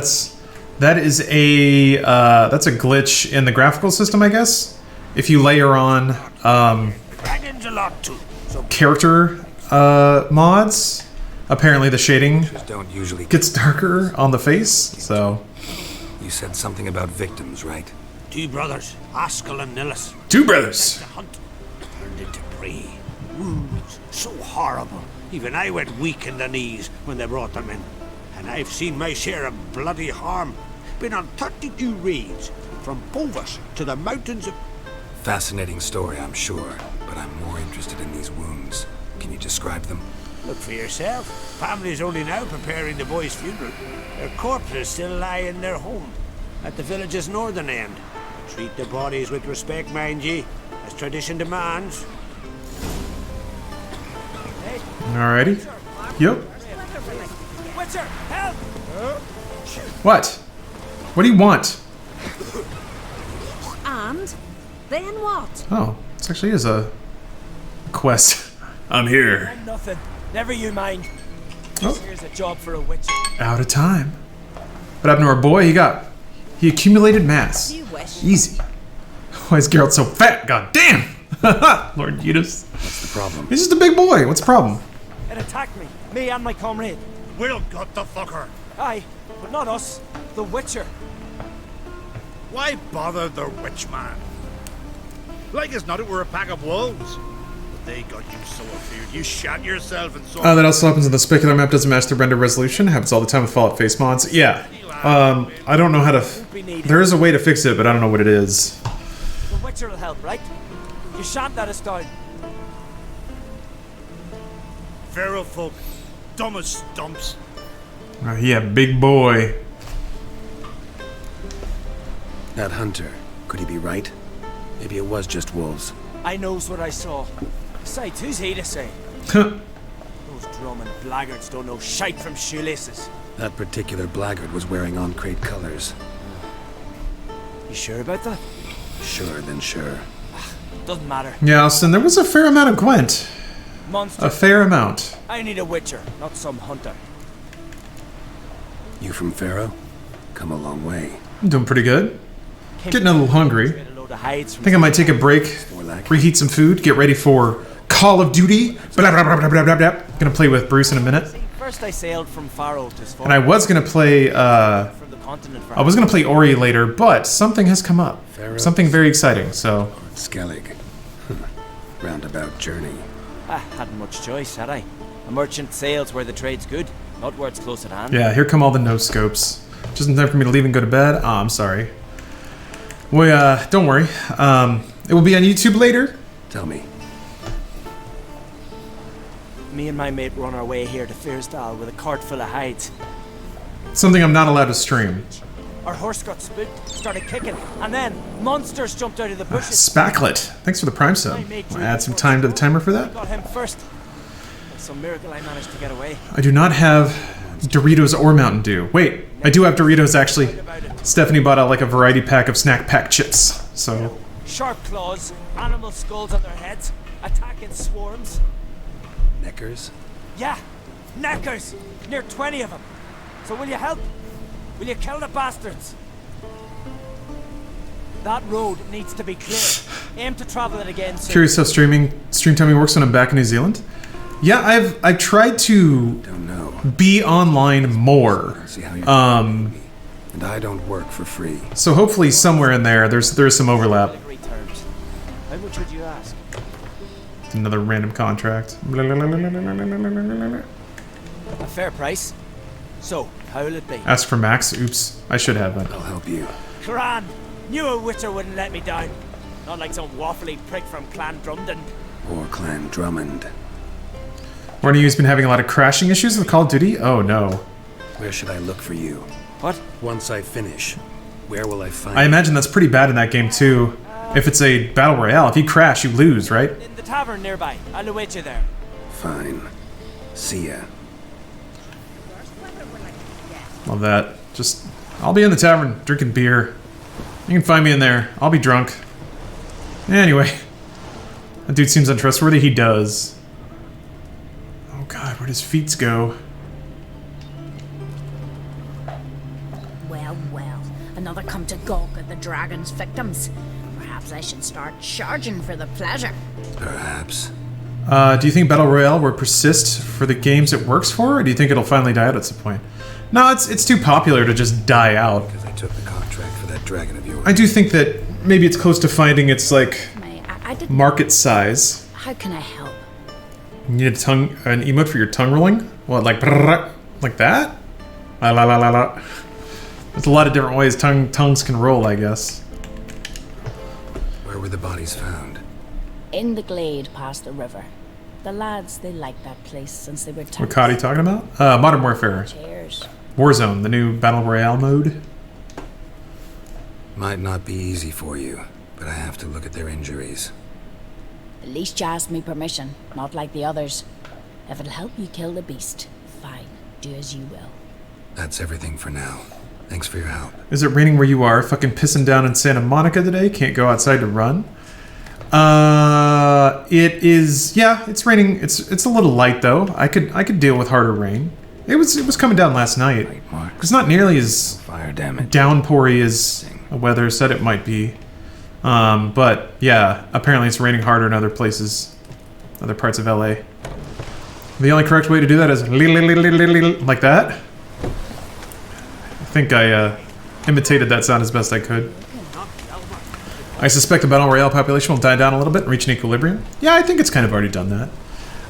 that is a glitch in the graphical system, I guess. If you layer on Dragons a lot too. So character mods, apparently the shading don't usually gets darker on the face. So you said something about victims, right? 2 brothers, Askell and Nillis. 2 brothers. The hunt turned into prey. Wounds so horrible. Even I went weak in the knees when they brought them in. And I've seen my share of bloody harm. Been on 32 raids, from Bovis to the mountains of... Fascinating story, I'm sure. But I'm more interested in these wounds. Can you describe them? Look for yourself. Family's only now preparing the boy's funeral. Their corpses still lie in their home, at the village's northern end. Treat the bodies with respect, mind ye, as tradition demands. Alrighty. Yep. Witcher, help! What? What do you want? And then what? Oh, this actually is a quest. I'm here. I'm nothing. Never you mind. Oh. Here's a job for a witcher. Out of time. What happened to our boy? He accumulated mass. You wish. Easy. Why is Bearalt so fat? God damn! Lord Eudes. What's the problem? He's just a big boy. What's the problem? It attacked me and my comrade. We'll gut the fucker. Aye, but not us. The Witcher. Why bother the witch man? Like as not it were a pack of wolves. But they got you so afeard you shat yourself and so... That also happens on the specular map. Doesn't match the render resolution. Happens all the time with Fallout face mods. Yeah. I don't know how to... There is a way to fix it, but I don't know what it is. The Witcher will help, right? You shan't let us down. Feral folk, dumb as stumps. Yeah, big boy. That hunter, could he be right? Maybe it was just wolves. I knows what I saw. Besides, who's he to say? Those drumming blackguards don't know shite from shoelaces. That particular blackguard was wearing on-crate colors. You sure about that? Sure, then sure. Doesn't matter. Yeah, Austin, there was a fair amount of Gwent. Monster. A fair amount. I need a witcher, not some hunter. You from Pharaoh? Come a long way. I'm doing pretty good. Getting a little hungry. I think I might take a break, reheat some food, get ready for Call of Duty. Blah, blah, blah, blah, blah, blah, blah. Gonna play with Bruce in a minute. First I sailed from Faro to Svalbard. And I was gonna play, from the continent I was gonna play Ori later, but something has come up. Pharaoh. Something very exciting, so. Skellig. Roundabout journey. I hadn't much choice, had I? A merchant sails where the trade's good, not where it's close at hand. Yeah, here come all the no-scopes. Just in time for me to leave and go to bed. Oh, I'm sorry. Well, don't worry. It will be on YouTube later. Tell me. Me and my mate were on our way here to Fyrsdal with a cart full of hides. Something I'm not allowed to stream. Our horse got spooked, started kicking, and then monsters jumped out of the bushes. Spacklet. Thanks for the Prime sub. Want to add some time to the timer for that? Got him first. By some miracle I managed to get away. I do not have Doritos or Mountain Dew. Wait, I do have Doritos actually. Stephanie bought out like a variety pack of snack pack chips, so. Sharp claws, animal skulls on their heads, attack in swarms. Neckers? Yeah, neckers! Near 20 of them. So will you help? Will you kill the bastards? That road needs to be clear. Aim to travel it again soon. Curious how stream timing works when I'm back in New Zealand. Yeah, I've tried to be online more. And I don't work for free. So hopefully somewhere in there's some overlap. How much would you ask? Another random contract. A fair price. So, how will it be? Ask for max. Oops, I should have that. I'll help you. Grand! Knew a witcher wouldn't let me down. Not like some waffly prick from Clan Drumden. Or Clan Drummond. One of you's been having a lot of crashing issues with Call of Duty? Oh no. Where should I look for you? What? Once I finish, where will I find I imagine that's pretty bad in that game too. If it's a battle royale, if you crash, you lose, right? In the tavern nearby. I'll await you there. fine. See ya. Love that. Just, I'll be in the tavern drinking beer. You can find me in there. I'll be drunk. Anyway. That dude seems untrustworthy. He does. Oh god, where does feet go? Well, well. Another come to gawk at the dragon's victims. Perhaps I should start charging for the pleasure. Perhaps. Do you think Battle Royale will persist for the games it works for, or do you think it'll finally die out at some point? No, it's too popular to just die out. Because I took the contract for that dragon of yours. I do think that maybe it's close to finding its, like, market size. How can I help? You need an emote for your tongue rolling? What, like brrrr, like that? La la la la la. There's a lot of different ways tongues can roll, I guess. Where were the bodies found? In the glade past the river. The lads, they liked that place since they were tiny. What COD are you talking about? Modern Warfare. Cheers. Warzone, the new Battle Royale mode. Might not be easy for you, but I have to look at their injuries. At least you asked me permission, not like the others. If it'll help you kill the beast, fine. Do as you will. That's everything for now. Thanks for your help. Is it raining where you are? Fucking pissing down in Santa Monica today? Can't go outside to run? It is. Yeah, it's raining. It's a little light though. I could deal with harder rain. It was coming down last night. It's not nearly as fire damage downpoury as the weather said it might be. But yeah, apparently it's raining harder in other places, other parts of LA. The only correct way to do that is like that. I think I imitated that sound as best I could. I suspect the Battle Royale population will die down a little bit and reach an equilibrium. Yeah, I think it's kind of already done that.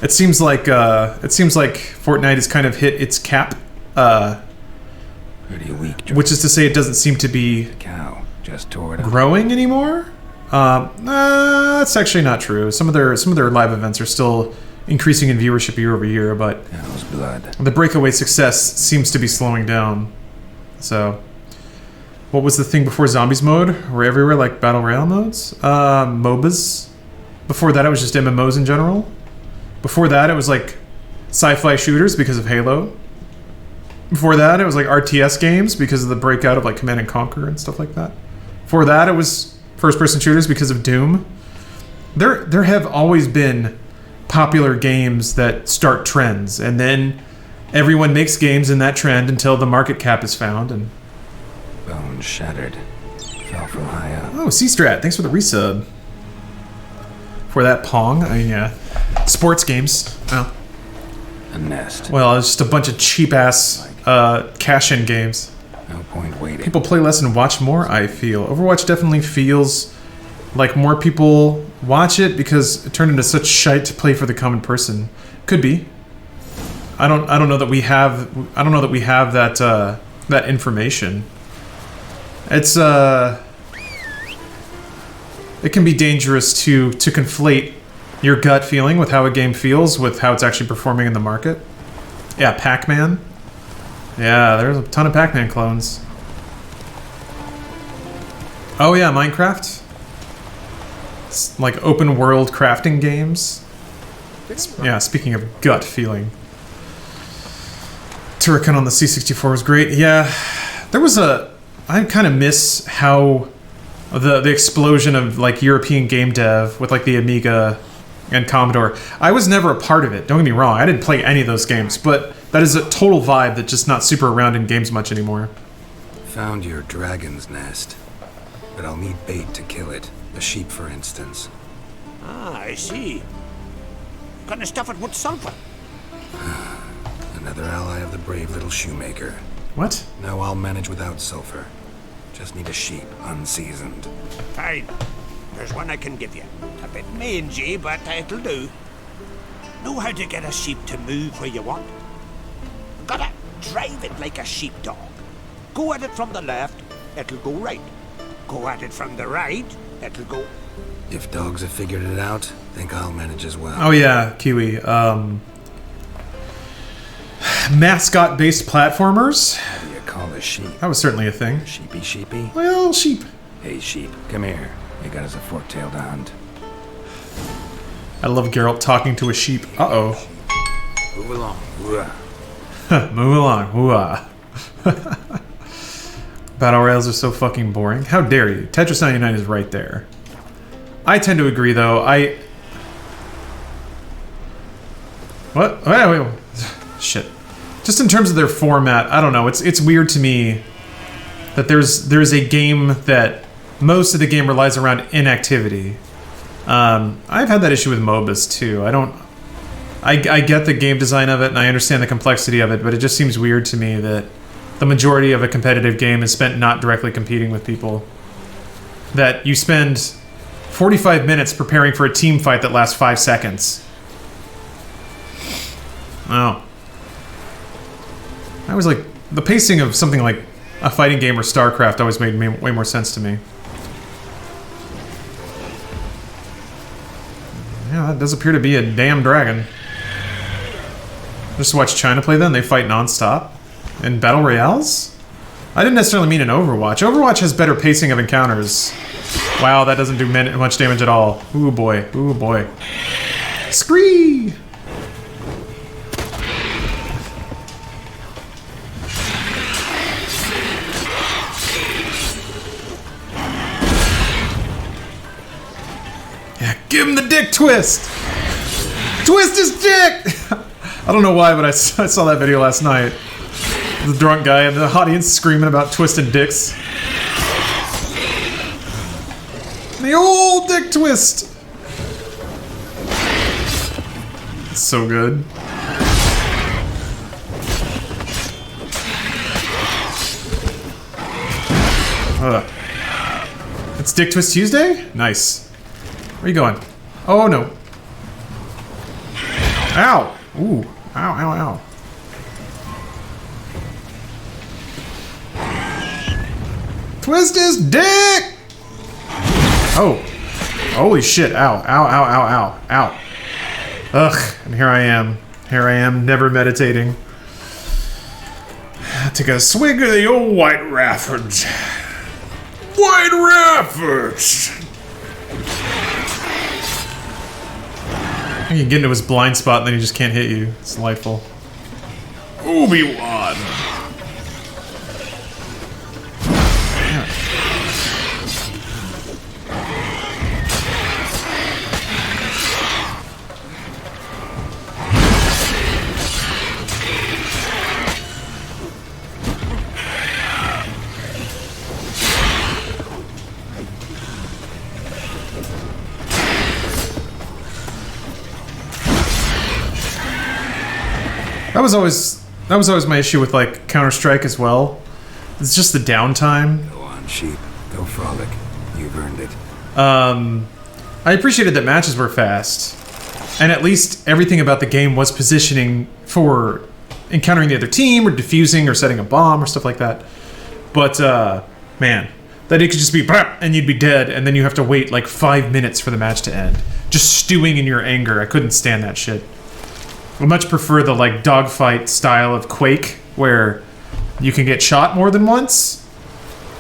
It seems like Fortnite has kind of hit its cap. Pretty weak. Which is to say, it doesn't seem to be just tore it up. Growing anymore. That's actually not true. Some of their live events are still increasing in viewership year over year, but the breakaway success seems to be slowing down. So, what was the thing before Zombies mode? Were everywhere like Battle Royale modes? MOBAs. Before that, it was just MMOs in general. Before that, it was like sci-fi shooters because of Halo. Before that, it was like RTS games because of the breakout of like Command and Conquer and stuff like that. Before that, it was first-person shooters because of Doom. There have always been popular games that start trends, and then everyone makes games in that trend until the market cap is found. And bone shattered, fell from high up. Oh, C-Strat, thanks for the resub. For that Pong, yeah, sports games. Oh. A nest. Well, it's just a bunch of cheap-ass cash-in games. No point waiting. People play less and watch more, I feel. Overwatch definitely feels like more people watch it because it turned into such shite to play for the common person. Could be. I don't know that we have that that information. It's it can be dangerous to conflate your gut feeling with how a game feels with how it's actually performing in the market. Yeah, Pac-Man. Yeah, there's a ton of Pac-Man clones. Oh yeah, Minecraft. It's like open world crafting games. Yeah, speaking of gut feeling. Turrican on the C64 was great. Yeah, there was I kind of miss how the explosion of like European game dev with like the Amiga and Commodore. I was never a part of it, don't get me wrong. I didn't play any of those games, but that is a total vibe that's just not super around in games much anymore. Found your dragon's nest, but I'll need bait to kill it. A sheep, for instance. Ah, I see. Gonna stuff it with sulfur. Another ally of the brave little shoemaker. What? No, I'll manage without sulfur. Just need a sheep, unseasoned. Fine. There's one I can give you. A bit mangy, but it'll do. Know how to get a sheep to move where you want? Gotta drive it like a sheepdog. Go at it from the left, it'll go right. Go at it from the right, it'll go... If dogs have figured it out, think I'll manage as well. Oh yeah, Kiwi. Mascot-based platformers. How do you call a sheep? That was certainly a thing. Sheepy? Well, sheep. Hey, sheep, come here. You got us a fork-tailed hunt. I love Bearalt talking to a sheep. Uh-oh. Move along. Whoa. Move along. Hoo-ah. Battle rails are so fucking boring. How dare you? Tetris 99 is right there. I tend to agree, though. What? Wait. Shit. Just in terms of their format, I don't know. It's weird to me that there's a game that most of the game relies around inactivity. I've had that issue with MOBAs too. I get the game design of it and I understand the complexity of it, but it just seems weird to me that the majority of a competitive game is spent not directly competing with people. That you spend 45 minutes preparing for a team fight that lasts 5 seconds. Oh. I was like, the pacing of something like a fighting game or StarCraft always made way more sense to me. Yeah, that does appear to be a damn dragon. Just watch China play then, they fight non-stop. In Battle Royales? I didn't necessarily mean in Overwatch. Overwatch has better pacing of encounters. Wow, that doesn't do much damage at all. Ooh boy, ooh boy. Scree! Yeah, give him the dick twist! Twist his dick! I don't know why, but I saw that video last night. The drunk guy and the audience screaming about twisted dicks. The old dick twist! It's so good. It's Dick Twist Tuesday? Nice. Where are you going? Oh no. Ow! Ooh. Ow, ow, ow. Twist his dick! Oh. Holy shit. Ow, ow, ow, ow, ow, ow. Ugh. And here I am. Here I am, never meditating. Take a swig of the old White Raffords. White Raffords! You can get into his blind spot and then he just can't hit you. It's delightful. Obi-Wan! That was always my issue with like Counter-Strike as well. It's just the downtime. Go on, sheep. Go frolic. You've earned it. I appreciated that matches were fast. And at least everything about the game was positioning for encountering the other team or defusing or setting a bomb or stuff like that. But man, that it could just be BAP! And you'd be dead and then you have to wait like 5 minutes for the match to end. Just stewing in your anger. I couldn't stand that shit. I much prefer the like dogfight style of Quake, where you can get shot more than once,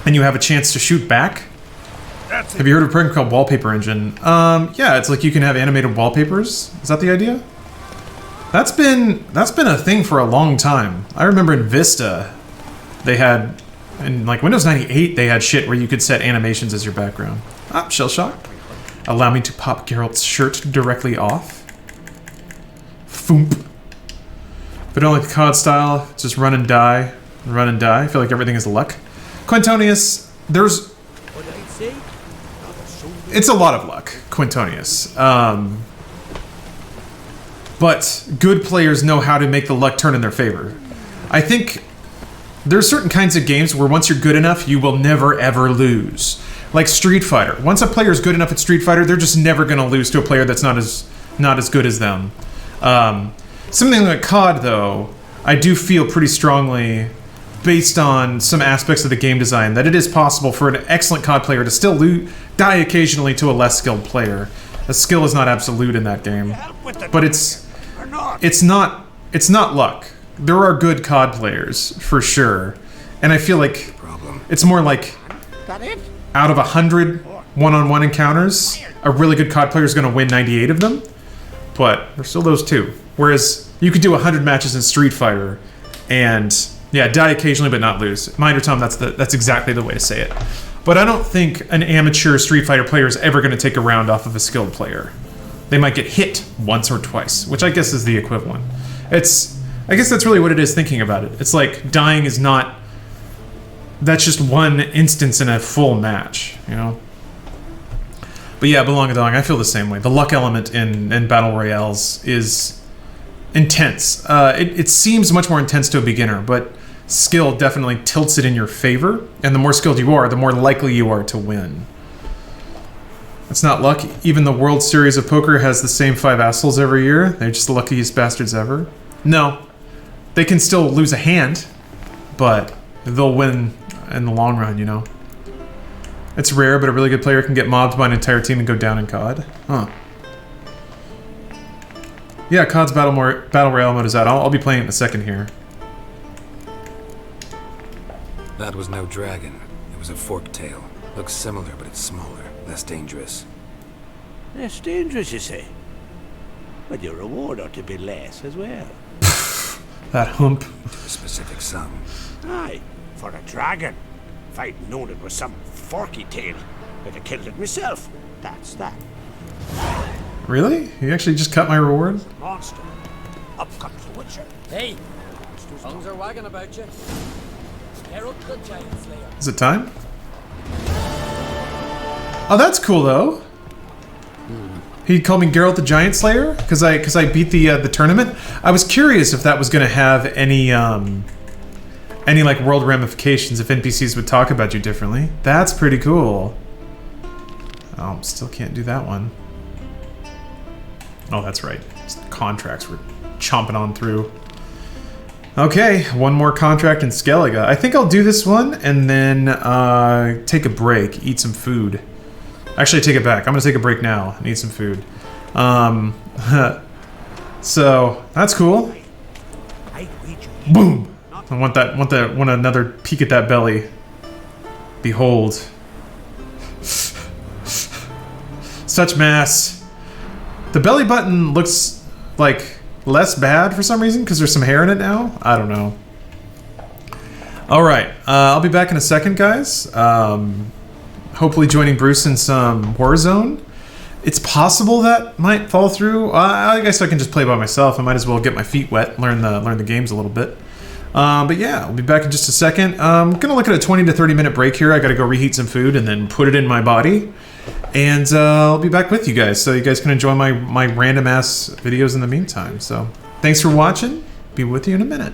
and you have a chance to shoot back. Have you heard of a program called Wallpaper Engine? Yeah, it's like you can have animated wallpapers. Is that the idea? That's been a thing for a long time. I remember in Vista, they had, in like Windows 98, they had shit where you could set animations as your background. Ah, shell shock. Allow me to pop Geralt's shirt directly off. Foomp. But don't like the COD style, it's just run and die. Run and die. I feel like everything is luck. Quintonius, there's... It's a lot of luck, Quintonius. But good players know how to make the luck turn in their favor. I think there's certain kinds of games where once you're good enough, you will never ever lose. Like Street Fighter. Once a player is good enough at Street Fighter, they're just never going to lose to a player that's not as good as them. Something like COD, though, I do feel pretty strongly, based on some aspects of the game design, that it is possible for an excellent COD player to still die occasionally to a less skilled player. The skill is not absolute in that game, but it's not luck. There are good COD players for sure, and I feel like it's more like out of 100 one-on-one encounters, a really good COD player is going to win 98 of them. but there's still those two. Whereas you could do 100 matches in Street Fighter and, yeah, die occasionally but not lose. Mind or Tom, that's exactly the way to say it. But I don't think an amateur Street Fighter player is ever going to take a round off of a skilled player. They might get hit once or twice, which I guess is the equivalent. I guess that's really what it is thinking about it. It's like dying is not... That's just one instance in a full match, you know? But yeah, Belong a Dong, I feel the same way. The luck element in Battle Royales is intense. It seems much more intense to a beginner, but skill definitely tilts it in your favor, and the more skilled you are, the more likely you are to win. It's not luck. Even the World Series of Poker has the same 5 assholes every year. They're just the luckiest bastards ever. No. They can still lose a hand, but they'll win in the long run, you know? It's rare, but a really good player can get mobbed by an entire team and go down in COD. Huh. Yeah, COD's Battle Royale mode is out. I'll be playing it in a second here. That was no dragon. It was a forked tail. Looks similar, but it's smaller. Less dangerous. Less dangerous, you say? But your reward ought to be less as well. That hump. To a specific sum. Aye, for a dragon. If I'd known it was some forky tail, I'd have killed it myself. That's that. Really? You actually just cut my reward? Monster. Upcut the Witcher. Hey, tongues are wagging about you. Bearalt the Giant Slayer. Is it time? Oh, that's cool though. He called me Bearalt the Giant Slayer because I beat the tournament. I was curious if that was going to have any like world ramifications, if NPCs would talk about you differently. That's pretty cool. Oh, still can't do that one. Oh, that's right. Contracts we're chomping on through. Okay, one more contract in Skellige. I think I'll do this one and then take a break, eat some food. Actually, take it back. I'm gonna take a break now and eat some food. So that's cool. Boom! I want another peek at that belly. Behold. Such mass. The belly button looks like less bad for some reason because there's some hair in it now. I don't know. All right, I'll be back in a second, guys. Hopefully joining Bruce in some Warzone. It's possible that might fall through. I guess I can just play by myself. I might as well get my feet wet, learn the games a little bit. But yeah, I'll be back in just a second. I'm gonna look at a 20 to 30 minute break here. I gotta go reheat some food and then put it in my body. And I'll be back with you guys, so you guys can enjoy my random ass videos in the meantime. So thanks for watching. Be with you in a minute.